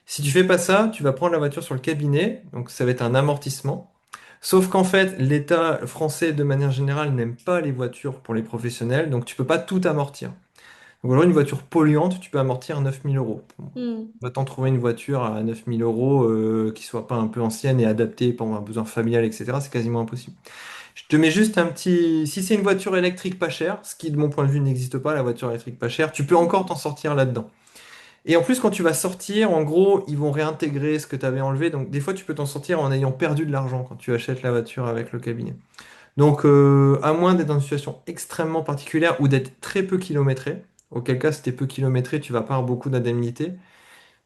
Si tu fais pas ça, tu vas prendre la voiture sur le cabinet, donc ça va être un amortissement. Sauf qu'en fait, l'État français, de manière générale, n'aime pas les voitures pour les professionnels, donc tu peux pas tout amortir. Donc aujourd'hui, une voiture polluante, tu peux amortir 9 000 euros. Bon, Hmm. va t'en trouver une voiture à 9 000 euros qui soit pas un peu ancienne et adaptée pour un besoin familial, etc. C'est quasiment impossible. Je te mets juste un petit... Si c'est une voiture électrique pas chère, ce qui de mon point de vue n'existe pas, la voiture électrique pas chère, tu peux encore t'en sortir là-dedans. Et en plus, quand tu vas sortir, en gros, ils vont réintégrer ce que tu avais enlevé. Donc des fois, tu peux t'en sortir en ayant perdu de l'argent quand tu achètes la voiture avec le cabinet. Donc, à moins d'être dans une situation extrêmement particulière ou d'être très peu kilométré, auquel cas, si t'es peu kilométré, tu vas pas avoir beaucoup d'indemnités.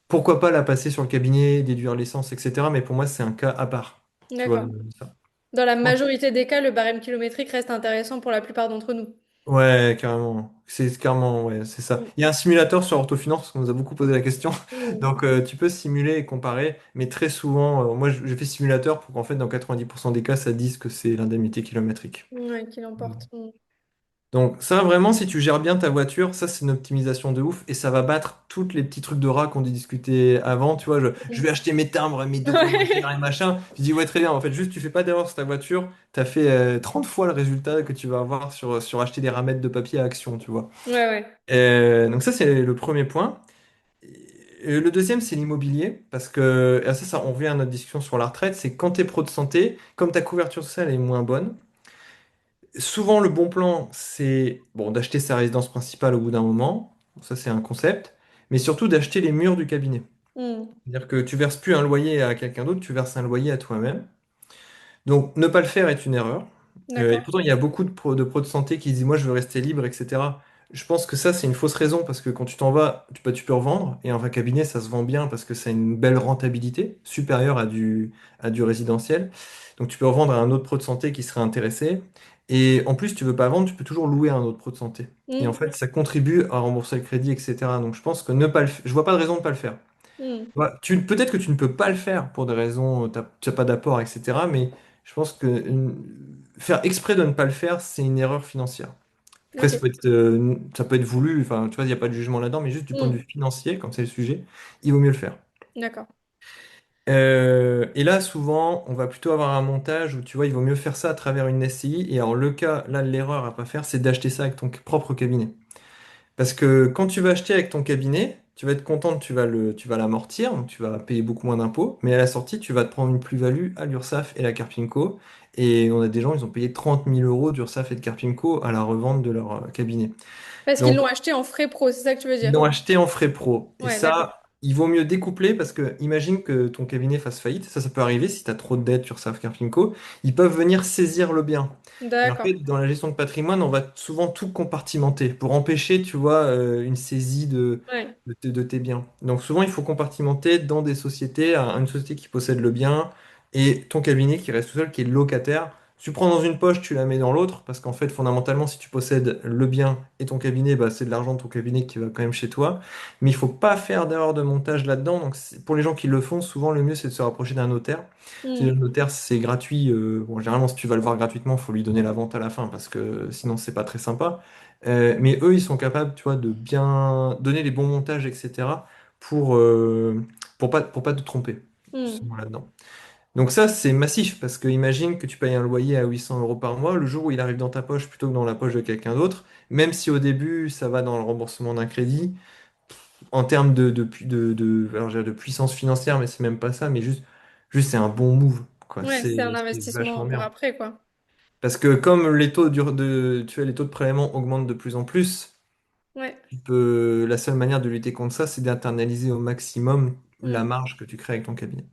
Pourquoi pas la passer sur le cabinet, déduire l'essence, etc. Mais pour moi, c'est un cas à part. Tu vois, D'accord. ça. Dans la majorité des cas, le barème kilométrique reste intéressant pour la plupart d'entre nous. Ouais, carrément. C'est carrément, ouais, c'est ça. Hmm. Il y a un simulateur sur Orthofinance, parce qu'on nous a beaucoup posé la question. Hmm. Donc, tu peux simuler et comparer, mais très souvent, moi, j'ai fait simulateur pour qu'en fait, dans 90% des cas, ça dise que c'est l'indemnité kilométrique. Ouais, qu'il emporte. Hmm. Donc ça, vraiment, si tu gères bien ta voiture, ça, c'est une optimisation de ouf et ça va battre tous les petits trucs de rat qu'on discutait avant. Tu vois, je vais acheter mes timbres, mes documentaires et Ouais. machin. Je dis, ouais, très bien. En fait, juste, tu fais pas d'erreur sur ta voiture. Tu as fait 30 fois le résultat que tu vas avoir sur acheter des ramettes de papier à Action, tu vois. Ouais, ouais. Donc ça, c'est le premier point. Et le deuxième, c'est l'immobilier. Parce que, et ça, on revient à notre discussion sur la retraite, c'est quand tu es pro de santé, comme ta couverture sociale est moins bonne, souvent, le bon plan, c'est bon, d'acheter sa résidence principale au bout d'un moment. Ça, c'est un concept. Mais surtout d'acheter les murs du cabinet. Hmm. C'est-à-dire que tu verses plus un loyer à quelqu'un d'autre, tu verses un loyer à toi-même. Donc, ne pas le faire est une erreur. Et D'accord. pourtant, il y a beaucoup de pros de santé qui disent, moi, je veux rester libre, etc. Je pense que ça, c'est une fausse raison parce que quand tu t'en vas, tu peux revendre. Et en vrai cabinet, ça se vend bien parce que ça a une belle rentabilité supérieure à du résidentiel. Donc, tu peux revendre à un autre pro de santé qui serait intéressé. Et en plus, tu veux pas vendre, tu peux toujours louer à un autre pro de santé. Et en Hmm. fait, ça contribue à rembourser le crédit, etc. Donc, je pense que ne pas je vois pas de raison de ne pas le faire. Hmm. Ouais, peut-être que tu ne peux pas le faire pour des raisons, tu n'as pas d'apport, etc. Mais je pense que faire exprès de ne pas le faire, c'est une erreur financière. Après, Ok. ça peut être voulu, enfin, tu vois, il n'y a pas de jugement là-dedans, mais juste du point de Hmm. vue financier, comme c'est le sujet, il vaut mieux le faire. D'accord. Et là, souvent, on va plutôt avoir un montage où, tu vois, il vaut mieux faire ça à travers une SCI. Et alors, le cas, là, l'erreur à pas faire, c'est d'acheter ça avec ton propre cabinet. Parce que quand tu vas acheter avec ton cabinet, tu vas être content, tu vas l'amortir, donc tu vas payer beaucoup moins d'impôts, mais à la sortie, tu vas te prendre une plus-value à l'URSSAF et la Carpinco. Et on a des gens, ils ont payé 30 000 euros d'URSSAF et de Carpinco à la revente de leur cabinet. Parce qu'ils Donc, l'ont acheté en frais pro, c'est ça que tu veux ils dire? l'ont acheté en frais pro. Et Ouais, d'accord. ça, il vaut mieux découpler parce que imagine que ton cabinet fasse faillite. Ça peut arriver si tu as trop de dettes sur Urssaf Carpinco. Ils peuvent venir saisir le bien. Et en fait, D'accord. dans la gestion de patrimoine, on va souvent tout compartimenter pour empêcher, tu vois, une saisie Ouais. de tes biens. Donc souvent, il faut compartimenter dans des sociétés, une société qui possède le bien et ton cabinet qui reste tout seul, qui est locataire. Tu prends dans une poche, tu la mets dans l'autre, parce qu'en fait, fondamentalement, si tu possèdes le bien et ton cabinet, bah, c'est de l'argent de ton cabinet qui va quand même chez toi. Mais il faut pas faire d'erreur de montage là-dedans. Donc, pour les gens qui le font, souvent, le mieux, c'est de se rapprocher d'un notaire. Si le Hmm. notaire, c'est gratuit. Bon, généralement, si tu vas le voir gratuitement, il faut lui donner la vente à la fin, parce que sinon, c'est pas très sympa. Mais eux, ils sont capables, tu vois, de bien donner les bons montages, etc., pour pas te tromper, Hmm. justement, là-dedans. Donc ça, c'est massif, parce que imagine que tu payes un loyer à 800 euros par mois, le jour où il arrive dans ta poche plutôt que dans la poche de quelqu'un d'autre, même si au début, ça va dans le remboursement d'un crédit, en termes alors, je dirais de puissance financière, mais c'est même pas ça, mais juste c'est un bon move, quoi. Ouais, c'est un C'est vachement investissement pour bien. après, quoi. Parce que comme les taux tu vois, les taux de prélèvement augmentent de plus en plus, Ouais. la seule manière de lutter contre ça, c'est d'internaliser au maximum la Mm. marge que tu crées avec ton cabinet.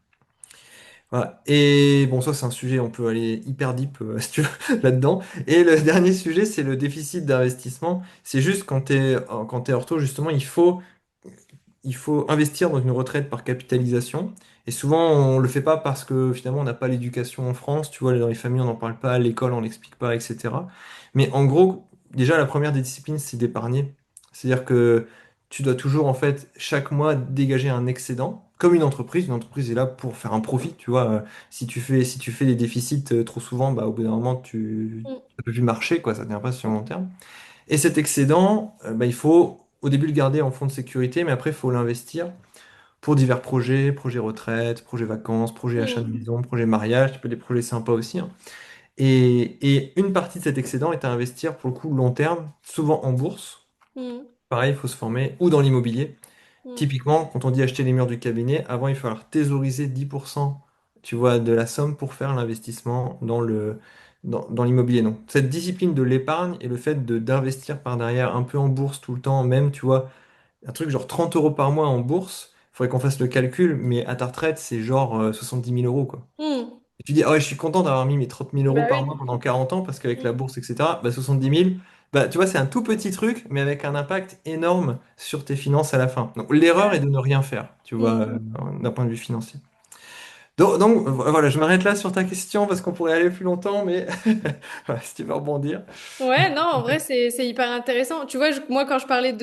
Voilà. Et bon, ça, c'est un sujet, on peut aller hyper deep, si tu veux, là-dedans. Et le dernier sujet, c'est le déficit d'investissement. C'est juste quand t'es ortho, justement, il faut investir dans une retraite par capitalisation. Et souvent, on le fait pas parce que finalement, on n'a pas l'éducation en France. Tu vois, dans les familles, on n'en parle pas, à l'école, on l'explique pas, etc. Mais en gros, déjà, la première des disciplines, c'est d'épargner. C'est-à-dire que tu dois toujours, en fait, chaque mois, dégager un excédent. Comme une entreprise. Une entreprise est là pour faire un profit. Tu vois, si tu fais des déficits trop souvent, bah, au bout d'un moment, Mm. ça peut plus marcher, quoi. Ça ne tient pas sur le long terme. Et cet excédent, bah, il faut au début le garder en fonds de sécurité, mais après, il faut l'investir pour divers projets, projets retraite, projets vacances, projets achat de Mm. maison, projets mariage, tu peux des projets sympas aussi, hein. Et une partie de cet excédent est à investir pour le coup long terme, souvent en bourse. Mm. Pareil, il faut se former, ou dans l'immobilier. Mm. Typiquement, quand on dit acheter les murs du cabinet, avant, il faut falloir thésauriser 10%, tu vois, de la somme pour faire l'investissement dans l'immobilier. Donc, cette discipline de l'épargne et le fait d'investir par derrière un peu en bourse tout le temps, même, tu vois, un truc genre 30 euros par mois en bourse, il faudrait qu'on fasse le calcul, mais à ta retraite, c'est genre 70 000 euros, quoi. Mm. Et tu dis, ah ouais, je suis content d'avoir mis mes 30 000 euros Bah par mois oui. pendant 40 ans, parce qu'avec la Mm. bourse, etc., bah 70 000, bah, tu vois, c'est un tout petit truc, mais avec un impact énorme sur tes finances à la fin. Donc, l'erreur est de ne rien faire, tu vois, Mm. d'un point de vue financier. Voilà, je m'arrête là sur ta question, parce qu'on pourrait aller plus longtemps, mais voilà, si tu veux rebondir. Ouais, non, en vrai, c'est hyper intéressant. Tu vois, moi, quand je parlais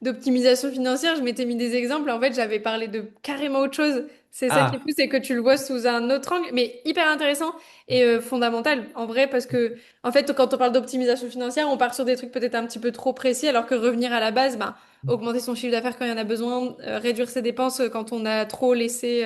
d'optimisation financière, je m'étais mis des exemples. En fait, j'avais parlé de carrément autre chose. C'est ça qui est Ah, fou, c'est que tu le vois sous un autre angle, mais hyper intéressant et fondamental, en vrai, parce que, en fait, quand on parle d'optimisation financière, on part sur des trucs peut-être un petit peu trop précis, alors que revenir à la base, bah, augmenter son chiffre d'affaires quand il y en a besoin, réduire ses dépenses quand on a trop laissé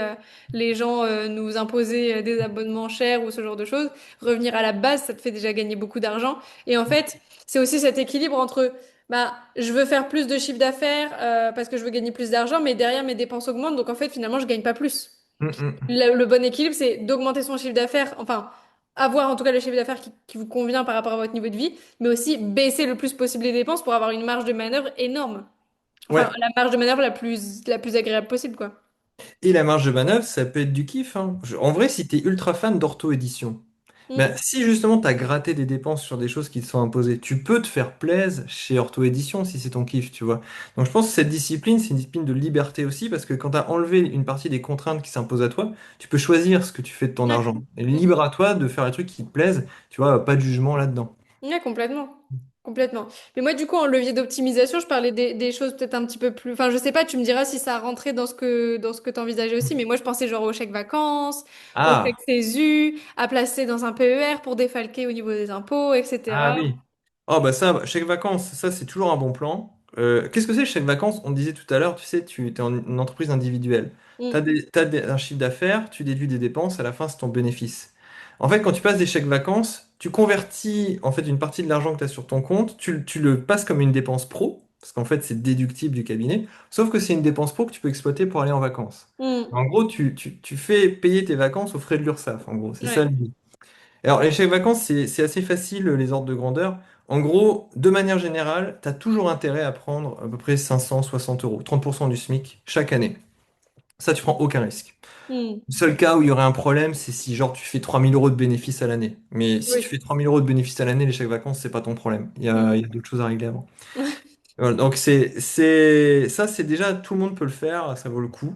les gens nous imposer des abonnements chers ou ce genre de choses, revenir à la base, ça te fait déjà gagner beaucoup d'argent. Et en fait, c'est aussi cet équilibre entre, bah, je veux faire plus de chiffre d'affaires parce que je veux gagner plus d'argent, mais derrière mes dépenses augmentent, donc en fait, finalement, je gagne pas plus. Le bon équilibre, c'est d'augmenter son chiffre d'affaires, enfin, avoir en tout cas le chiffre d'affaires qui vous convient par rapport à votre niveau de vie, mais aussi baisser le plus possible les dépenses pour avoir une marge de manœuvre énorme. Enfin, ouais. la marge de manœuvre la plus agréable possible, quoi. Et la marge de manœuvre, ça peut être du kiff, hein. En vrai, si tu es ultra fan d'ortho-édition, Mm. ben, si justement tu as gratté des dépenses sur des choses qui te sont imposées, tu peux te faire plaisir chez Ortho-édition si c'est ton kiff, tu vois. Donc je pense que cette discipline, c'est une discipline de liberté aussi, parce que quand tu as enlevé une partie des contraintes qui s'imposent à toi, tu peux choisir ce que tu fais de ton Ouais. argent. Et Mm. libre à toi de faire les trucs qui te plaisent, tu vois, pas de jugement là-dedans. Ouais, complètement. Complètement. Mais moi, du coup, en levier d'optimisation, je parlais des choses peut-être un petit peu plus. Enfin, je sais pas, tu me diras si ça rentrait dans ce que t'envisageais aussi, mais moi, je pensais genre au chèque vacances, au chèque Ah! CESU, à placer dans un PER pour défalquer au niveau des impôts, Ah etc. oui. Oh bah ça, chèque vacances, ça c'est toujours un bon plan. Qu'est-ce que c'est le chèque vacances? On disait tout à l'heure, tu sais, tu es en une entreprise individuelle. Mm. Un chiffre d'affaires, tu déduis des dépenses, à la fin c'est ton bénéfice. En fait, quand tu passes des chèques vacances, tu convertis en fait une partie de l'argent que tu as sur ton compte, tu le passes comme une dépense pro, parce qu'en fait c'est déductible du cabinet, sauf que c'est une dépense pro que tu peux exploiter pour aller en vacances. Mm. En gros, tu fais payer tes vacances aux frais de l'URSSAF, en gros, c'est ça Ouais. l'idée. Alors, les chèques vacances, c'est assez facile, les ordres de grandeur. En gros, de manière générale, tu as toujours intérêt à prendre à peu près 560 euros, 30% du SMIC chaque année. Ça, tu prends aucun risque. Mm. Le seul cas où il y aurait un problème, c'est si genre tu fais 3000 euros de bénéfices à l'année. Mais si tu Oui. fais 3000 euros de bénéfices à l'année, les chèques vacances, c'est pas ton problème. Il y a Mm. d'autres choses à régler avant. Voilà, donc ça, c'est déjà, tout le monde peut le faire, ça vaut le coup.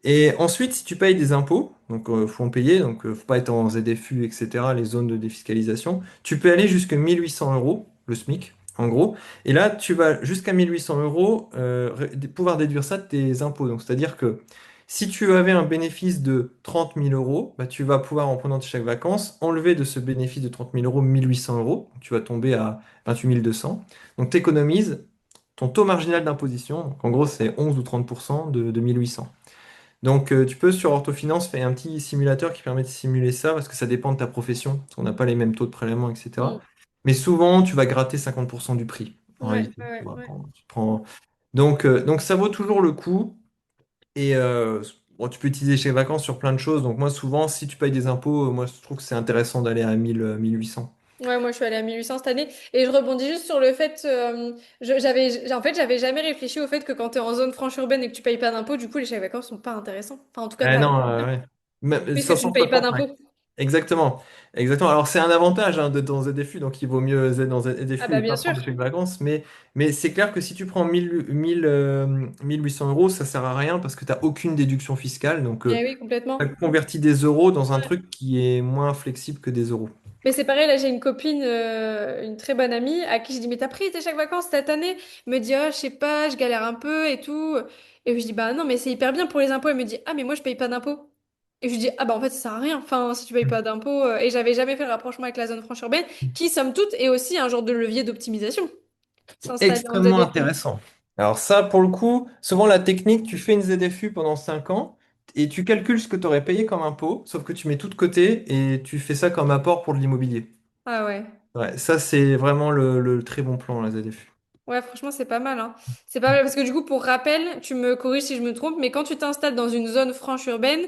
Et ensuite, si tu payes des impôts, donc faut en payer, donc faut pas être en ZFU, etc., les zones de défiscalisation, tu peux aller jusqu'à 1800 euros, le SMIC, en gros. Et là, tu vas jusqu'à 1800 euros pouvoir déduire ça de tes impôts. Donc, c'est-à-dire que si tu avais un bénéfice de 30 000 euros, bah, tu vas pouvoir, en prenant tes chèques vacances, enlever de ce bénéfice de 30 000 euros 1800 euros. Donc, tu vas tomber à 28 200. Donc, tu économises ton taux marginal d'imposition. Donc, en gros, c'est 11 ou 30% de 1800. Donc, tu peux sur Orthofinance faire un petit simulateur qui permet de simuler ça parce que ça dépend de ta profession, parce qu'on n'a pas les mêmes taux de prélèvement, etc. Mm. Mais souvent, tu vas gratter 50% du prix, en Ouais, réalité. ouais, ouais. Donc, ça vaut toujours le coup. Et bon, tu peux utiliser chez vacances sur plein de choses. Donc, moi, souvent, si tu payes des impôts, moi, je trouve que c'est intéressant d'aller à 1000, 1800. Ouais, moi je suis allée à 1800 cette année et je rebondis juste sur le fait, en fait, j'avais jamais réfléchi au fait que quand tu es en zone franche urbaine et que tu payes pas d'impôts, du coup les chèques vacances sont pas intéressants. Enfin, en tout cas, Ah pas non, bien, ouais. Mais, puisque tu ne payes pas ouais. d'impôts. Exactement. Exactement. Alors, c'est un avantage hein, d'être dans ZFU, donc il vaut mieux être dans Ah ZFU bah et bien pas sûr. prendre de chèque vacances. Mais c'est clair que si tu prends 1800 euros, ça sert à rien parce que tu n'as aucune déduction fiscale. Donc, Eh oui, tu complètement. convertis des euros dans un truc qui est moins flexible que des euros. Mais c'est pareil, là j'ai une copine, une très bonne amie, à qui je dis, mais t'as pris tes chèques vacances cette année? Elle me dit, oh, je sais pas, je galère un peu et tout. Et je dis, bah non, mais c'est hyper bien pour les impôts. Elle me dit, ah, mais moi je paye pas d'impôts. Et je lui dis, ah bah en fait ça sert à rien, enfin si tu payes pas d'impôts. Et j'avais jamais fait le rapprochement avec la zone franche urbaine, qui somme toute est aussi un genre de levier d'optimisation, s'installer en Extrêmement ZFU. intéressant. Alors ça, pour le coup, souvent la technique, tu fais une ZFU pendant 5 ans et tu calcules ce que tu aurais payé comme impôt, sauf que tu mets tout de côté et tu fais ça comme apport pour de l'immobilier. Ah ouais. Ouais, ça, c'est vraiment le très bon plan, la ZFU. Ouais, franchement, c'est pas mal, hein. C'est pas mal parce que du coup, pour rappel, tu me corriges si je me trompe, mais quand tu t'installes dans une zone franche urbaine,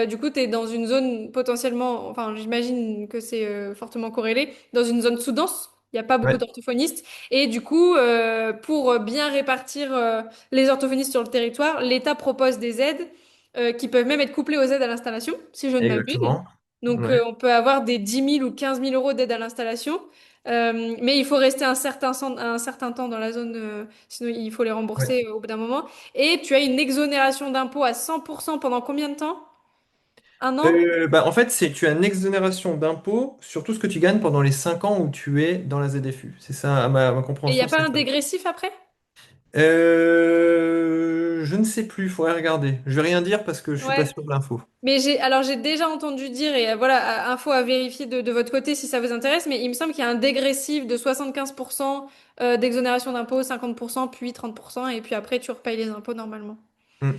du coup, tu es dans une zone potentiellement, enfin, j'imagine que c'est fortement corrélé, dans une zone sous-dense. Il n'y a pas beaucoup Ouais, d'orthophonistes. Et du coup, pour bien répartir les orthophonistes sur le territoire, l'État propose des aides qui peuvent même être couplées aux aides à l'installation, si je ne m'abuse. exactement. Donc, Ouais. on peut avoir des 10 000 ou 15 000 euros d'aide à l'installation. Mais il faut rester un certain temps dans la zone, sinon il faut les Ouais. rembourser au bout d'un moment. Et tu as une exonération d'impôt à 100% pendant combien de temps? Un an? En fait, tu as une exonération d'impôt sur tout ce que tu gagnes pendant les 5 ans où tu es dans la ZFU. C'est ça, à ma Et il n'y a compréhension, pas c'est un ça. dégressif après? Je ne sais plus, il faudrait regarder. Je vais rien dire parce que je suis pas Ouais. sûr de l'info. Mais j'ai déjà entendu dire, et voilà, info à vérifier de votre côté si ça vous intéresse, mais il me semble qu'il y a un dégressif de 75% d'exonération d'impôt, 50%, puis 30%, et puis après tu repayes les impôts normalement. Hmm.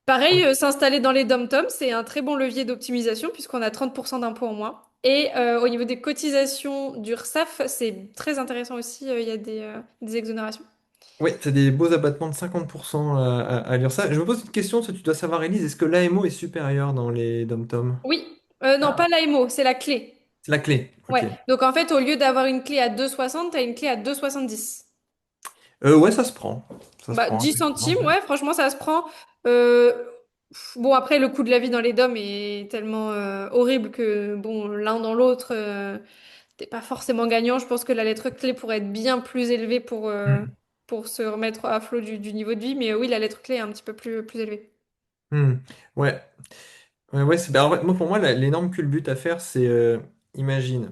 Pareil, s'installer dans les dom-toms, c'est un très bon levier d'optimisation puisqu'on a 30% d'impôts en moins. Et au niveau des cotisations d'URSSAF, c'est très intéressant aussi, il y a des exonérations. Oui, c'est des beaux abattements de 50% à lire ça. Je me pose une question, parce que tu dois savoir, Elise, est-ce que l'AMO est supérieur dans les dom-toms? Oui, non, Ah, pas l'AMO, c'est la clé. c'est la clé, ok. Ouais, donc en fait, au lieu d'avoir une clé à 2,60, t'as une clé à 2,70. Ouais, ça se prend. Ça se Bah, prend, 10 effectivement. centimes, ouais, franchement, ça se prend. Euh, bon, après, le coût de la vie dans les DOM est tellement horrible que, bon, l'un dans l'autre, t'es pas forcément gagnant. Je pense que la lettre clé pourrait être bien plus élevée Hmm. pour se remettre à flot du niveau de vie. Mais oui, la lettre clé est un petit peu plus élevée. Hmm. Ouais. Ouais, en fait, moi, pour moi, l'énorme culbute à faire, c'est, imagine,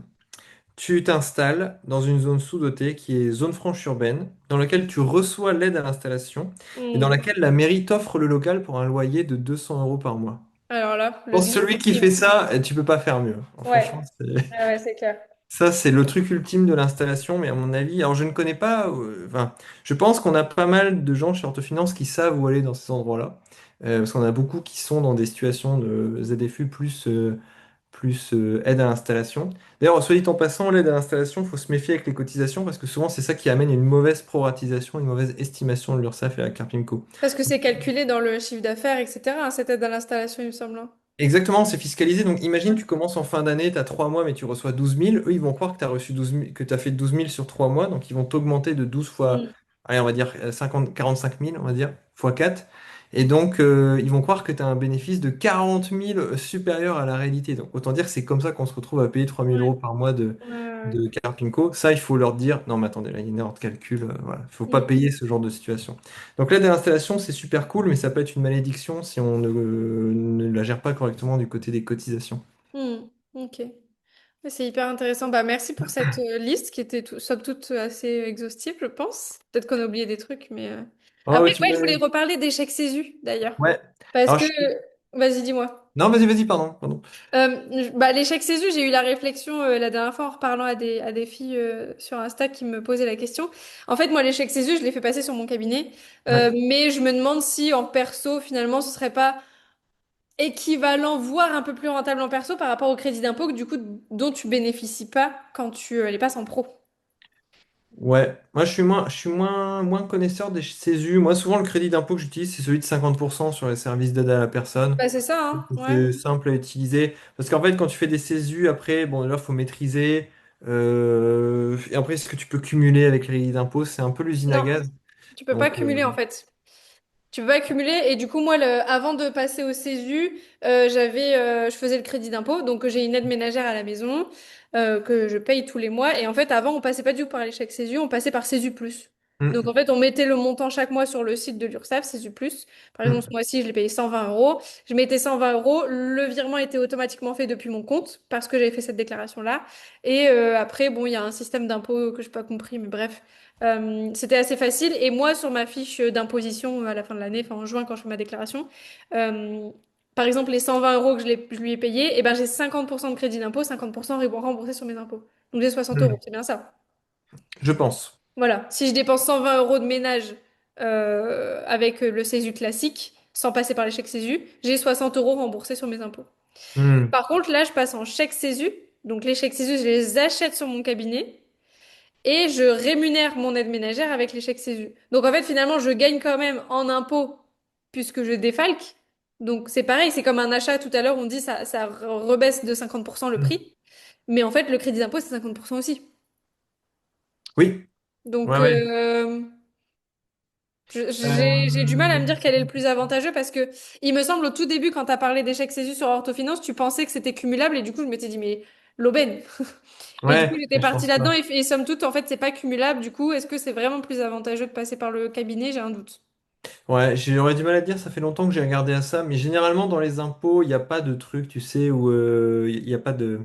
tu t'installes dans une zone sous-dotée qui est zone franche urbaine, dans laquelle tu reçois l'aide à l'installation et dans Hmm. laquelle la mairie t'offre le local pour un loyer de 200 euros par mois. Alors là, le Pour dream celui qui fait team. ça, tu peux pas faire mieux. Ouais, Franchement, ouais, c'est clair. ça, c'est le truc ultime de l'installation, mais à mon avis, alors je ne connais pas, enfin, je pense qu'on a pas mal de gens chez Orthofinance qui savent où aller dans ces endroits-là, parce qu'on a beaucoup qui sont dans des situations de ZFU plus aide à l'installation. D'ailleurs, soit dit en passant, l'aide à l'installation, il faut se méfier avec les cotisations, parce que souvent, c'est ça qui amène une mauvaise proratisation, une mauvaise estimation de l'URSSAF et la Carpimco. Parce que c'est calculé dans le chiffre d'affaires, etc., hein, cette aide à l'installation, il me semble, hein. Exactement, c'est fiscalisé. Donc imagine, tu commences en fin d'année, tu as 3 mois, mais tu reçois 12 000. Eux, ils vont croire que tu as reçu 12 000, que tu as fait 12 000 sur 3 mois. Donc ils vont t'augmenter de 12 fois, Hmm. allez, on va dire 45 000, on va dire, fois 4. Et donc ils vont croire que tu as un bénéfice de 40 000 supérieur à la réalité. Donc autant dire que c'est comme ça qu'on se retrouve à payer 3 000 euros par mois de, Ouais, ouais, de Carpinco. Ça, il faut leur dire, non, mais attendez, là, il y a une erreur de calcul. Voilà. Il ne faut pas ouais. payer ce genre de situation. Donc l'aide à l'installation, c'est super cool, mais ça peut être une malédiction si on ne la gère pas correctement du côté des cotisations. Hmm. Ok. Ouais, c'est hyper intéressant. Bah, merci pour cette liste qui était somme toute assez exhaustive, je pense. Peut-être qu'on a oublié des trucs, mais... Ah Après, ouais, tu ouais, je voulais m'as... reparler d'échecs Césu, d'ailleurs. Ouais. Parce Alors, que... Vas-y, dis-moi. non, vas-y, vas-y, pardon, pardon. Bah, l'échec Césu, j'ai eu la réflexion la dernière fois en reparlant à des filles sur Insta qui me posaient la question. En fait, moi, l'échec Césu, je l'ai fait passer sur mon cabinet. Ouais. Mais je me demande si en perso, finalement, ce serait pas équivalent, voire un peu plus rentable en perso par rapport au crédit d'impôt que du coup dont tu bénéficies pas quand tu les passes en pro. Ouais. Moi, je suis moins connaisseur des CESU. Moi, souvent, le crédit d'impôt que j'utilise, c'est celui de 50% sur les services d'aide à la personne. Bah c'est ça, hein, ouais. C'est simple à utiliser. Parce qu'en fait, quand tu fais des CESU, après, bon, là, il faut maîtriser. Et après, est-ce que tu peux cumuler avec les crédits d'impôt? C'est un peu l'usine à Non, gaz. tu peux pas Donc, cumuler en fait. Tu peux pas cumuler et du coup moi avant de passer au CESU, je faisais le crédit d'impôt donc j'ai une aide ménagère à la maison que je paye tous les mois et en fait avant on passait pas du tout par les chèques CESU, on passait par CESU+. Donc en hum, fait on mettait le montant chaque mois sur le site de l'URSSAF CESU+. Par exemple ce hum, mois-ci je l'ai payé 120 euros, je mettais 120 euros, le virement était automatiquement fait depuis mon compte parce que j'avais fait cette déclaration-là et après bon il y a un système d'impôt que j'ai pas compris mais bref. C'était assez facile. Et moi, sur ma fiche d'imposition à la fin de l'année, enfin en juin quand je fais ma déclaration, euh, par exemple, les 120 euros que je lui ai payés, eh ben, j'ai 50% de crédit d'impôt, 50% remboursé sur mes impôts. Donc j'ai 60 euros, hum. c'est bien ça. Je pense. Voilà. Si je dépense 120 euros de ménage avec le CESU classique, sans passer par les chèques CESU, j'ai 60 euros remboursés sur mes impôts. Hum, Par contre, là, je passe en chèque CESU. Donc les chèques CESU, je les achète sur mon cabinet. Et je rémunère mon aide ménagère avec les chèques CESU. Donc en fait, finalement, je gagne quand même en impôts puisque je défalque. Donc c'est pareil, c'est comme un achat tout à l'heure, on dit ça rebaisse de 50% le hum. prix. Mais en fait, le crédit d'impôt, c'est 50% aussi. Oui, Donc ouais, ouais. j'ai du mal à me Euh, dire quel est le plus avantageux parce que il me semble au tout début, quand tu as parlé des chèques CESU sur Orthofinance, tu pensais que c'était cumulable et du coup, je m'étais dit, mais l'aubaine. Et du coup, ouais, j'étais mais je partie pense là-dedans pas. et somme toute, en fait, c'est pas cumulable. Du coup, est-ce que c'est vraiment plus avantageux de passer par le cabinet? J'ai un doute. Ouais, j'aurais du mal à dire, ça fait longtemps que j'ai regardé à ça, mais généralement dans les impôts, il n'y a pas de truc, tu sais, où il n'y a pas de,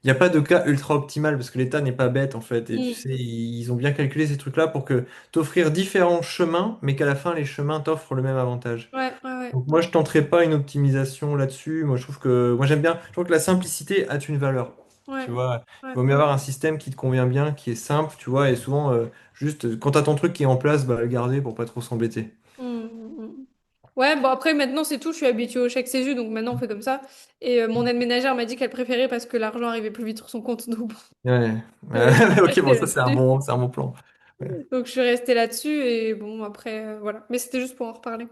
il y a pas de cas ultra optimal, parce que l'État n'est pas bête en fait, et tu Mm. sais, ils ont bien calculé ces trucs-là pour que t'offrir différents chemins, mais qu'à la fin les chemins t'offrent le même avantage. Ouais, ouais, ouais. Donc moi je tenterai pas une optimisation là-dessus, moi je trouve que, moi j'aime bien, je trouve que la simplicité a une valeur. Tu Ouais, vois, il ouais. vaut mieux avoir un système qui te convient bien, qui est simple, tu vois, et souvent, juste quand t'as ton truc qui est en place, bah le garder pour pas trop s'embêter. Mm, mm, mm. Ouais, bon, après, maintenant, c'est tout. Je suis habituée au chèque CESU, donc maintenant, on fait comme ça. Et mon aide ménagère m'a dit qu'elle préférait parce que l'argent arrivait plus vite sur son compte. Donc, bon, Ouais. je suis Ok, bon, restée ça là-dessus. c'est un bon plan. Ouais. Donc, je suis restée là-dessus. Et bon, après, voilà. Mais c'était juste pour en reparler.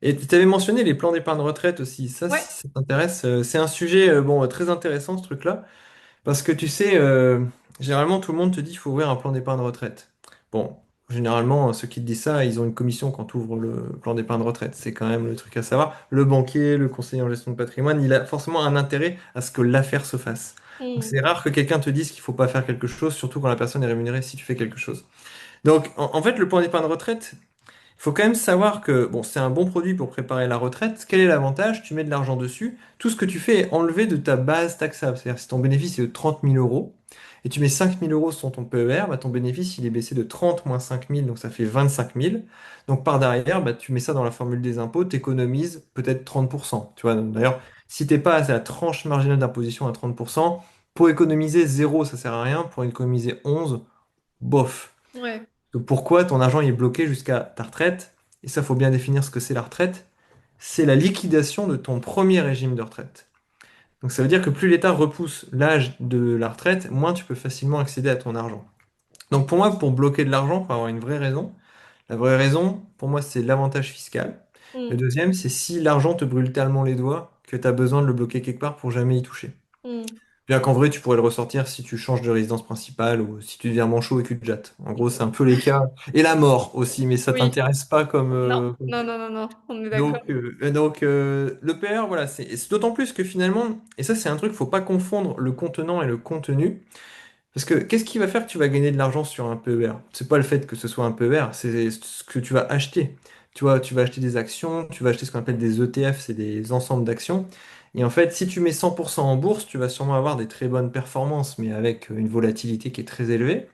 Et tu avais mentionné les plans d'épargne retraite aussi. Ça, Ouais. si ça t'intéresse, c'est un sujet bon, très intéressant ce truc-là. Parce que tu sais, généralement tout le monde te dit qu'il faut ouvrir un plan d'épargne retraite. Bon, généralement, ceux qui te disent ça, ils ont une commission quand tu ouvres le plan d'épargne retraite. C'est quand même le truc à savoir. Le banquier, le conseiller en gestion de patrimoine, il a forcément un intérêt à ce que l'affaire se fasse. Donc Mm, c'est rare que quelqu'un te dise qu'il faut pas faire quelque chose, surtout quand la personne est rémunérée si tu fais quelque chose. Donc, en fait, le plan d'épargne retraite, il faut quand même savoir que bon, c'est un bon produit pour préparer la retraite. Quel est l'avantage? Tu mets de l'argent dessus. Tout ce que tu fais est enlevé de ta base taxable. C'est-à-dire, si ton bénéfice est de 30 000 euros et tu mets 5 000 euros sur ton PER, bah, ton bénéfice il est baissé de 30 moins 5 000, donc ça fait 25 000. Donc par derrière, bah, tu mets ça dans la formule des impôts, tu économises peut-être 30%. Tu vois, donc, d'ailleurs, si t'es pas à la tranche marginale d'imposition à 30%, pour économiser zéro, ça sert à rien. Pour économiser 11, bof. ouais. Pourquoi ton argent il est bloqué jusqu'à ta retraite? Et ça, faut bien définir ce que c'est la retraite. C'est la liquidation de ton premier régime de retraite. Donc ça veut dire que plus l'État repousse l'âge de la retraite, moins tu peux facilement accéder à ton argent. Donc pour moi, pour bloquer de l'argent, il faut avoir une vraie raison. La vraie raison, pour moi, c'est l'avantage fiscal. Le Mm, deuxième, c'est si l'argent te brûle tellement les doigts que tu as besoin de le bloquer quelque part pour jamais y toucher. mm. Bien qu'en vrai, tu pourrais le ressortir si tu changes de résidence principale ou si tu deviens manchot et que tu te jettes. En gros, c'est un peu les cas. Et la mort aussi, mais ça Oui. t'intéresse pas comme. Non. Non, non, non, non. On est d'accord. Le PR, voilà, c'est d'autant plus que finalement, et ça c'est un truc, faut pas confondre le contenant et le contenu. Parce que qu'est-ce qui va faire que tu vas gagner de l'argent sur un PER? C'est pas le fait que ce soit un PER, c'est ce que tu vas acheter. Tu vois, tu vas acheter des actions, tu vas acheter ce qu'on appelle des ETF, c'est des ensembles d'actions. Et en fait, si tu mets 100% en bourse, tu vas sûrement avoir des très bonnes performances, mais avec une volatilité qui est très élevée.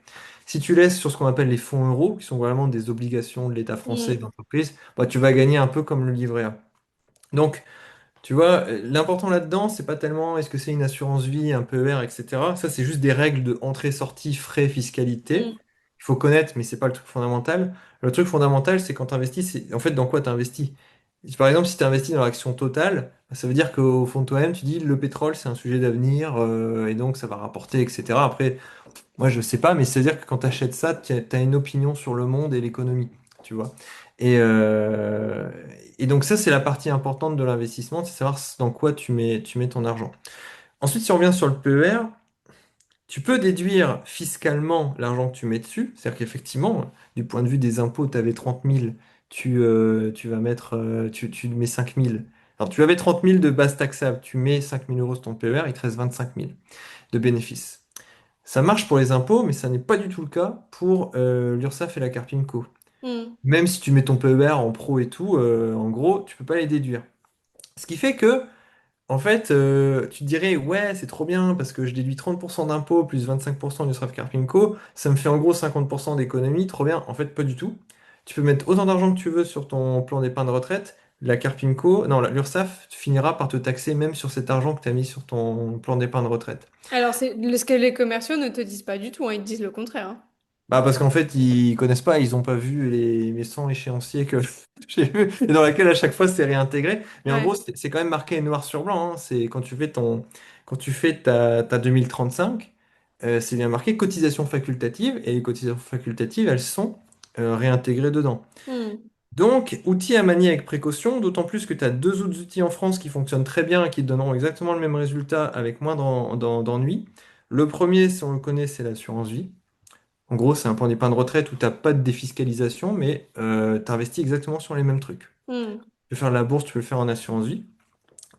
Si tu laisses sur ce qu'on appelle les fonds euros, qui sont vraiment des obligations de l'État français et Mm, d'entreprise, bah, tu vas gagner un peu comme le livret A. Donc, tu vois, l'important là-dedans, c'est pas tellement est-ce que c'est une assurance vie, un PER, etc. Ça, c'est juste des règles de entrée-sortie, frais, fiscalité. mm, Il faut connaître, mais c'est pas le truc fondamental. Le truc fondamental, c'est quand tu investis, c'est en fait dans quoi tu investis. Par exemple, si tu investis dans l'action totale, ça veut dire qu'au fond de toi-même, tu dis le pétrole, c'est un sujet d'avenir, et donc ça va rapporter, etc. Après, moi, je sais pas, mais c'est-à-dire que quand tu achètes ça, tu as une opinion sur le monde et l'économie, tu vois. Et, euh, et donc ça, c'est la partie importante de l'investissement, c'est savoir dans quoi tu mets ton argent. Ensuite, si on revient sur le PER, Tu peux déduire fiscalement l'argent que tu mets dessus. C'est-à-dire qu'effectivement, du point de vue des impôts, tu avais 30 000, tu vas mettre, tu mets 5 000. Alors, tu avais 30 000 de base taxable, tu mets 5 000 euros sur ton PER, il te reste 25 000 de bénéfices. Ça marche pour les impôts, mais ça n'est pas du tout le cas pour l'URSSAF et la Carpinco. Hmm. Même si tu mets ton PER en pro et tout, en gros, tu peux pas les déduire. Ce qui fait que en fait, tu te dirais, ouais, c'est trop bien parce que je déduis 30% d'impôts plus 25% du SRAF Carpinco, ça me fait en gros 50% d'économie, trop bien. En fait, pas du tout. Tu peux mettre autant d'argent que tu veux sur ton plan d'épargne retraite. La Carpinco, non, l'URSSAF finira par te taxer même sur cet argent que tu as mis sur ton plan d'épargne retraite. Alors, c'est ce que les commerciaux ne te disent pas du tout, hein, ils te disent le contraire, hein. Bah parce qu'en fait, ils connaissent pas, ils ont pas vu les 100 échéanciers que j'ai vus et dans laquelle à chaque fois c'est réintégré. Mais en gros, Ouais. c'est quand même marqué noir sur blanc, hein. C'est quand tu fais ta 2035, c'est bien marqué cotisation facultative et les cotisations facultatives, elles sont réintégrées dedans. Hmm. Donc, outil à manier avec précaution, d'autant plus que tu as deux autres outils en France qui fonctionnent très bien et qui te donneront exactement le même résultat avec moins d'ennuis. Le premier, si on le connaît, c'est l'assurance vie. En gros, c'est un plan d'épargne retraite où tu n'as pas de défiscalisation, mais tu investis exactement sur les mêmes trucs. Hmm. Tu peux faire de la bourse, tu peux le faire en assurance vie.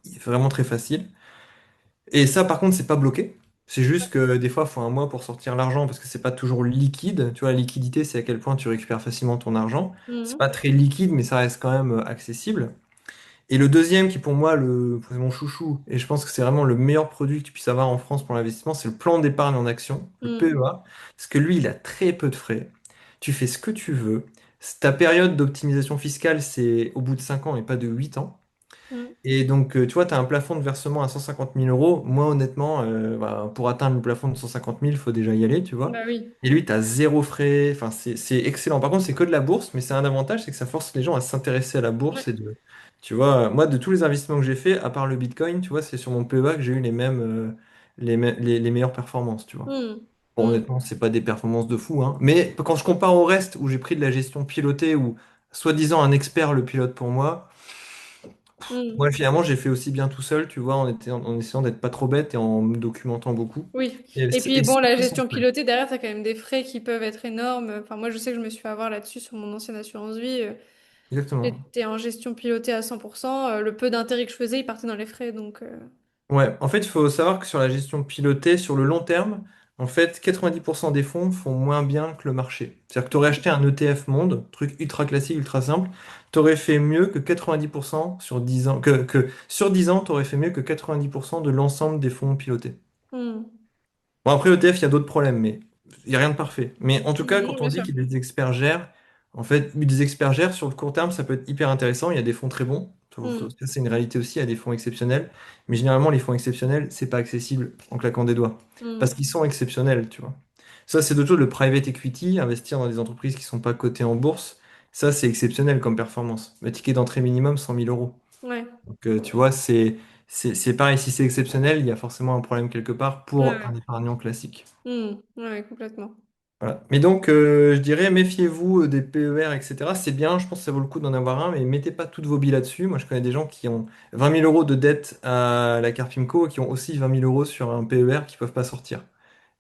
C'est vraiment très facile. Et ça, par contre, c'est pas bloqué. C'est juste que des fois, il faut un mois pour sortir l'argent parce que c'est pas toujours liquide. Tu vois, la liquidité, c'est à quel point tu récupères facilement ton argent. C'est Hmm. pas très liquide, mais ça reste quand même accessible. Et le deuxième, qui pour moi, c'est mon chouchou, et je pense que c'est vraiment le meilleur produit que tu puisses avoir en France pour l'investissement, c'est le plan d'épargne en action, le Hmm. PEA, parce que lui, il a très peu de frais. Tu fais ce que tu veux. Ta période d'optimisation fiscale, c'est au bout de 5 ans et pas de 8 ans. Hmm. Et donc, tu vois, tu as un plafond de versement à 150 000 euros. Moi, honnêtement, bah, pour atteindre le plafond de 150 000, il faut déjà y aller, tu vois. Bah oui. Et lui, tu as zéro frais. Enfin, c'est excellent. Par contre, c'est que de la bourse, mais c'est un avantage, c'est que ça force les gens à s'intéresser à la Ouais. bourse. Tu vois, moi, de tous les investissements que j'ai fait, à part le Bitcoin, tu vois, c'est sur mon PEA que j'ai eu les mêmes, les meilleures performances, tu vois. Hmm. Bon, Hmm. honnêtement, c'est pas des performances de fou, hein. Mais quand je compare au reste, où j'ai pris de la gestion pilotée, où soi-disant un expert le pilote pour moi, Hmm. moi, finalement, j'ai fait aussi bien tout seul, tu vois, en essayant d'être pas trop bête et en me documentant beaucoup. Oui. Et Et puis c'est bon, la sans gestion frais. pilotée, derrière, t'as quand même des frais qui peuvent être énormes. Enfin, moi, je sais que je me suis fait avoir là-dessus sur mon ancienne assurance vie. Exactement. J'étais en gestion pilotée à 100%. Le peu d'intérêt que je faisais, il partait dans les frais. Donc, Ouais, en fait, il faut savoir que sur la gestion pilotée, sur le long terme, en fait, 90% des fonds font moins bien que le marché. C'est-à-dire que tu aurais acheté un ETF monde, truc ultra classique, ultra simple, tu aurais fait mieux que 90% sur 10 ans, que sur 10 ans, tu aurais fait mieux que 90% de l'ensemble des fonds pilotés. hmm. Bon, après, ETF, il y a d'autres problèmes, mais il n'y a rien de parfait. Mais en tout cas, Non, quand on bien dit sûr. que des experts gèrent, en fait, des experts gèrent sur le court terme, ça peut être hyper intéressant. Il y a des fonds très bons. Hmm. Ça, c'est une réalité aussi. Il y a des fonds exceptionnels. Mais généralement, les fonds exceptionnels, c'est pas accessible en claquant des doigts. Parce Hmm. qu'ils sont exceptionnels, tu vois. Ça, c'est d'autres choses. Le private equity, investir dans des entreprises qui sont pas cotées en bourse, ça, c'est exceptionnel comme performance. Le ticket d'entrée minimum, 100 000 euros. Ouais. Donc, tu vois, c'est pareil. Si c'est exceptionnel, il y a forcément un problème quelque part Ouais, pour ouais. un épargnant classique. Hmm. Ouais, complètement. Voilà. Mais donc, je dirais, méfiez-vous des PER, etc. C'est bien, je pense que ça vaut le coup d'en avoir un, mais mettez pas toutes vos billes là-dessus. Moi, je connais des gens qui ont 20 000 euros de dette à la Carpimco et qui ont aussi 20 000 euros sur un PER qui peuvent pas sortir.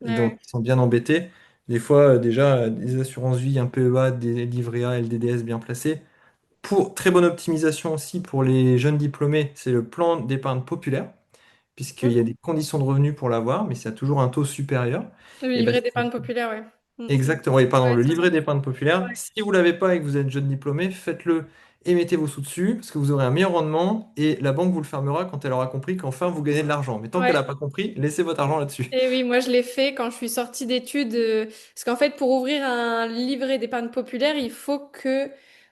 Et donc, Ouais. ils sont bien embêtés. Des fois, déjà, des assurances vie, un PEA, des livrets A, LDDS bien placés. Pour très bonne optimisation aussi pour les jeunes diplômés, c'est le plan d'épargne populaire, puisqu'il y a Hmm. des conditions de revenus pour l'avoir, mais ça a toujours un taux supérieur. Le Et ben, livret d'épargne populaire, ouais. Hmm. exactement, oui, pardon, Ouais, le ça livret marche. d'épargne populaire. Ouais. Si vous l'avez pas et que vous êtes jeune diplômé, faites-le et mettez vos sous dessus, parce que vous aurez un meilleur rendement et la banque vous le fermera quand elle aura compris qu'enfin vous gagnez de l'argent. Mais tant qu'elle n'a Ouais. pas compris, laissez votre argent là-dessus. Et oui, moi je l'ai fait quand je suis sortie d'études. Parce qu'en fait, pour ouvrir un livret d'épargne populaire, il faut que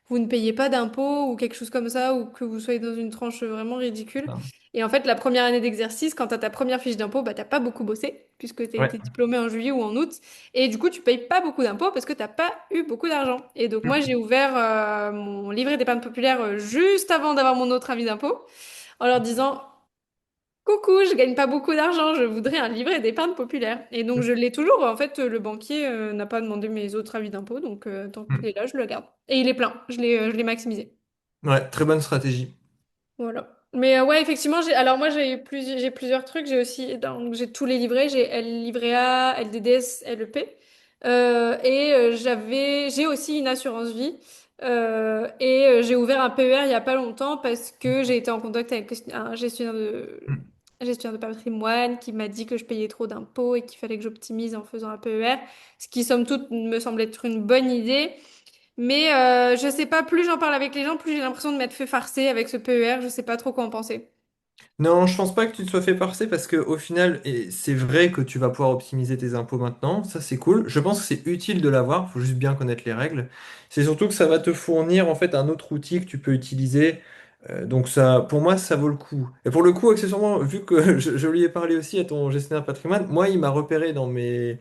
vous ne payiez pas d'impôts ou quelque chose comme ça, ou que vous soyez dans une tranche vraiment ridicule. Ah. Et en fait, la première année d'exercice, quand tu as ta première fiche d'impôt, bah, t'as pas beaucoup bossé, puisque tu as Ouais. été diplômé en juillet ou en août. Et du coup, tu payes pas beaucoup d'impôts parce que t'as pas eu beaucoup d'argent. Et donc, moi, j'ai Mm. ouvert mon livret d'épargne populaire juste avant d'avoir mon autre avis d'impôt, en leur disant. Coucou, je gagne pas beaucoup d'argent, je voudrais un livret d'épargne populaire. Et donc je l'ai toujours. En fait, le banquier n'a pas demandé mes autres avis d'impôt, donc tant qu'il Mm. est là, je le garde. Et il est plein, je l'ai maximisé. Ouais, très bonne stratégie. Voilà. Mais ouais, effectivement, alors moi j'ai plusieurs trucs. J'ai aussi donc j'ai tous les livrets. J'ai L livret A, LDDS, LEP. J'ai aussi une assurance vie. J'ai ouvert un PER il y a pas longtemps parce que j'ai été en contact avec un gestionnaire de patrimoine qui m'a dit que je payais trop d'impôts et qu'il fallait que j'optimise en faisant un PER, ce qui somme toute me semble être une bonne idée. Mais je sais pas, plus j'en parle avec les gens, plus j'ai l'impression de m'être fait farcer avec ce PER. Je sais pas trop quoi en penser. Non, je pense pas que tu te sois fait passer parce que au final, et c'est vrai que tu vas pouvoir optimiser tes impôts maintenant, ça c'est cool. Je pense que c'est utile de l'avoir, faut juste bien connaître les règles. C'est surtout que ça va te fournir en fait un autre outil que tu peux utiliser. Donc ça, pour moi, ça vaut le coup. Et pour le coup, accessoirement, vu que je lui ai parlé aussi à ton gestionnaire de patrimoine, moi, il m'a repéré dans mes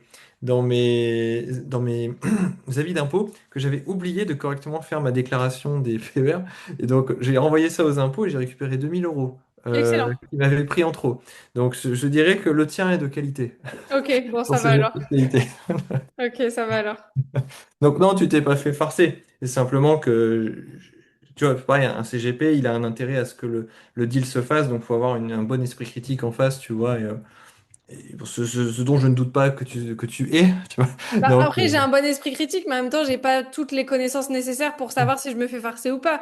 avis d'impôts que j'avais oublié de correctement faire ma déclaration des PER. Et donc, j'ai renvoyé ça aux impôts et j'ai récupéré 2000 € Excellent. qu'il m'avait pris en trop. Donc, je dirais que le tien est de qualité. Ok, bon, Pour ça va ces gestes alors. de qualité. Ok, ça va alors. Donc, non, tu t'es pas fait farcer. C'est simplement que, tu vois, pareil, un CGP, il a un intérêt à ce que le deal se fasse. Donc, il faut avoir un bon esprit critique en face, tu vois. Et pour ce dont je ne doute pas que tu es, tu vois. Bah, Donc, après, j'ai un bon esprit critique, mais en même temps, j'ai pas toutes les connaissances nécessaires pour savoir si je me fais farcer ou pas.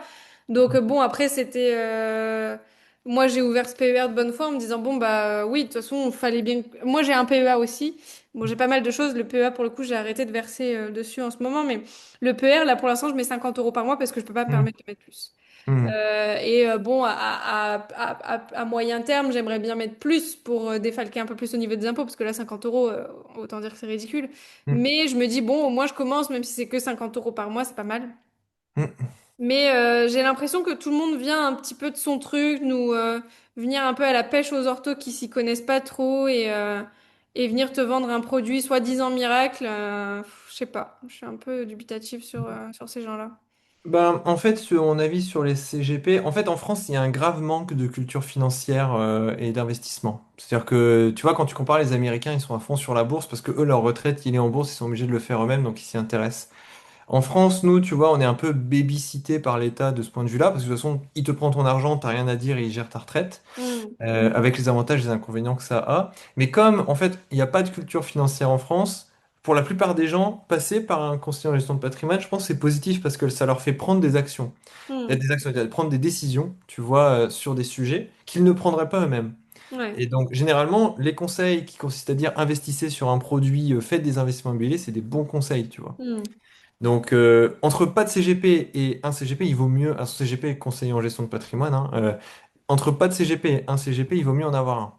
Donc, bon, après, moi, j'ai ouvert ce PER de bonne foi en me disant, bon, bah oui, de toute façon, il fallait bien. Moi, j'ai un PEA aussi. Bon, j'ai pas mal de choses. Le PEA, pour le coup, j'ai arrêté de verser dessus en ce moment. Mais le PER, là, pour l'instant, je mets 50 euros par mois parce que je peux pas me hum, permettre de mettre plus. hum, Bon, à moyen terme, j'aimerais bien mettre plus pour défalquer un peu plus au niveau des impôts, parce que là, 50 euros, autant dire que c'est ridicule. hum, Mais je me dis, bon, au moins je commence, même si c'est que 50 euros par mois, c'est pas mal. hum. Mais j'ai l'impression que tout le monde vient un petit peu de son truc, nous venir un peu à la pêche aux orthos qui s'y connaissent pas trop et venir te vendre un produit soi-disant miracle. Je sais pas, je suis un peu dubitative sur ces gens-là. Ben, en fait, sur mon avis sur les CGP, en fait, en France, il y a un grave manque de culture financière et d'investissement. C'est-à-dire que, tu vois, quand tu compares les Américains, ils sont à fond sur la bourse parce que eux, leur retraite, il est en bourse, ils sont obligés de le faire eux-mêmes, donc ils s'y intéressent. En France, nous, tu vois, on est un peu babysitté par l'État de ce point de vue-là, parce que de toute façon, il te prend ton argent, t'as rien à dire et il gère ta retraite, Hmm. avec les avantages et les inconvénients que ça a. Mais comme, en fait, il n'y a pas de culture financière en France, pour la plupart des gens, passer par un conseiller en gestion de patrimoine, je pense que c'est positif parce que ça leur fait prendre des actions. Il y a Hmm. des actions, prendre des décisions, tu vois, sur des sujets qu'ils ne prendraient pas eux-mêmes. Ouais. Et donc, généralement, les conseils qui consistent à dire investissez sur un produit, faites des investissements immobiliers, c'est des bons conseils, tu vois. Hmm. Donc, entre pas de CGP et un CGP, il vaut mieux, un CGP conseiller en gestion de patrimoine, hein, entre pas de CGP et un CGP, il vaut mieux en avoir un.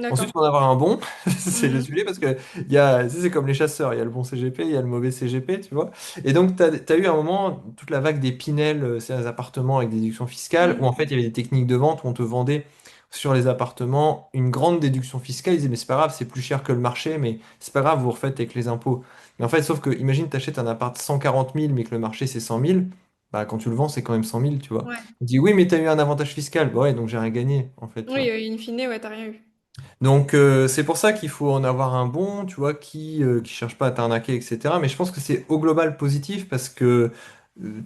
Ensuite, il D'accord. faut en avoir un bon, c'est le Mhm. sujet, parce que tu sais, c'est comme les chasseurs, il y a le bon CGP, il y a le mauvais CGP, tu vois. Et donc, tu as eu un moment, toute la vague des Pinel, c'est des appartements avec des déductions fiscales, où en Mhm. fait, il y avait des techniques de vente où on te vendait sur les appartements une grande déduction fiscale. Ils disaient, mais c'est pas grave, c'est plus cher que le marché, mais c'est pas grave, vous refaites avec les impôts. Mais en fait, sauf que, imagine, tu achètes un appart 140 000 mais que le marché c'est 100 000, bah, quand tu le vends, c'est quand même 100 000, tu vois. Ouais. On dit, oui, mais tu as eu un avantage fiscal. Bah ouais, donc j'ai rien gagné, en fait, tu Oui, vois. in fine, ouais, t'as rien eu. Donc, c'est pour ça qu'il faut en avoir un bon, tu vois, qui cherche pas à t'arnaquer, etc. Mais je pense que c'est au global positif parce que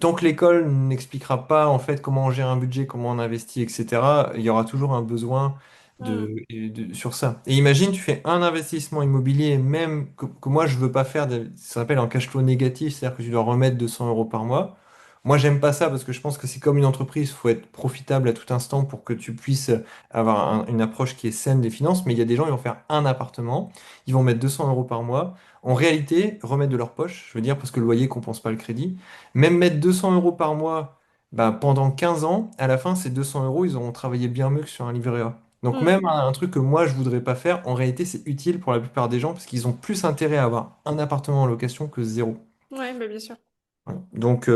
tant que l'école n'expliquera pas, en fait, comment on gère un budget, comment on investit, etc., il y aura toujours un besoin Mhm. sur ça. Et imagine, tu fais un investissement immobilier, même que moi, je veux pas faire, ça s'appelle un cash flow négatif, c'est-à-dire que tu dois remettre 200 € par mois. Moi, j'aime pas ça parce que je pense que c'est comme une entreprise, il faut être profitable à tout instant pour que tu puisses avoir une approche qui est saine des finances, mais il y a des gens, ils vont faire un appartement, ils vont mettre 200 € par mois. En réalité, remettre de leur poche, je veux dire, parce que le loyer compense pas le crédit. Même mettre 200 € par mois, bah, pendant 15 ans, à la fin, ces 200 € ils auront travaillé bien mieux que sur un livret A. Donc Mhm. même un truc que moi, je voudrais pas faire, en réalité, c'est utile pour la plupart des gens, parce qu'ils ont plus intérêt à avoir un appartement en location que zéro. Ouais, bah, bien sûr. Voilà. Donc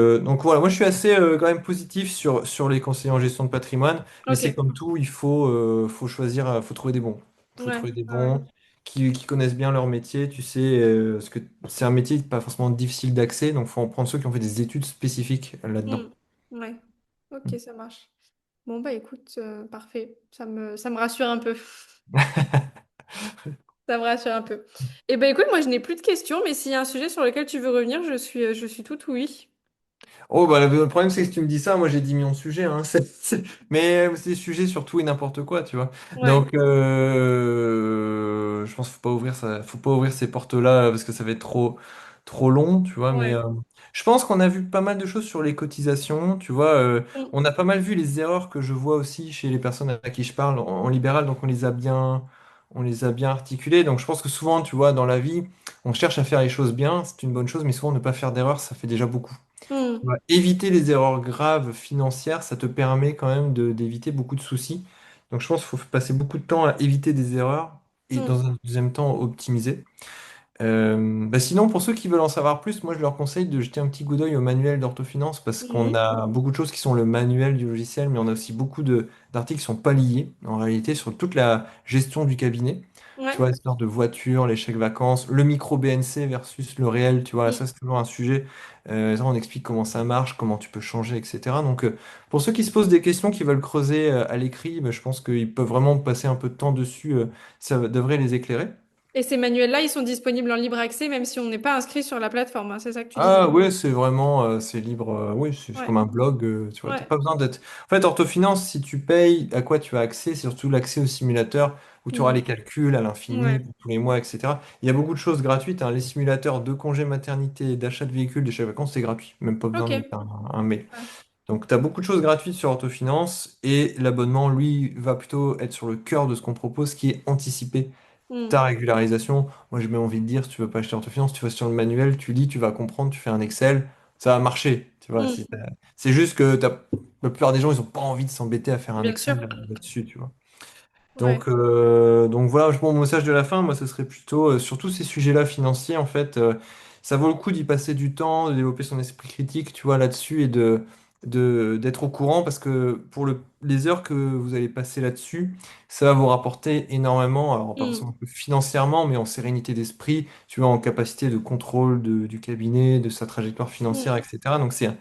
voilà, moi je suis assez quand même positif sur les conseillers en gestion de patrimoine, mais Ok. c'est comme tout, il faut choisir, faut trouver des bons. Faut Ouais. trouver des Ouais. bons qui connaissent bien leur métier, tu sais, parce que c'est un métier pas forcément difficile d'accès, donc faut en prendre ceux qui ont fait des études spécifiques là-dedans. Mhm. Ouais. Ok, ça marche. Bon, bah écoute, parfait. Ça me rassure un peu. Ça me rassure un peu. Et ben écoute, moi je n'ai plus de questions, mais s'il y a un sujet sur lequel tu veux revenir, je suis tout oui. Oh, bah, le problème, c'est que si tu me dis ça, moi j'ai 10 millions de sujets, hein. Mais c'est des sujets sur tout et n'importe quoi, tu vois. Ouais, Donc, je pense qu'il faut pas ouvrir ça, faut pas ouvrir ces portes-là parce que ça va être trop long, tu vois. Mais ouais. je pense qu'on a vu pas mal de choses sur les cotisations, tu vois. Mm, On a pas mal vu les erreurs que je vois aussi chez les personnes à qui je parle en libéral, donc on les a bien articulées. Donc, je pense que souvent, tu vois, dans la vie, on cherche à faire les choses bien, c'est une bonne chose, mais souvent ne pas faire d'erreurs, ça fait déjà beaucoup. mm, Ouais, éviter les erreurs graves financières, ça te permet quand même d'éviter beaucoup de soucis. Donc je pense qu'il faut passer beaucoup de temps à éviter des erreurs et mm. dans un deuxième temps optimiser. Bah sinon, pour ceux qui veulent en savoir plus, moi je leur conseille de jeter un petit coup d'œil au manuel d'orthofinance parce qu'on Mhm. a beaucoup de choses qui sont le manuel du logiciel, mais on a aussi beaucoup d'articles qui sont pas liés en réalité sur toute la gestion du cabinet. Tu Ouais. vois, l'histoire de voiture, les chèques vacances, le micro BNC versus le réel, tu vois, Mm. ça c'est toujours un sujet. Ça, on explique comment ça marche, comment tu peux changer, etc. Donc, pour ceux qui se posent des questions, qui veulent creuser à l'écrit, bah, je pense qu'ils peuvent vraiment passer un peu de temps dessus, ça devrait les éclairer. Et ces manuels-là, ils sont disponibles en libre accès, même si on n'est pas inscrit sur la plateforme, hein, c'est ça que tu disais. Ah ouais, c'est vraiment, c'est libre, oui, c'est Ouais, comme un blog, tu vois, t'as ouais. pas besoin d'être... En fait, Orthofinance, si tu payes, à quoi tu as accès, c'est surtout l'accès au simulateur où tu auras Mm. les calculs à l'infini Ouais. pour tous les mois, etc. Il y a beaucoup de choses gratuites, hein. Les simulateurs de congé maternité, d'achat de véhicules, d'achat de vacances, c'est gratuit, même pas besoin Ok. de mettre un mail. Ouais. Donc, tu as beaucoup de choses gratuites sur Orthofinance et l'abonnement, lui, va plutôt être sur le cœur de ce qu'on propose, qui est anticiper ta Mm. régularisation. Moi, j'ai même envie de dire, si tu veux pas acheter Orthofinance, tu vas sur le manuel, tu lis, tu vas comprendre, tu fais un Excel, ça va marcher. Tu vois, Mm. c'est juste que la plupart des gens, ils ont pas envie de s'embêter à faire un Bien sûr. Excel là-dessus, tu vois. Ouais. Donc voilà, mon message de la fin, moi, ce serait plutôt sur tous ces sujets-là financiers, en fait, ça vaut le coup d'y passer du temps, de développer son esprit critique, tu vois, là-dessus et d'être au courant parce que pour les heures que vous allez passer là-dessus, ça va vous rapporter énormément, alors pas Mm. forcément que financièrement, mais en sérénité d'esprit, tu vois, en capacité de contrôle du cabinet, de sa trajectoire financière, Mm. etc. Donc c'est un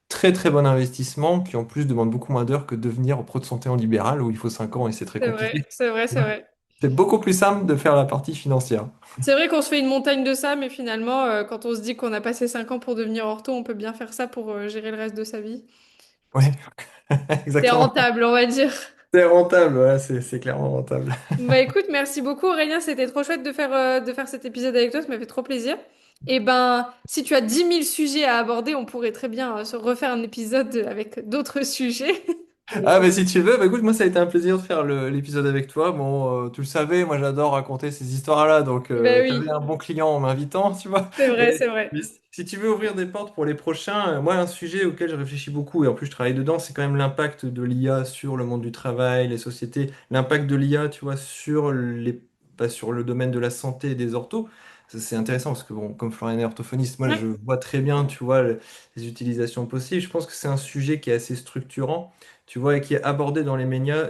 très très bon investissement qui en plus demande beaucoup moins d'heures que de devenir pro de santé en libéral où il faut 5 ans et c'est très C'est vrai, compliqué. c'est vrai, c'est vrai. C'est beaucoup plus simple de faire la partie financière. C'est vrai qu'on se fait une montagne de ça, mais finalement, quand on se dit qu'on a passé 5 ans pour devenir ortho, on peut bien faire ça pour gérer le reste de sa vie. Ouais, C'est exactement. rentable, on va dire. C'est rentable, ouais, c'est clairement rentable. Bah écoute, merci beaucoup Aurélien, c'était trop chouette de faire cet épisode avec toi, ça m'a fait trop plaisir. Et ben, si tu as 10 000 sujets à aborder, on pourrait très bien se refaire un épisode avec d'autres sujets. Ah, mais si tu veux, bah écoute, moi ça a été un plaisir de faire l'épisode avec toi. Bon, tu le savais, moi j'adore raconter ces histoires-là, donc Bah t'avais oui, un bon client en m'invitant, tu vois. c'est vrai, Et c'est vrai. mais si tu veux ouvrir des portes pour les prochains, moi un sujet auquel je réfléchis beaucoup, et en plus je travaille dedans, c'est quand même l'impact de l'IA sur le monde du travail, les sociétés, l'impact de l'IA, tu vois, pas sur le domaine de la santé et des orthos. Ça, c'est intéressant parce que bon, comme Florian est orthophoniste, moi Ouais. je vois très bien, tu vois, les utilisations possibles. Je pense que c'est un sujet qui est assez structurant tu vois, et qui est abordé dans les médias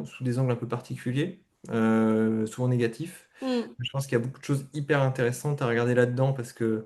sous des angles un peu particuliers, souvent négatifs. Hmm. Je pense qu'il y a beaucoup de choses hyper intéressantes à regarder là-dedans parce que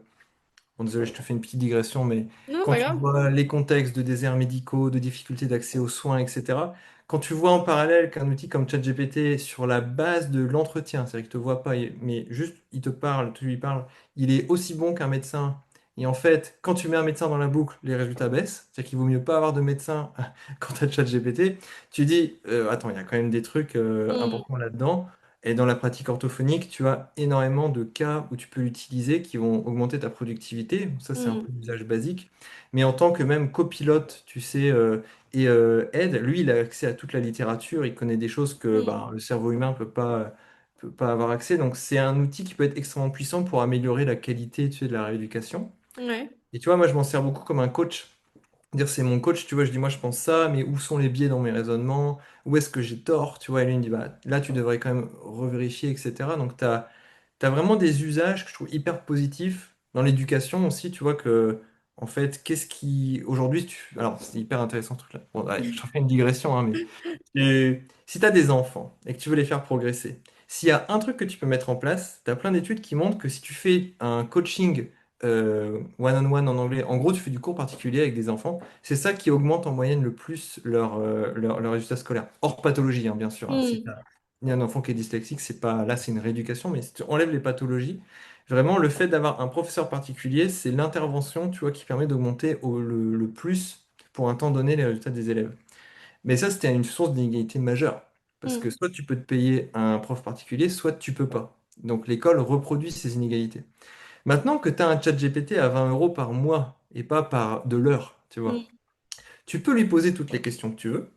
bon, désolé, je te fais une petite digression, mais Non, quand pas tu grave. vois les contextes de déserts médicaux, de difficultés d'accès aux soins, etc., quand tu vois en parallèle qu'un outil comme ChatGPT, sur la base de l'entretien, c'est-à-dire qu'il ne te voit pas, mais juste il te parle, tu lui parles, il est aussi bon qu'un médecin. Et en fait, quand tu mets un médecin dans la boucle, les résultats baissent. C'est-à-dire qu'il vaut mieux pas avoir de médecin quand tu as ChatGPT. Tu dis, attends, il y a quand même des trucs Hmm. importants là-dedans. Et dans la pratique orthophonique, tu as énormément de cas où tu peux l'utiliser qui vont augmenter ta productivité. Ça, c'est un Hmm. peu l'usage basique. Mais en tant que même copilote, tu sais, et aide, lui, il a accès à toute la littérature. Il connaît des choses que Hmm. ben, le cerveau humain peut pas avoir accès. Donc, c'est un outil qui peut être extrêmement puissant pour améliorer la qualité, tu sais, de la rééducation. Ouais. Et tu vois, moi, je m'en sers beaucoup comme un coach. Dire c'est mon coach, tu vois, je dis moi je pense ça, mais où sont les biais dans mes raisonnements? Où est-ce que j'ai tort? Tu vois, et lui il me dit bah là tu devrais quand même revérifier, etc. Donc t'as vraiment des usages que je trouve hyper positifs dans l'éducation aussi, tu vois que en fait, qu'est-ce qui aujourd'hui alors c'est hyper intéressant ce truc-là. Bon, allez, je te fais une digression, hein, mais si tu as des enfants et que tu veux les faire progresser, s'il y a un truc que tu peux mettre en place, tu as plein d'études qui montrent que si tu fais un coaching one-on-one en anglais, en gros, tu fais du cours particulier avec des enfants, c'est ça qui augmente en moyenne le plus leur résultat scolaire. Hors pathologie, hein, bien sûr, hein. Hmm. ni un enfant qui est dyslexique, c'est pas là, c'est une rééducation, mais si tu enlèves les pathologies, vraiment le fait d'avoir un professeur particulier, c'est l'intervention, tu vois, qui permet d'augmenter le plus pour un temps donné les résultats des élèves. Mais ça, c'était une source d'inégalité majeure. Parce que Mm, soit tu peux te payer un prof particulier, soit tu peux pas. Donc l'école reproduit ces inégalités. Maintenant que tu as un chat GPT à 20 euros par mois et pas par de l'heure, tu vois, mm, tu peux lui poser toutes les questions que tu veux.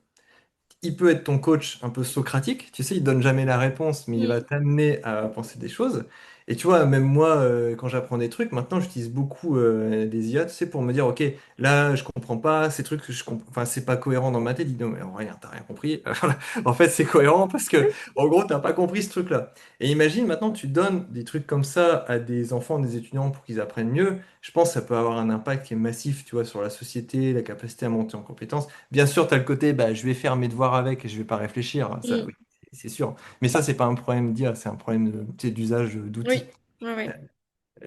Il peut être ton coach un peu socratique, tu sais, il donne jamais la réponse, mais il va mm, t'amener à penser des choses. Et tu vois, même moi, quand j'apprends des trucs, maintenant j'utilise beaucoup des IA, tu sais, pour me dire, ok, là je comprends pas, ces trucs, je comprends, enfin, c'est pas cohérent dans ma tête. Il dit, non, mais rien, t'as rien compris. Voilà. En fait, c'est cohérent parce que, en gros, t'as pas compris ce truc-là. Et imagine maintenant, tu donnes des trucs comme ça à des enfants, des étudiants pour qu'ils apprennent mieux. Je pense que ça peut avoir un impact qui est massif, tu vois, sur la société, la capacité à monter en compétences. Bien sûr, tu as le côté, bah, je vais faire mes devoirs avec et je vais pas réfléchir. Ça, mm. oui, c'est sûr. Mais ça, c'est pas un problème d'IA, c'est un problème tu sais, d'usage Oui, d'outils. ouais, Euh, ouais.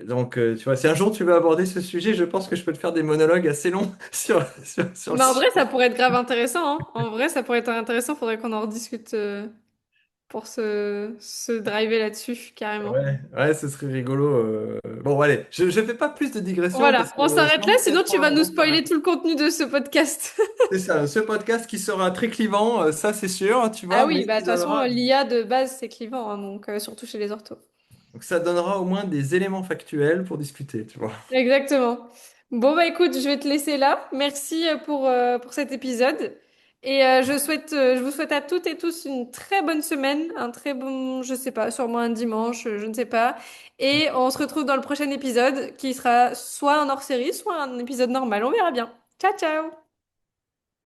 Donc, tu vois, si un jour tu veux aborder ce sujet, je pense que je peux te faire des monologues assez longs sur le Mais en vrai, sujet. ça pourrait être grave intéressant, hein. En vrai, ça pourrait être intéressant. Faudrait qu'on en rediscute pour se driver là-dessus, carrément. Ouais, ouais, ce serait rigolo. Bon, allez, je fais pas plus de digressions parce Voilà, que on s'arrête là, sinon, sinon peut-être tu vas nous on spoiler s'arrête. tout le contenu de ce podcast. C'est ça, ce podcast qui sera très clivant, ça c'est sûr, tu Ah vois, oui, mais bah de qui toute façon, donnera. l'IA de base, c'est clivant, hein, donc surtout chez les orthos. Donc ça donnera au moins des éléments factuels pour discuter, tu vois. Exactement. Bon, bah écoute, je vais te laisser là. Merci pour cet épisode. Et je vous souhaite à toutes et tous une très bonne semaine, un très bon, je sais pas, sûrement un dimanche, je ne sais pas. Et on se retrouve dans le prochain épisode qui sera soit un hors-série, soit un épisode normal. On verra bien. Ciao, ciao!